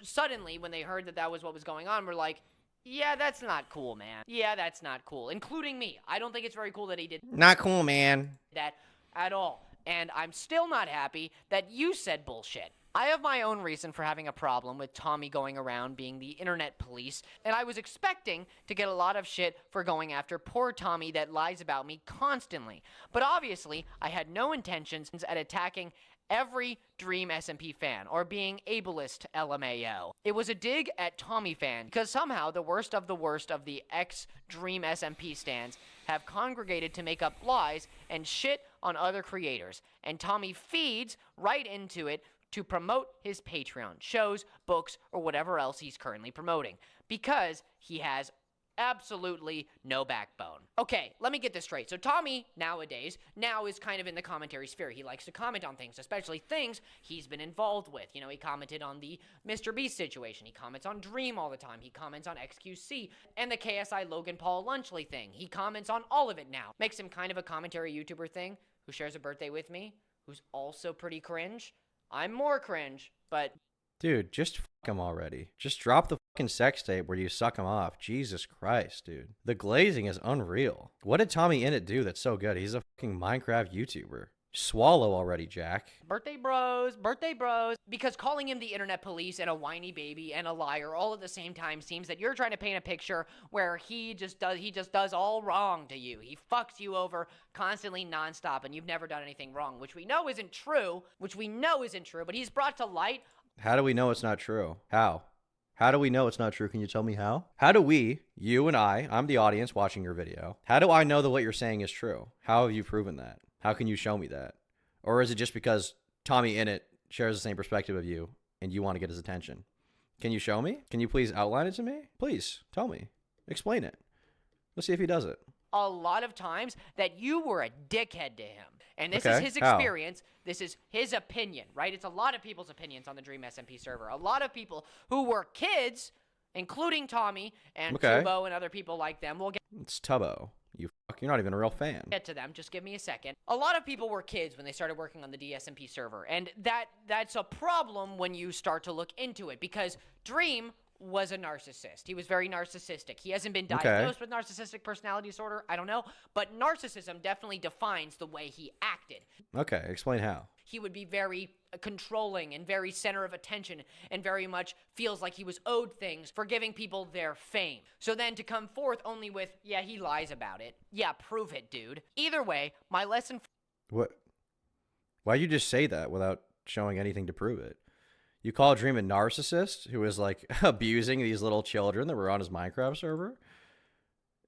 suddenly, when they heard that that was what was going on, were like, yeah, that's not cool, man. Yeah, that's not cool, including me. I don't think it's very cool that he did not cool, man. That at all. And I'm still not happy that you said bullshit. I have my own reason for having a problem with Tommy going around being the internet police, and I was expecting to get a lot of shit for going after poor Tommy that lies about me constantly. But obviously, I had no intentions at attacking every Dream SMP fan or being ableist LMAO. It was a dig at Tommy fan because somehow the worst of the ex-Dream SMP stans have congregated to make up lies and shit on other creators, and Tommy feeds right into it to promote his Patreon, shows, books, or whatever else he's currently promoting, because he has absolutely no backbone. Okay, let me get this straight. So Tommy, nowadays, is kind of in the commentary sphere. He likes to comment on things, especially things he's been involved with. You know, he commented on the Mr. Beast situation. He comments on Dream all the time. He comments on XQC and the KSI Logan Paul Lunchley thing. He comments on all of it now. Makes him kind of a commentary YouTuber thing, who shares a birthday with me, who's also pretty cringe. I'm more cringe, but... Dude, just fuck him already. Just drop the fucking sex tape where you suck him off. Jesus Christ, dude. The glazing is unreal. What did TommyInnit do that's so good? He's a fucking Minecraft YouTuber. Swallow already, Jack. Birthday bros. Because calling him the internet police and a whiny baby and a liar all at the same time seems that you're trying to paint a picture where he just does all wrong to you. He fucks you over constantly nonstop and you've never done anything wrong, which we know isn't true, but he's brought to light. How do we know it's not true? How? How do we know it's not true? Can you tell me how? How do we, you and I'm the audience watching your video, how do I know that what you're saying is true? How have you proven that? How can you show me that? Or is it just because TommyInnit shares the same perspective of you and you want to get his attention? Can you show me? Can you please outline it to me? Please, tell me. Explain it. Let's see if he does it. A lot of times that you were a dickhead to him. And this Okay, is his how? experience. This is his opinion, right? It's a lot of people's opinions on the Dream SMP server. A lot of people who were kids, including Tommy and Okay. Tubo and other people like them. We'll It's Tubbo. You're not even a real fan. get to them. Just give me a second. A lot of people were kids when they started working on the DSMP server. And that's a problem when you start to look into it, because Dream was a narcissist. He was very narcissistic. He hasn't been diagnosed with narcissistic personality disorder. I don't know. But narcissism definitely defines the way he acted. Okay, explain how. He would be very controlling and very center of attention and very much feels like he was owed things for giving people their fame. So then to come forth only with, yeah, he lies about it. Yeah, prove it, dude. Either way, my lesson... What? Why'd you just say that without showing anything to prove it? You call Dream a narcissist who is like abusing these little children that were on his Minecraft server?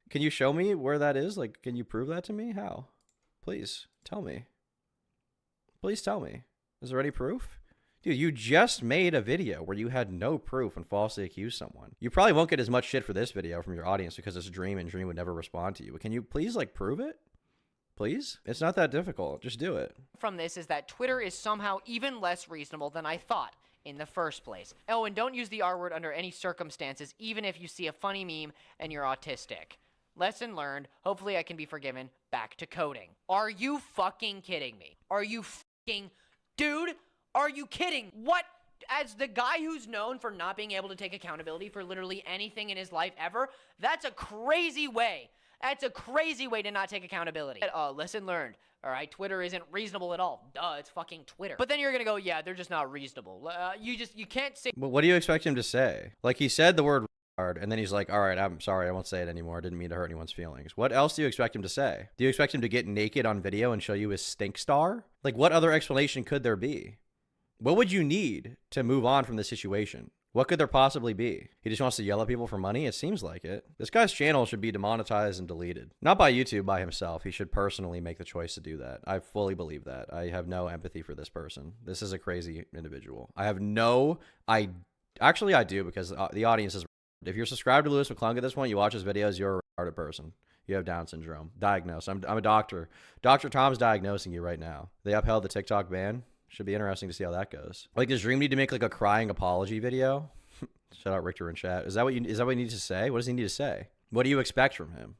Can you show me where that is? Like, can you prove that to me? How? Please, tell me. Please tell me. Is there any proof? Dude, you just made a video where you had no proof and falsely accused someone. You probably won't get as much shit for this video from your audience because it's Dream and Dream would never respond to you. But can you please, like, prove it? Please? It's not that difficult. Just do it. From this is that Twitter is somehow even less reasonable than I thought in the first place. Oh, and don't use the R word under any circumstances, even if you see a funny meme and you're autistic. Lesson learned. Hopefully I can be forgiven. Back to coding. Are you fucking kidding me? Are you fucking... Dude, are you kidding? What? As the guy who's known for not being able to take accountability for literally anything in his life ever, that's a crazy way. That's a crazy way to not take accountability. Lesson learned. All right, Twitter isn't reasonable at all. Duh, it's fucking Twitter. But then you're gonna go, yeah, they're just not reasonable. You can't say... But what do you expect him to say? Like, he said the word retard, and then he's like, all right, I'm sorry, I won't say it anymore. I didn't mean to hurt anyone's feelings. What else do you expect him to say? Do you expect him to get naked on video and show you his stink star? Like, what other explanation could there be? What would you need to move on from this situation? What could there possibly be? He just wants to yell at people for money? It seems like it. This guy's channel should be demonetized and deleted. Not by YouTube, by himself. He should personally make the choice to do that. I fully believe that. I have no empathy for this person. This is a crazy individual. I have no... Actually, I do, because the audience is... If you're subscribed to Lewis McClung at this point, you watch his videos, you're a retarded person. You have Down syndrome. Diagnosed. I'm a doctor. Dr. Tom's diagnosing you right now. They upheld the TikTok ban. Should be interesting to see how that goes. Like, does Dream need to make like a crying apology video? Shout out Richter in chat. Is that what he needs to say? What does he need to say? What do you expect from him?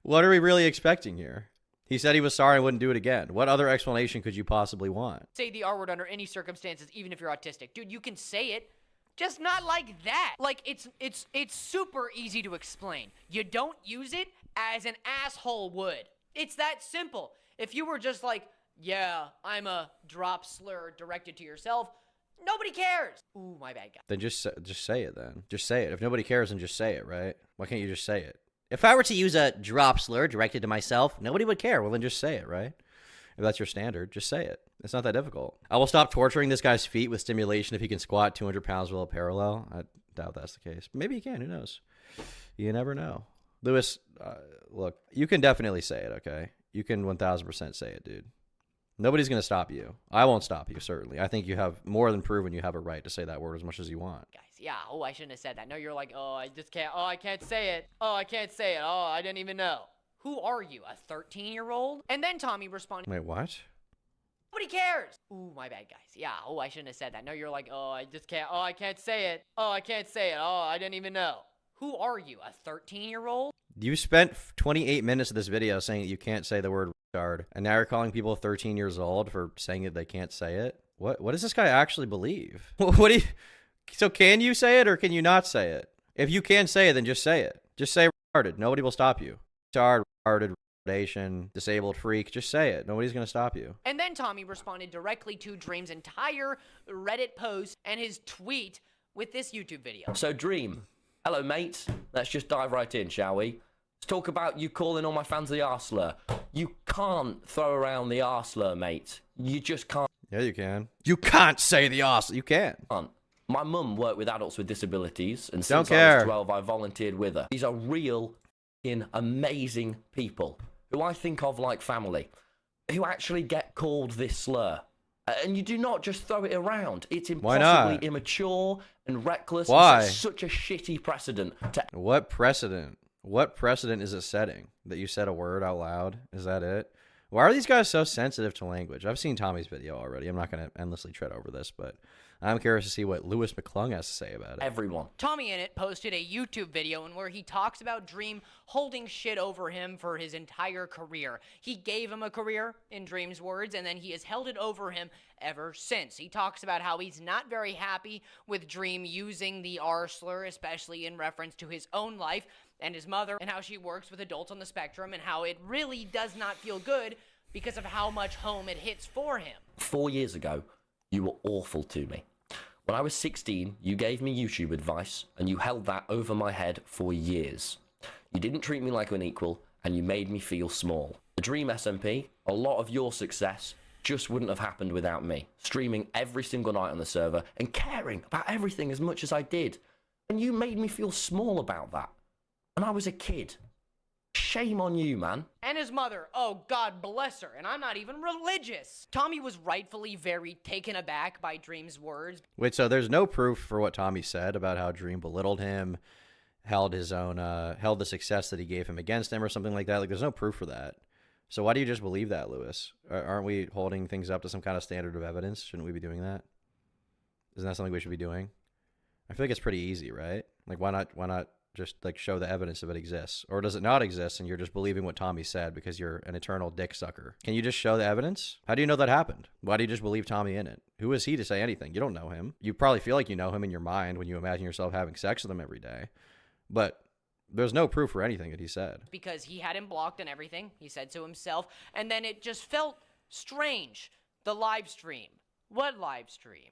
What are we really expecting here? He said he was sorry and wouldn't do it again. What other explanation could you possibly want? Say the R word under any circumstances, even if you're autistic. Dude, you can say it, just not like that. Like, it's super easy to explain. You don't use it as an asshole would. It's that simple. If you were just like, yeah, I'm a drop slur directed to yourself, Nobody cares. Ooh, my bad, guy. Then just say it then. Just say it. If nobody cares, then just say it, right? Why can't you just say it? If I were to use a drop slur directed to myself, nobody would care. Well, then just say it, right? If that's your standard, just say it. It's not that difficult. I will stop torturing this guy's feet with stimulation if he can squat 200 pounds below parallel. I doubt that's the case. Maybe he can. Who knows? You never know. Lewis, look, you can definitely say it, okay? You can 1,000% say it, dude. Nobody's going to stop you. I won't stop you, certainly. I think you have more than proven you have a right to say that word as much as you want. Guys, yeah, oh, I shouldn't have said that. No, you're like, oh, I just can't, oh, I can't say it. Oh, I can't say it. Oh, I didn't even know. Who are you, a 13-year-old? And then Tommy responded, Wait, what? nobody cares. Ooh, my bad, guys. Yeah, oh, I shouldn't have said that. No, you're like, oh, I just can't, oh, I can't say it. Oh, I can't say it. Oh, I didn't even know. Who are you, a 13-year-old? You spent 28 minutes of this video saying that you can't say the word retard, and now you're calling people 13 years old for saying that they can't say it? What does this guy actually believe? What do you... So can you say it or can you not say it? If you can say it, then just say it. Just say retarded. Nobody will stop you. Retard, retarded, retardation, disabled freak. Just say it. Nobody's going to stop you. And then Tommy responded directly to Dream's entire Reddit post and his tweet with this YouTube video. So Dream, hello mate. Let's just dive right in, shall we? Let's talk about you calling all my fans the arse-slur. You can't throw around the arse-slur, mate. You just can't. Yeah, you can. You can't say the arse. You can. My mum worked with adults with disabilities, and Don't since care. I was 12, I volunteered with her. These are real, amazing people who I think of like family, who actually get called this slur. And you do not just throw it around. It's impossibly immature and reckless. Why? It's such a shitty precedent. What precedent? What precedent is it setting? That you said a word out loud? Is that it? Why are these guys so sensitive to language? I've seen Tommy's video already. I'm not going to endlessly tread over this, but I'm curious to see what Lewis McClung has to say about it. Everyone. TommyInnit posted a YouTube video in where he talks about Dream holding shit over him for his entire career. He gave him a career, in Dream's words, and then he has held it over him ever since. He talks about how he's not very happy with Dream using the R slur, especially in reference to his own life and his mother, and how she works with adults on the spectrum, and how it really does not feel good because of how much home it hits for him. 4 years ago, you were awful to me. When I was 16, you gave me YouTube advice, and you held that over my head for years. You didn't treat me like an equal, and you made me feel small. The Dream SMP, a lot of your success just wouldn't have happened without me. Streaming every single night on the server, and caring about everything as much as I did. And you made me feel small about that. And I was a kid. Shame on you, man. And his mother, oh God bless her, and I'm not even religious. Tommy was rightfully very taken aback by Dream's words. Wait, so there's no proof for what Tommy said about how Dream belittled him, held his own, held the success that he gave him against him or something like that? Like, there's no proof for that. So why do you just believe that, Lewis? Aren't we holding things up to some kind of standard of evidence? Shouldn't we be doing that? Isn't that something we should be doing? I feel like it's pretty easy, right? Like, why not just like show the evidence if it exists? Or does it not exist and you're just believing what Tommy said because you're an eternal dick sucker? Can you just show the evidence? How do you know that happened? Why do you just believe TommyInnit? Who is he to say anything? You don't know him. You probably feel like you know him in your mind when you imagine yourself having sex with him every day. But there's no proof for anything that he said. Because he had him blocked and everything, he said so himself, and then it just felt strange. The live stream. What live stream?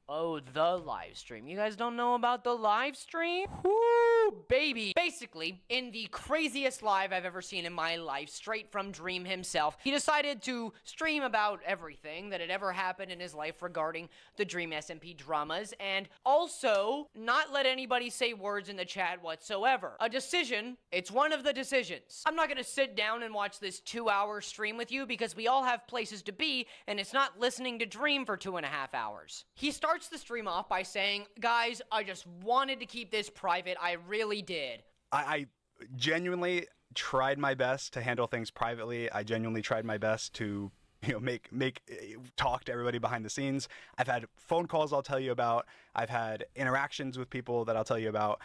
Oh, the live stream. You guys don't know about the live stream? Woo, baby. Basically, in the craziest live I've ever seen in my life, straight from Dream himself, he decided to stream about everything that had ever happened in his life regarding the Dream SMP dramas, and also not let anybody say words in the chat whatsoever. A decision. It's one of the decisions. I'm not gonna sit down and watch this 2-hour stream with you because we all have places to be, and it's not listening to Dream for 2.5 hours. He starts the stream off by saying, guys, I just wanted to keep this private. I really did. I genuinely tried my best to handle things privately. I genuinely tried my best to, make talk to everybody behind the scenes. I've had phone calls I'll tell you about. I've had interactions with people that I'll tell you about.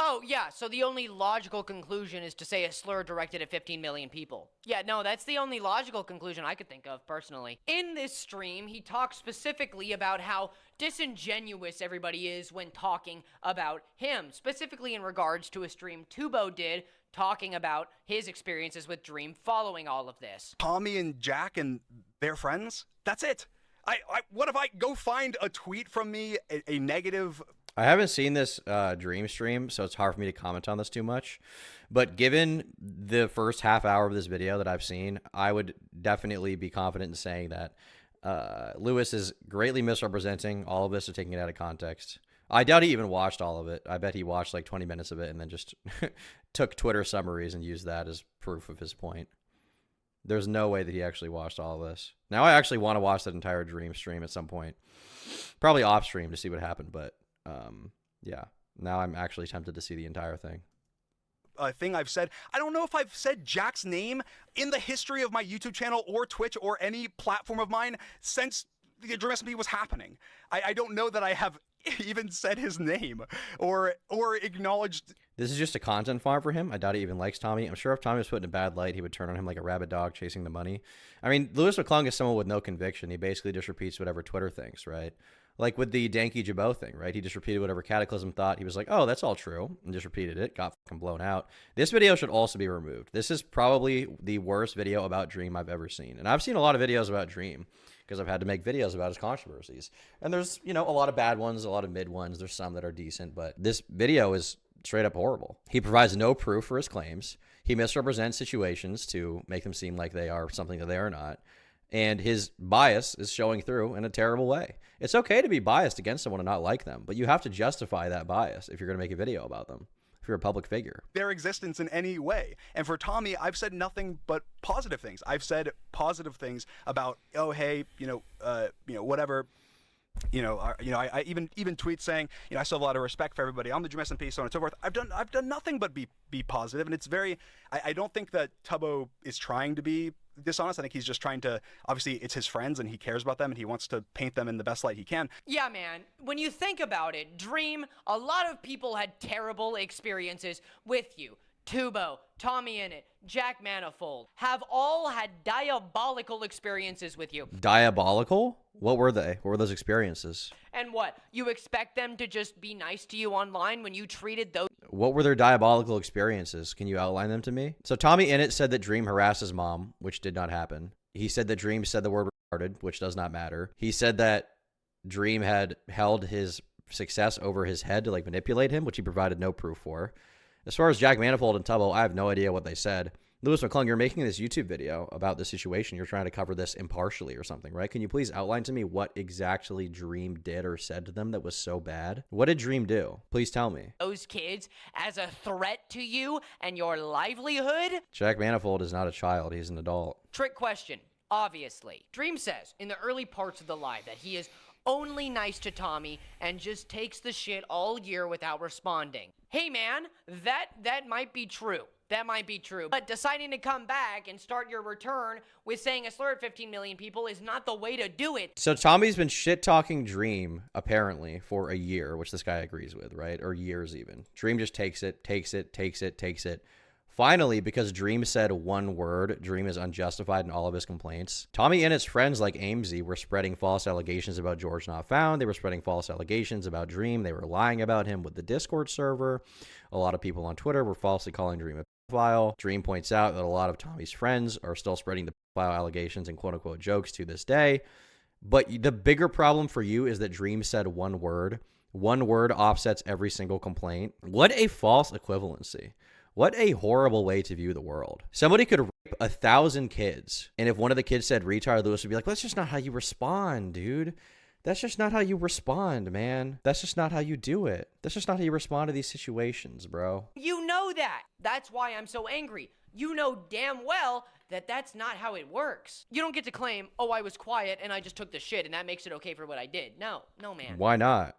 Oh, yeah, so the only logical conclusion is to say a slur directed at 15 million people. Yeah, no, that's the only logical conclusion I could think of, personally. In this stream, he talks specifically about how disingenuous everybody is when talking about him, specifically in regards to a stream Tubo did, talking about his experiences with Dream following all of this. Tommy and Jack and their friends, that's it. What if I go find a tweet from me, a negative? I haven't seen this Dream stream, so it's hard for me to comment on this too much. But given the first half hour of this video that I've seen, I would definitely be confident in saying that Lewis is greatly misrepresenting all of this and taking it out of context. I doubt he even watched all of it. I bet he watched like 20 minutes of it and then just took Twitter summaries and used that as proof of his point. There's no way that he actually watched all of this. Now I actually want to watch that entire Dream stream at some point. Probably off stream to see what happened, but yeah. Now I'm actually tempted to see the entire thing. Thing I've said. I don't know if I've said Jack's name in the history of my YouTube channel or Twitch or any platform of mine since the Dream SMP was happening. I don't know that I have even said his name or acknowledged. This is just a content farm for him. I doubt he even likes Tommy. I'm sure if Tommy was put in a bad light, he would turn on him like a rabid dog chasing the money. I mean, Lewis McClung is someone with no conviction. He basically just repeats whatever Twitter thinks, right? Like with the Danky Jabot thing, right? He just repeated whatever Cataclysm thought. He was like, oh, that's all true, and just repeated it. Got fucking blown out. This video should also be removed. This is probably the worst video about Dream I've ever seen. And I've seen a lot of videos about Dream because I've had to make videos about his controversies. And there's, you know, a lot of bad ones, a lot of mid ones. There's some that are decent, but this video is straight up horrible. He provides no proof for his claims. He misrepresents situations to make them seem like they are something that they are not. And his bias is showing through in a terrible way. It's okay to be biased against someone and not like them, but you have to justify that bias if you're going to make a video about them, if you're a public figure. Their existence in any way. And for Tommy, I've said nothing but positive things. I've said positive things about, oh, hey, whatever. I even tweet saying, I still have a lot of respect for everybody on the Dream SMP, so on and so forth. I've done nothing but be positive, and it's very. I don't think that Tubbo is trying to be dishonest. I think he's just trying to. Obviously, it's his friends, and he cares about them, and he wants to paint them in the best light he can. Yeah, man. When you think about it, Dream, a lot of people had terrible experiences with you. Tubo, TommyInnit, Jack Manifold have all had diabolical experiences with you. Diabolical? What were they? What were those experiences? And what? You expect them to just be nice to you online when you treated those? What were their diabolical experiences? Can you outline them to me? So TommyInnit said that Dream harassed his mom, which did not happen. He said that Dream said the word retarded, which does not matter. He said that Dream had held his success over his head to like manipulate him, which he provided no proof for. As far as Jack Manifold and Tubbo, I have no idea what they said. Lewis McClung, you're making this YouTube video about this situation. You're trying to cover this impartially or something, right? Can you please outline to me what exactly Dream did or said to them that was so bad? What did Dream do? Please tell me. Those kids as a threat to you and your livelihood? Jack Manifold is not a child. He's an adult. Trick question. Obviously. Dream says in the early parts of the live that he is only nice to Tommy and just takes the shit all year without responding. Hey man, that might be true. That might be true. But deciding to come back and start your return with saying a slur at 15 million people is not the way to do it. So Tommy's been shit-talking Dream, apparently, for a year, which this guy agrees with, right? Or years even. Dream just takes it. Finally, because Dream said one word, Dream is unjustified in all of his complaints. TommyInnit's friends like Amesy were spreading false allegations about George Not Found. They were spreading false allegations about Dream. They were lying about him with the Discord server. A lot of people on Twitter were falsely calling Dream a pedophile. Dream points out that a lot of Tommy's friends are still spreading the pedophile allegations and quote-unquote jokes to this day. But the bigger problem for you is that Dream said one word. One word offsets every single complaint. What a false equivalency. What a horrible way to view the world. Somebody could rape 1,000 kids, and if one of the kids said retard, Lewis would be like, that's just not how you respond, dude. That's just not how you respond, man. That's just not how you do it. That's just not how you respond to these situations, bro. You know that. That's why I'm so angry. You know damn well that that's not how it works. You don't get to claim, oh, I was quiet and I just took the shit and that makes it okay for what I did. No, man. Why not?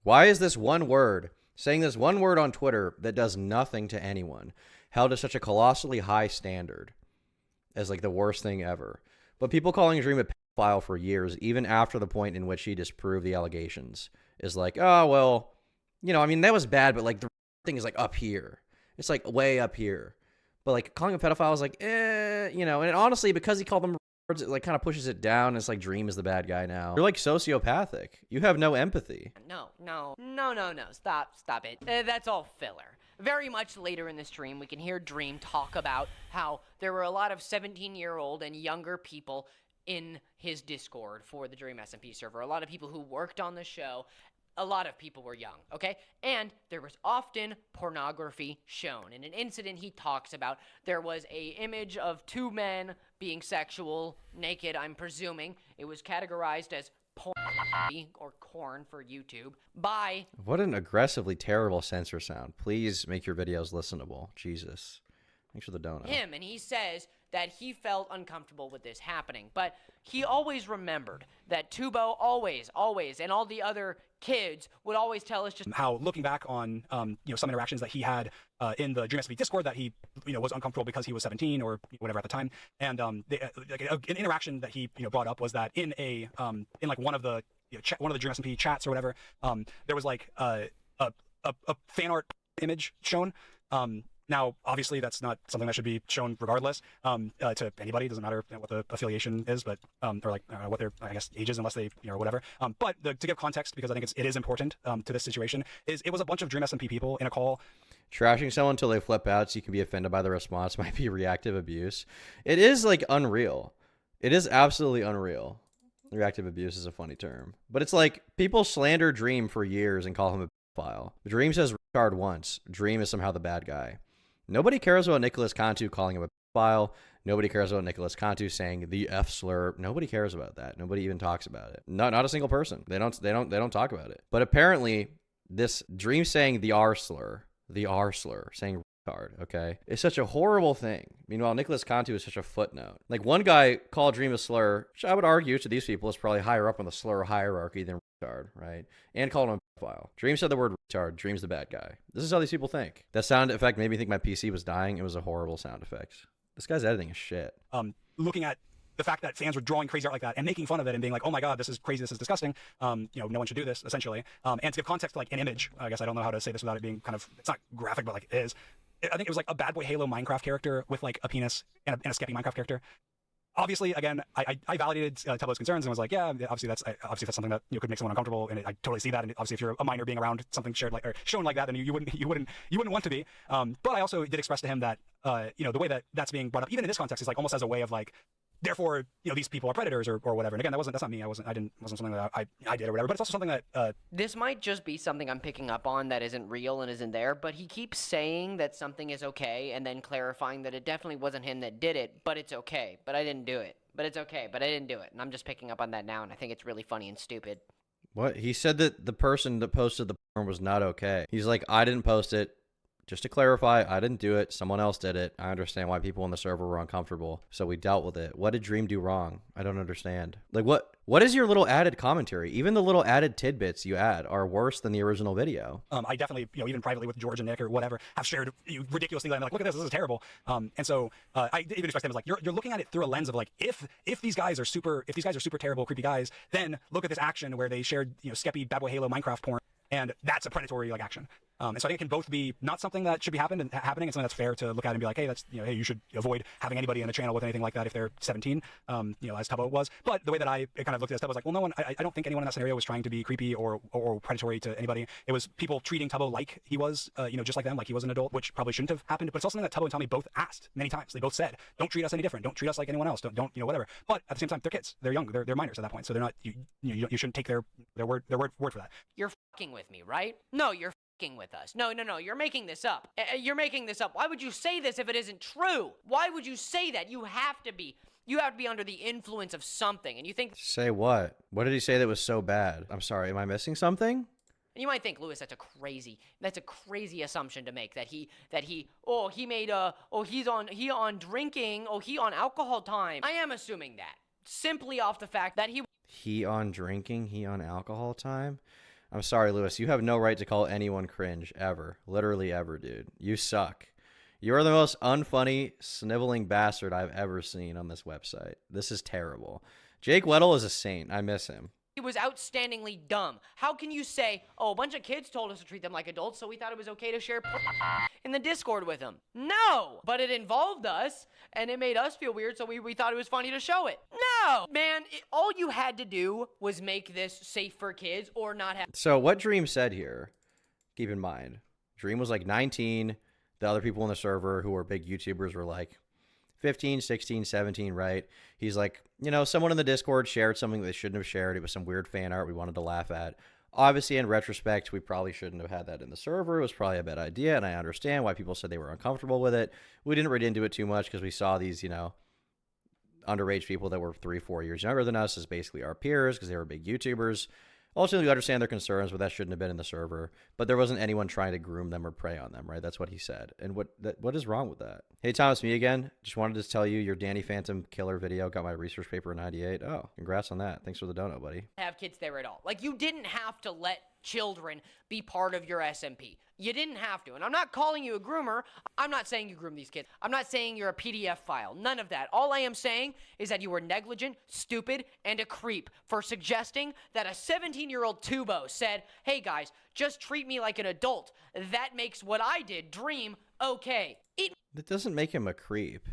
Why is this one word, saying this one word on Twitter that does nothing to anyone, held to such a colossally high standard as like the worst thing ever? But people calling Dream a pedophile for years, even after the point in which he disproved the allegations, is like, oh, well, that was bad, but like the thing is like up here. It's like way up here. But like calling a pedophile is like, and honestly, because he called them words, it like kind of pushes it down. It's like Dream is the bad guy now. You're like sociopathic. You have no empathy. No. Stop it. That's all filler. Very much later in the stream, we can hear Dream talk about how there were a lot of 17-year-old and younger people in his Discord for the Dream SMP server. A lot of people who worked on the show. A lot of people were young, okay? And there was often pornography shown. In an incident he talks about, there was a image of two men being sexual, naked, I'm presuming. It was categorized as porn or corn for YouTube by... What an aggressively terrible censor sound. Please make your videos listenable. Jesus. Thanks for the donut. him, and he says that he felt uncomfortable with this happening, but he always remembered that Tubo always, and all the other kids would always tell us just how, looking back on some interactions that he had in the Dream SMP Discord, that he was uncomfortable because he was 17 or whatever at the time, and an interaction that he brought up was that in like one of the one of the Dream SMP chats or whatever, there was like a fan art image shown. Now, obviously, that's not something that should be shown regardless to anybody. It doesn't matter what the affiliation is, but or like what their, I guess, age is, unless they or whatever. But to give context, because I think it is important to this situation, is it was a bunch of Dream SMP people in a call. Trashing someone until they flip out so you can be offended by the response might be reactive abuse. It is like unreal. It is absolutely unreal. Reactive abuse is a funny term, but it's like people slander Dream for years and call him a pedophile. Dream says retard once. Dream is somehow the bad guy. Nobody cares about Nicholas Cantu calling him a pedophile. Nobody cares about Nicholas Cantu saying the F slur. Nobody cares about that. Nobody even talks about it. Not a single person. They don't talk about it. But apparently, this Dream saying the R slur, saying retard, okay, is such a horrible thing. Meanwhile, Nicholas Cantu is such a footnote. Like, one guy called Dream a slur, which I would argue to these people is probably higher up on the slur hierarchy than retard, right? And called him a pedophile. Dream said the word retard. Dream's the bad guy. This is how these people think. That sound effect made me think my PC was dying. It was a horrible sound effect. This guy's editing is shit. Looking at the fact that fans were drawing crazy art like that and making fun of it and being like, oh my god, this is crazy, this is disgusting, no one should do this, essentially. And to give context to like an image, I guess I don't know how to say this without it being kind of, it's not graphic, but like it is. I think it was like a Bad Boy Halo Minecraft character with like a penis and a Skeppy Minecraft character. Obviously, again, I validated Tubbo's concerns and was like, yeah, obviously that's something that could make someone uncomfortable, and I totally see that. And obviously, if you're a minor being around something shared like or shown like that, then you wouldn't want to be. But I also did express to him that the way that that's being brought up, even in this context, is like almost as a way of like, therefore, these people are predators or whatever. And again, that's not me. Wasn't something that I did or whatever. But it's also something that this might just be something I'm picking up on that isn't real and isn't there. But he keeps saying that something is okay and then clarifying that it definitely wasn't him that did it, but it's okay. But I didn't do it. But it's okay. But I didn't do it. And I'm just picking up on that now, and I think it's really funny and stupid. What? He said that the person that posted the porn was not okay. He's like, I didn't post it. Just to clarify, I didn't do it. Someone else did it. I understand why people on the server were uncomfortable, so we dealt with it. What did Dream do wrong? I don't understand. Like, what is your little added commentary? Even the little added tidbits you add are worse than the original video. I definitely, even privately with George and Nick or whatever, have shared ridiculously. I'm like, look at this is terrible. And so I even expressed to him as like, you're looking at it through a lens of like, if these guys are super terrible, creepy guys, then look at this action where they shared Skeppy, Bad Boy Halo, Minecraft porn. And that's a predatory like action. And so I think it can both be not something that should be happening and something that's fair to look at and be like, hey, that's hey, you should avoid having anybody in a channel with anything like that if they're 17, as Tubbo was. But the way that I kind of looked at this, Tubbo was like, well, no one, I don't think anyone in that scenario was trying to be creepy or predatory to anybody. It was people treating Tubbo like he was, just like them, like he was an adult, which probably shouldn't have happened. But it's also something that Tubbo and Tommy both asked many times. They both said, don't treat us any different. Don't treat us like anyone else. Don't whatever. But at the same time, they're kids. They're young. They're minors at that point. So they're not. You shouldn't take their word for that. You're fucking with me, right? No, you're fucking with us. No, you're making this up. You're making this up. Why would you say this if it isn't true? Why would you say that? You have to be under the influence of something, and you think... Say what? What did he say that was so bad? I'm sorry, am I missing something? And you might think, Lewis, that's a crazy assumption to make, that he on drinking, he on alcohol time. I am assuming that, simply off the fact that he on drinking, he on alcohol time? I'm sorry, Lewis, you have no right to call anyone cringe, ever. Literally ever, dude. You suck. You are the most unfunny, sniveling bastard I've ever seen on this website. This is terrible. Jake Weddle is a saint. I miss him. He was outstandingly dumb. How can you say, a bunch of kids told us to treat them like adults, so we thought it was okay to share in the Discord with them? No! But it involved us, and it made us feel weird, so we thought it was funny to show it. No! Man, all you had to do was make this safe for kids or not have... So what Dream said here, keep in mind, Dream was like 19. The other people on the server who were big YouTubers were like 15, 16, 17, right? He's like, you know, someone in the Discord shared something they shouldn't have shared. It was some weird fan art we wanted to laugh at. Obviously, in retrospect, we probably shouldn't have had that in the server. It was probably a bad idea, and I understand why people said they were uncomfortable with it. We didn't read into it too much because we saw these, you know, underage people that were 3-4 years younger than us as basically our peers because they were big YouTubers. Ultimately, we understand their concerns, but that shouldn't have been in the server. But there wasn't anyone trying to groom them or prey on them, right? That's what he said. And what is wrong with that? Hey, Thomas, me again. Just wanted to tell you your Danny Phantom killer video got my research paper in 98. Oh, congrats on that. Thanks for the donut, buddy. Have kids there at all. Like, you didn't have to let children be part of your SMP. You didn't have to. And I'm not calling you a groomer. I'm not saying you groom these kids. I'm not saying you're a PDF file. None of that. All I am saying is that you were negligent, stupid, and a creep for suggesting that a 17-year-old Tubo said, hey guys, just treat me like an adult. That makes what I did, Dream, okay. That doesn't make him a creep.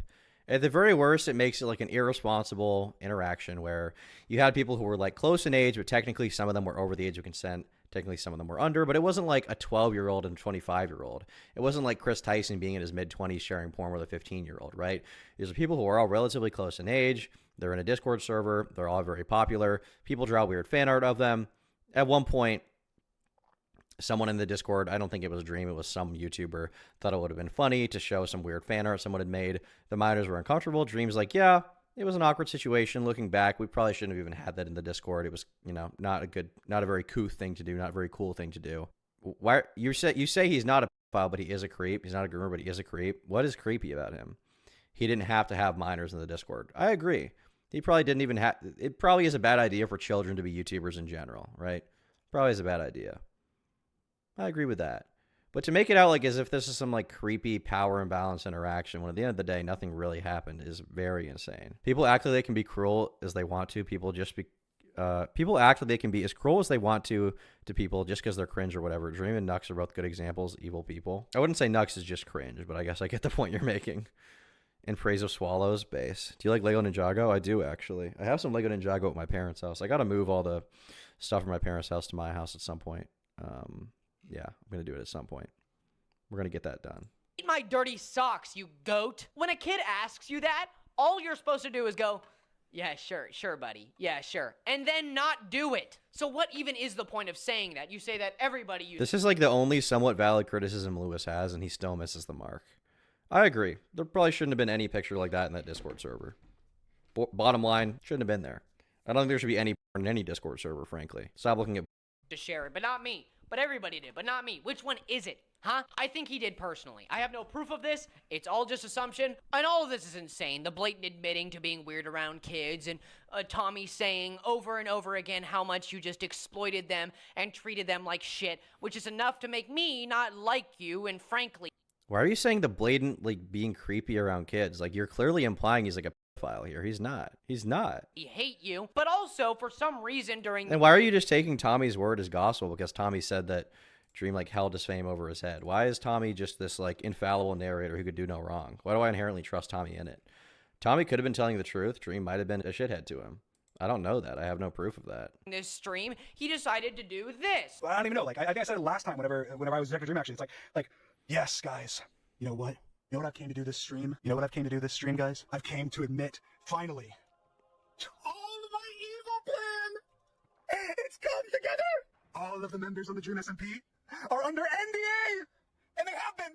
At the very worst, it makes it like an irresponsible interaction where you had people who were like close in age, but technically some of them were over the age of consent. Technically, some of them were under, but it wasn't like a 12-year-old and a 25-year-old. It wasn't like Chris Tyson being in his mid-20s sharing porn with a 15-year-old, right? These are people who are all relatively close in age. They're in a Discord server. They're all very popular. People draw weird fan art of them. At one point, someone in the Discord, I don't think it was Dream, it was some YouTuber, thought it would have been funny to show some weird fan art someone had made. The minors were uncomfortable. Dream's like, yeah, it was an awkward situation. Looking back, we probably shouldn't have even had that in the Discord. It was, you know, not a very cool thing to do, not a very cool thing to do. Why you say he's not a pedophile, but he is a creep. He's not a groomer, but he is a creep. What is creepy about him? He didn't have to have minors in the Discord. I agree. He probably didn't even have. It probably is a bad idea for children to be YouTubers in general, right? Probably is a bad idea. I agree with that. But to make it out like as if this is some like creepy power imbalance interaction when at the end of the day nothing really happened is very insane. People act like they can be cruel as they want to. People act like they can be as cruel as they want to people just because they're cringe or whatever. Dream and Nux are both good examples. Evil people. I wouldn't say Nux is just cringe, but I guess I get the point you're making. In praise of Swallows, base. Do you like Lego Ninjago? I do actually. I have some Lego Ninjago at my parents' house. I got to move all the stuff from my parents' house to my house at some point. Yeah, I'm going to do it at some point. We're going to get that done. Eat my dirty socks, you goat. When a kid asks you that, all you're supposed to do is go, yeah, sure, buddy. Yeah, sure. And then not do it. So what even is the point of saying that? You say that everybody uses. This is like the only somewhat valid criticism Lewis has, and he still misses the mark. I agree. There probably shouldn't have been any picture like that in that Discord server. Bottom line, shouldn't have been there. I don't think there should be any in any Discord server, frankly. Stop looking at to share it, but not me. But everybody did, but not me. Which one is it? Huh? I think he did personally. I have no proof of this. It's all just assumption. And all of this is insane. The blatant admitting to being weird around kids and Tommy saying over and over again how much you just exploited them and treated them like shit, which is enough to make me not like you and frankly. Why are you saying the blatant, like, being creepy around kids? Like, you're clearly implying he's like a pedophile here. He's not. He's not. I hate you. But also, for some reason during... And why are you just taking Tommy's word as gospel because Tommy said that Dream, like, held his fame over his head? Why is Tommy just this, like, infallible narrator who could do no wrong? Why do I inherently trust TommyInnit? Tommy could have been telling the truth. Dream might have been a shithead to him. I don't know that. I have no proof of that. In this stream, he decided to do this. I don't even know. Like, I think I said it last time whenever I was Detective Dream, actually. It's like, yes, guys. You know what? You know what I came to do this stream? You know what I've came to do this stream, guys? I've came to admit, finally, to all of my evil plan! It's come together! All of the members of the Dream SMP are under NDA! And they have been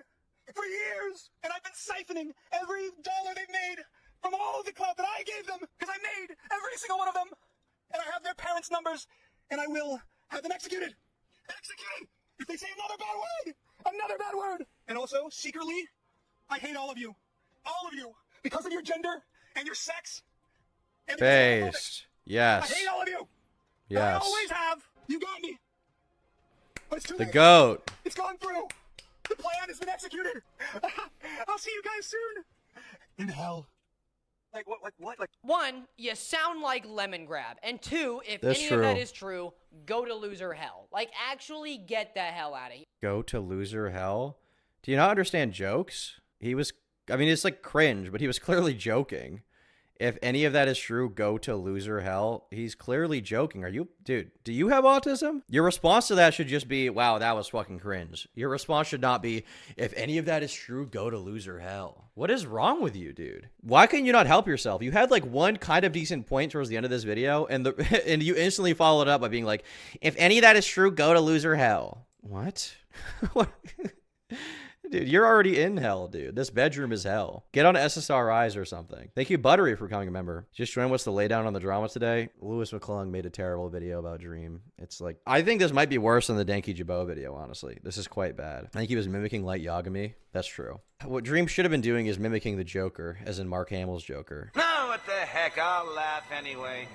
for years! And I've been siphoning every dollar they've made from all of the clout that I gave them, because I made every single one of them! And I have their parents' numbers, and I will have them executed! Executed! If they say another bad word! Another bad word! And also, secretly, I hate all of you. All of you. Because of your gender and your sex. And based. Yes. I hate all of you. Yes. I always have. You got me. But it's too the late. GOAT. It's gone through. The plan has been executed. I'll see you guys soon. In hell. Like what? Like one, you sound like Lemon Grab, and two, if That's any true. of that is true, go to loser hell. Like, actually get the hell out of here. Go to loser hell? Do you not understand jokes? He was, I mean, it's like cringe, but he was clearly joking. if any of that is true, go to loser hell. He's clearly joking. Dude, do you have autism? Your response to that should just be, wow, that was fucking cringe. Your response should not be, if any of that is true, go to loser hell. What is wrong with you, dude? Why can you not help yourself? You had like one kind of decent point towards the end of this video, and and you instantly followed up by being like, if any of that is true, go to loser hell. What? What? Dude, you're already in hell, dude. This bedroom is hell. Get on SSRIs or something. Thank you, Buttery, for becoming a member. Just join what's the laydown on the drama today. Lewis McClung made a terrible video about Dream. It's like, I think this might be worse than the Denki Jabot video, honestly. This is quite bad. I think he was mimicking Light Yagami. That's true. What Dream should have been doing is mimicking the Joker, as in Mark Hamill's Joker. No, what the heck? I'll laugh anyway.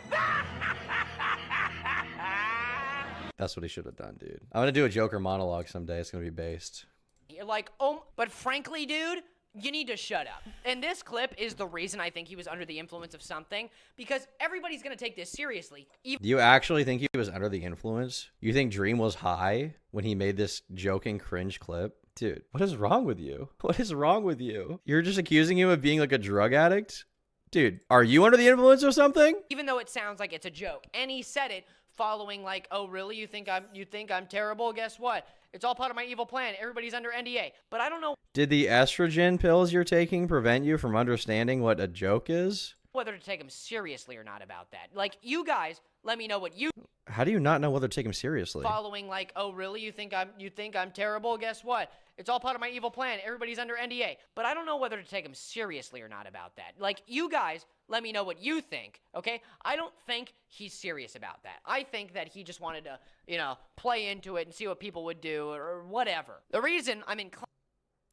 That's what he should have done, dude. I'm gonna do a Joker monologue someday. It's gonna be based. You're like, oh, but frankly, dude, you need to shut up. And this clip is the reason I think he was under the influence of something, because everybody's going to take this seriously. Do you actually think he was under the influence? You think Dream was high when he made this joking cringe clip? Dude, what is wrong with you? What is wrong with you? You're just accusing him of being like a drug addict? Dude, are you under the influence or something? Even though it sounds like it's a joke. And he said it following like, oh, really? You think I'm terrible? Guess what? It's all part of my evil plan. Everybody's under NDA. But I don't know Did the estrogen pills you're taking prevent you from understanding what a joke is? whether to take him seriously or not about that. Like, you guys, let me know what you How do you not know whether to take him seriously? following like, oh, really? You think I'm terrible? Guess what? It's all part of my evil plan. Everybody's under NDA. But I don't know whether to take him seriously or not about that. Like, you guys, let me know what you think, okay? I don't think he's serious about that. I think that he just wanted to, you know, play into it and see what people would do or whatever. The reason I'm inclined...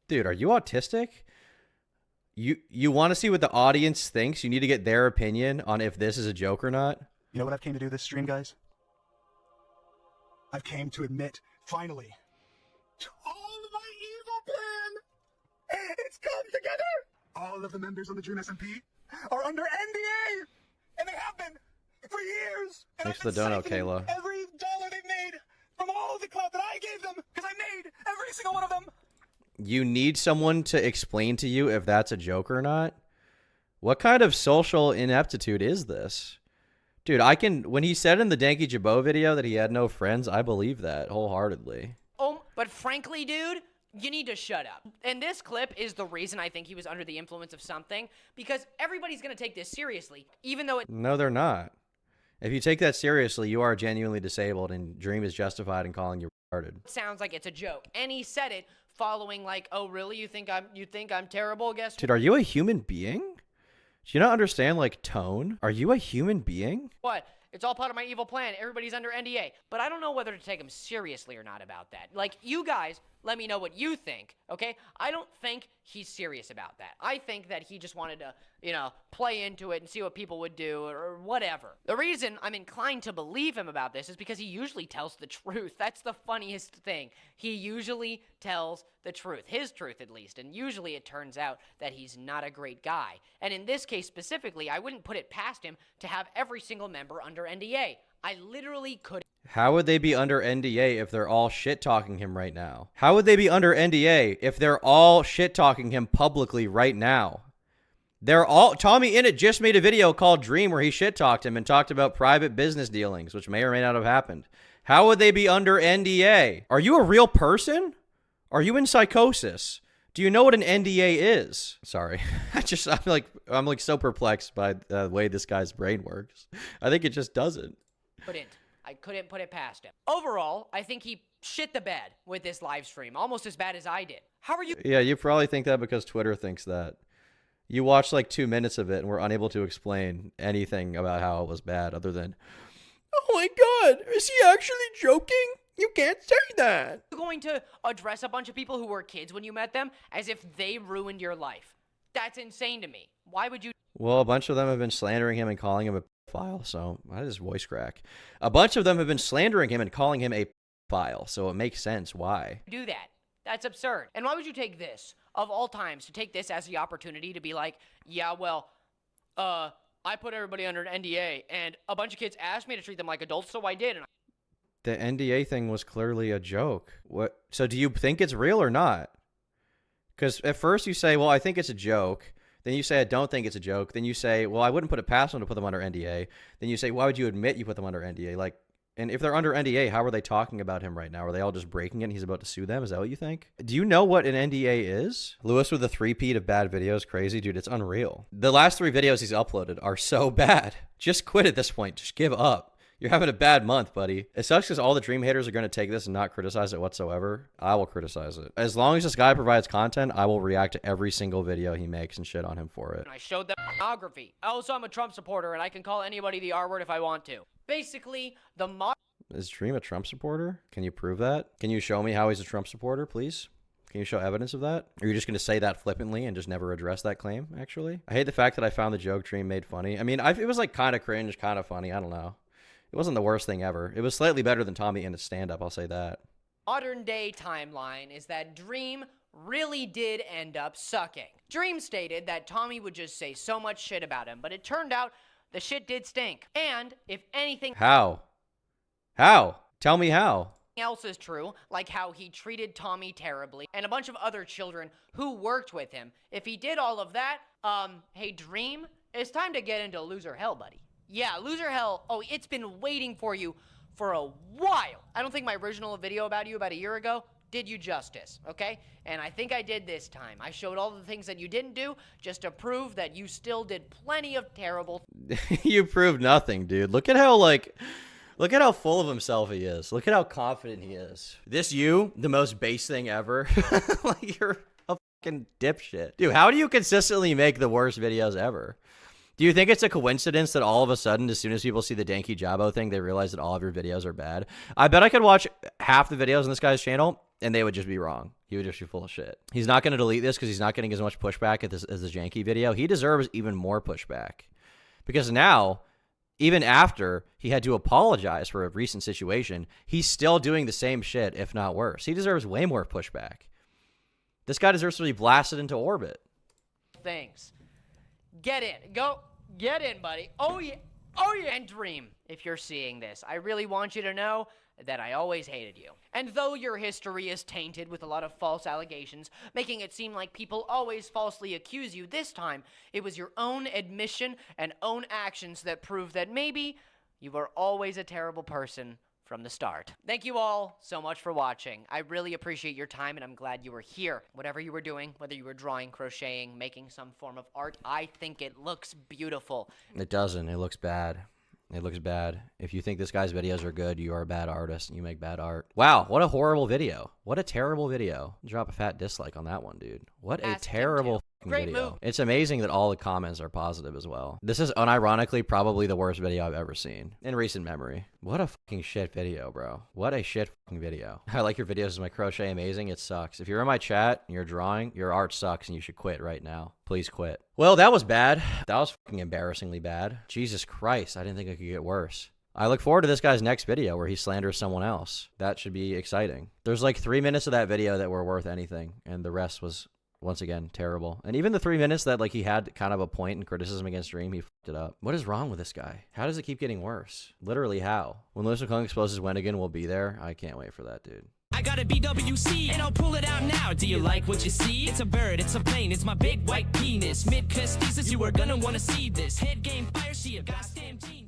Dude, are you autistic? You want to see what the audience thinks? You need to get their opinion on if this is a joke or not? You know what I've came to do this stream, guys? I've came to admit, finally, to all of my evil plan. It's come together. All of the members on the Dream SMP are under NDA, and they have been for years. And Thanks I've for the been dono, siphoning Kayla. every dollar they've made from all the clout that I gave them, because I made every single one of them. You need someone to explain to you if that's a joke or not? What kind of social ineptitude is this? Dude, when he said in the Denki Jabot video that he had no friends, I believe that wholeheartedly. Oh, but frankly, dude, you need to shut up. And this clip is the reason I think he was under the influence of something, because everybody's going to take this seriously, even though it... No, they're not. If you take that seriously, you are genuinely disabled, and Dream is justified in calling you retarded. sounds like it's a joke. And he said it following like, oh, really? You think I'm terrible? Guess Dude, are you a human being? Do you not understand, like, tone? Are you a human being? what? It's all part of my evil plan. Everybody's under NDA. But I don't know whether to take him seriously or not about that. Like, you guys, let me know what you think, okay? I don't think he's serious about that. I think that he just wanted to, you know, play into it and see what people would do or whatever. The reason I'm inclined to believe him about this is because he usually tells the truth. That's the funniest thing. He usually tells the truth. His truth, at least. And usually it turns out that he's not a great guy. And in this case specifically, I wouldn't put it past him to have every single member under NDA. I literally could. How would they be under NDA if they're all shit-talking him right now? How would they be under NDA if they're all shit-talking him publicly right now? They're all... TommyInnit just made a video called Dream where he shit-talked him and talked about private business dealings, which may or may not have happened. How would they be under NDA? Are you a real person? Are you in psychosis? Do you know what an NDA is? Sorry. I'm like so perplexed by the way this guy's brain works. I think it just doesn't. I couldn't put it past him. Overall, I think he shit the bed with this live stream, almost as bad as I did. How are you? Yeah, you probably think that because Twitter thinks that. You watched like 2 minutes of it and were unable to explain anything about how it was bad other than, oh my god, is he actually joking? You can't say that. You're going to address a bunch of people who were kids when you met them as if they ruined your life. That's insane to me. Why would you? Well, a bunch of them have been slandering him and calling him a pedophile, so why does his voice crack? A bunch of them have been slandering him and calling him a pedophile, so it makes sense why. Do that? That's absurd. And why would you take this, of all times, to take this as the opportunity to be like, yeah, well, I put everybody under an NDA, and a bunch of kids asked me to treat them like adults, so I did. And The NDA thing was clearly a joke. What? So do you think it's real or not? Because at first you say, well, I think it's a joke. Then you say, I don't think it's a joke. Then you say, well, I wouldn't put it past them to put them under NDA. Then you say, why would you admit you put them under NDA? Like, and if they're under NDA, how are they talking about him right now? Are they all just breaking it and he's about to sue them? Is that what you think? Do you know what an NDA is? Lewis with a 3-peat of bad videos. Crazy, dude. It's unreal. The last 3 videos he's uploaded are so bad. Just quit at this point. Just give up. You're having a bad month, buddy. It sucks because all the Dream haters are going to take this and not criticize it whatsoever. I will criticize it. As long as this guy provides content, I will react to every single video he makes and shit on him for it. I showed them pornography. Also, I'm a Trump supporter, and I can call anybody the R word if I want to. Basically, the Is Dream a Trump supporter? Can you prove that? Can you show me how he's a Trump supporter, please? Can you show evidence of that? Or are you just going to say that flippantly and just never address that claim, actually? I hate the fact that I found the joke Dream made funny. I mean, it was like kind of cringe, kind of funny. I don't know. It wasn't the worst thing ever. It was slightly better than TommyInnit stand-up, I'll say that. modern day timeline is that Dream really did end up sucking. Dream stated that Tommy would just say so much shit about him, but it turned out the shit did stink. And if anything How? How? Tell me how. else is true, like how he treated Tommy terribly and a bunch of other children who worked with him, if he did all of that, hey Dream, it's time to get into loser hell, buddy. Yeah, loser hell, oh, it's been waiting for you for a while. I don't think my original video about you about a year ago did you justice, okay? And I think I did this time. I showed all the things that you didn't do just to prove that you still did plenty of terrible... You proved nothing, dude. Look at how full of himself he is. Look at how confident he is. This you, the most base thing ever. Like, you're a fucking dipshit. Dude, how do you consistently make the worst videos ever? Do you think it's a coincidence that all of a sudden, as soon as people see the Danky Jabbo thing, they realize that all of your videos are bad? I bet I could watch half the videos on this guy's channel, and they would just be wrong. He would just be full of shit. He's not going to delete this because he's not getting as much pushback as this janky video. He deserves even more pushback. Because now, even after he had to apologize for a recent situation, he's still doing the same shit, if not worse. He deserves way more pushback. This guy deserves to be blasted into orbit. things. Get in. Go. Get in, buddy. Oh, yeah. Oh, yeah. And Dream, if you're seeing this, I really want you to know that I always hated you. And though your history is tainted with a lot of false allegations, making it seem like people always falsely accuse you, this time it was your own admission and own actions that prove that maybe you were always a terrible person from the start. Thank you all so much for watching. I really appreciate your time, and I'm glad you were here. Whatever you were doing, whether you were drawing, crocheting, making some form of art, I think it looks beautiful. It doesn't. It looks bad. It looks bad. If you think this guy's videos are good, you are a bad artist and you make bad art. Wow, what a horrible video. What a terrible video. Drop a fat dislike on that one, dude. What a terrible Great video. move. It's amazing that all the comments are positive as well. This is unironically probably the worst video I've ever seen in recent memory. What a fucking shit video, bro. What a shit fucking video. I like your videos. Is my crochet amazing? It sucks. If you're in my chat and you're drawing, your art sucks and you should quit right now. Please quit. Well, that was bad. That was fucking embarrassingly bad. Jesus Christ. I didn't think it could get worse. I look forward to this guy's next video where he slanders someone else. That should be exciting. There's like 3 minutes of that video that were worth anything, and the rest was, once again, terrible. And even the 3 minutes that like he had kind of a point in criticism against Dream, he fucked it up. What is wrong with this guy? How does it keep getting worse? Literally how? When Lewis McClung exposes Wendigan, we'll be there. I can't wait for that, dude. I got a BWC, and I'll pull it out now. Do you like what you see? It's a bird, it's a plane, it's my big white penis. Mid-costhesis, you are gonna wanna see this. Head game fire, she a goddamn genius.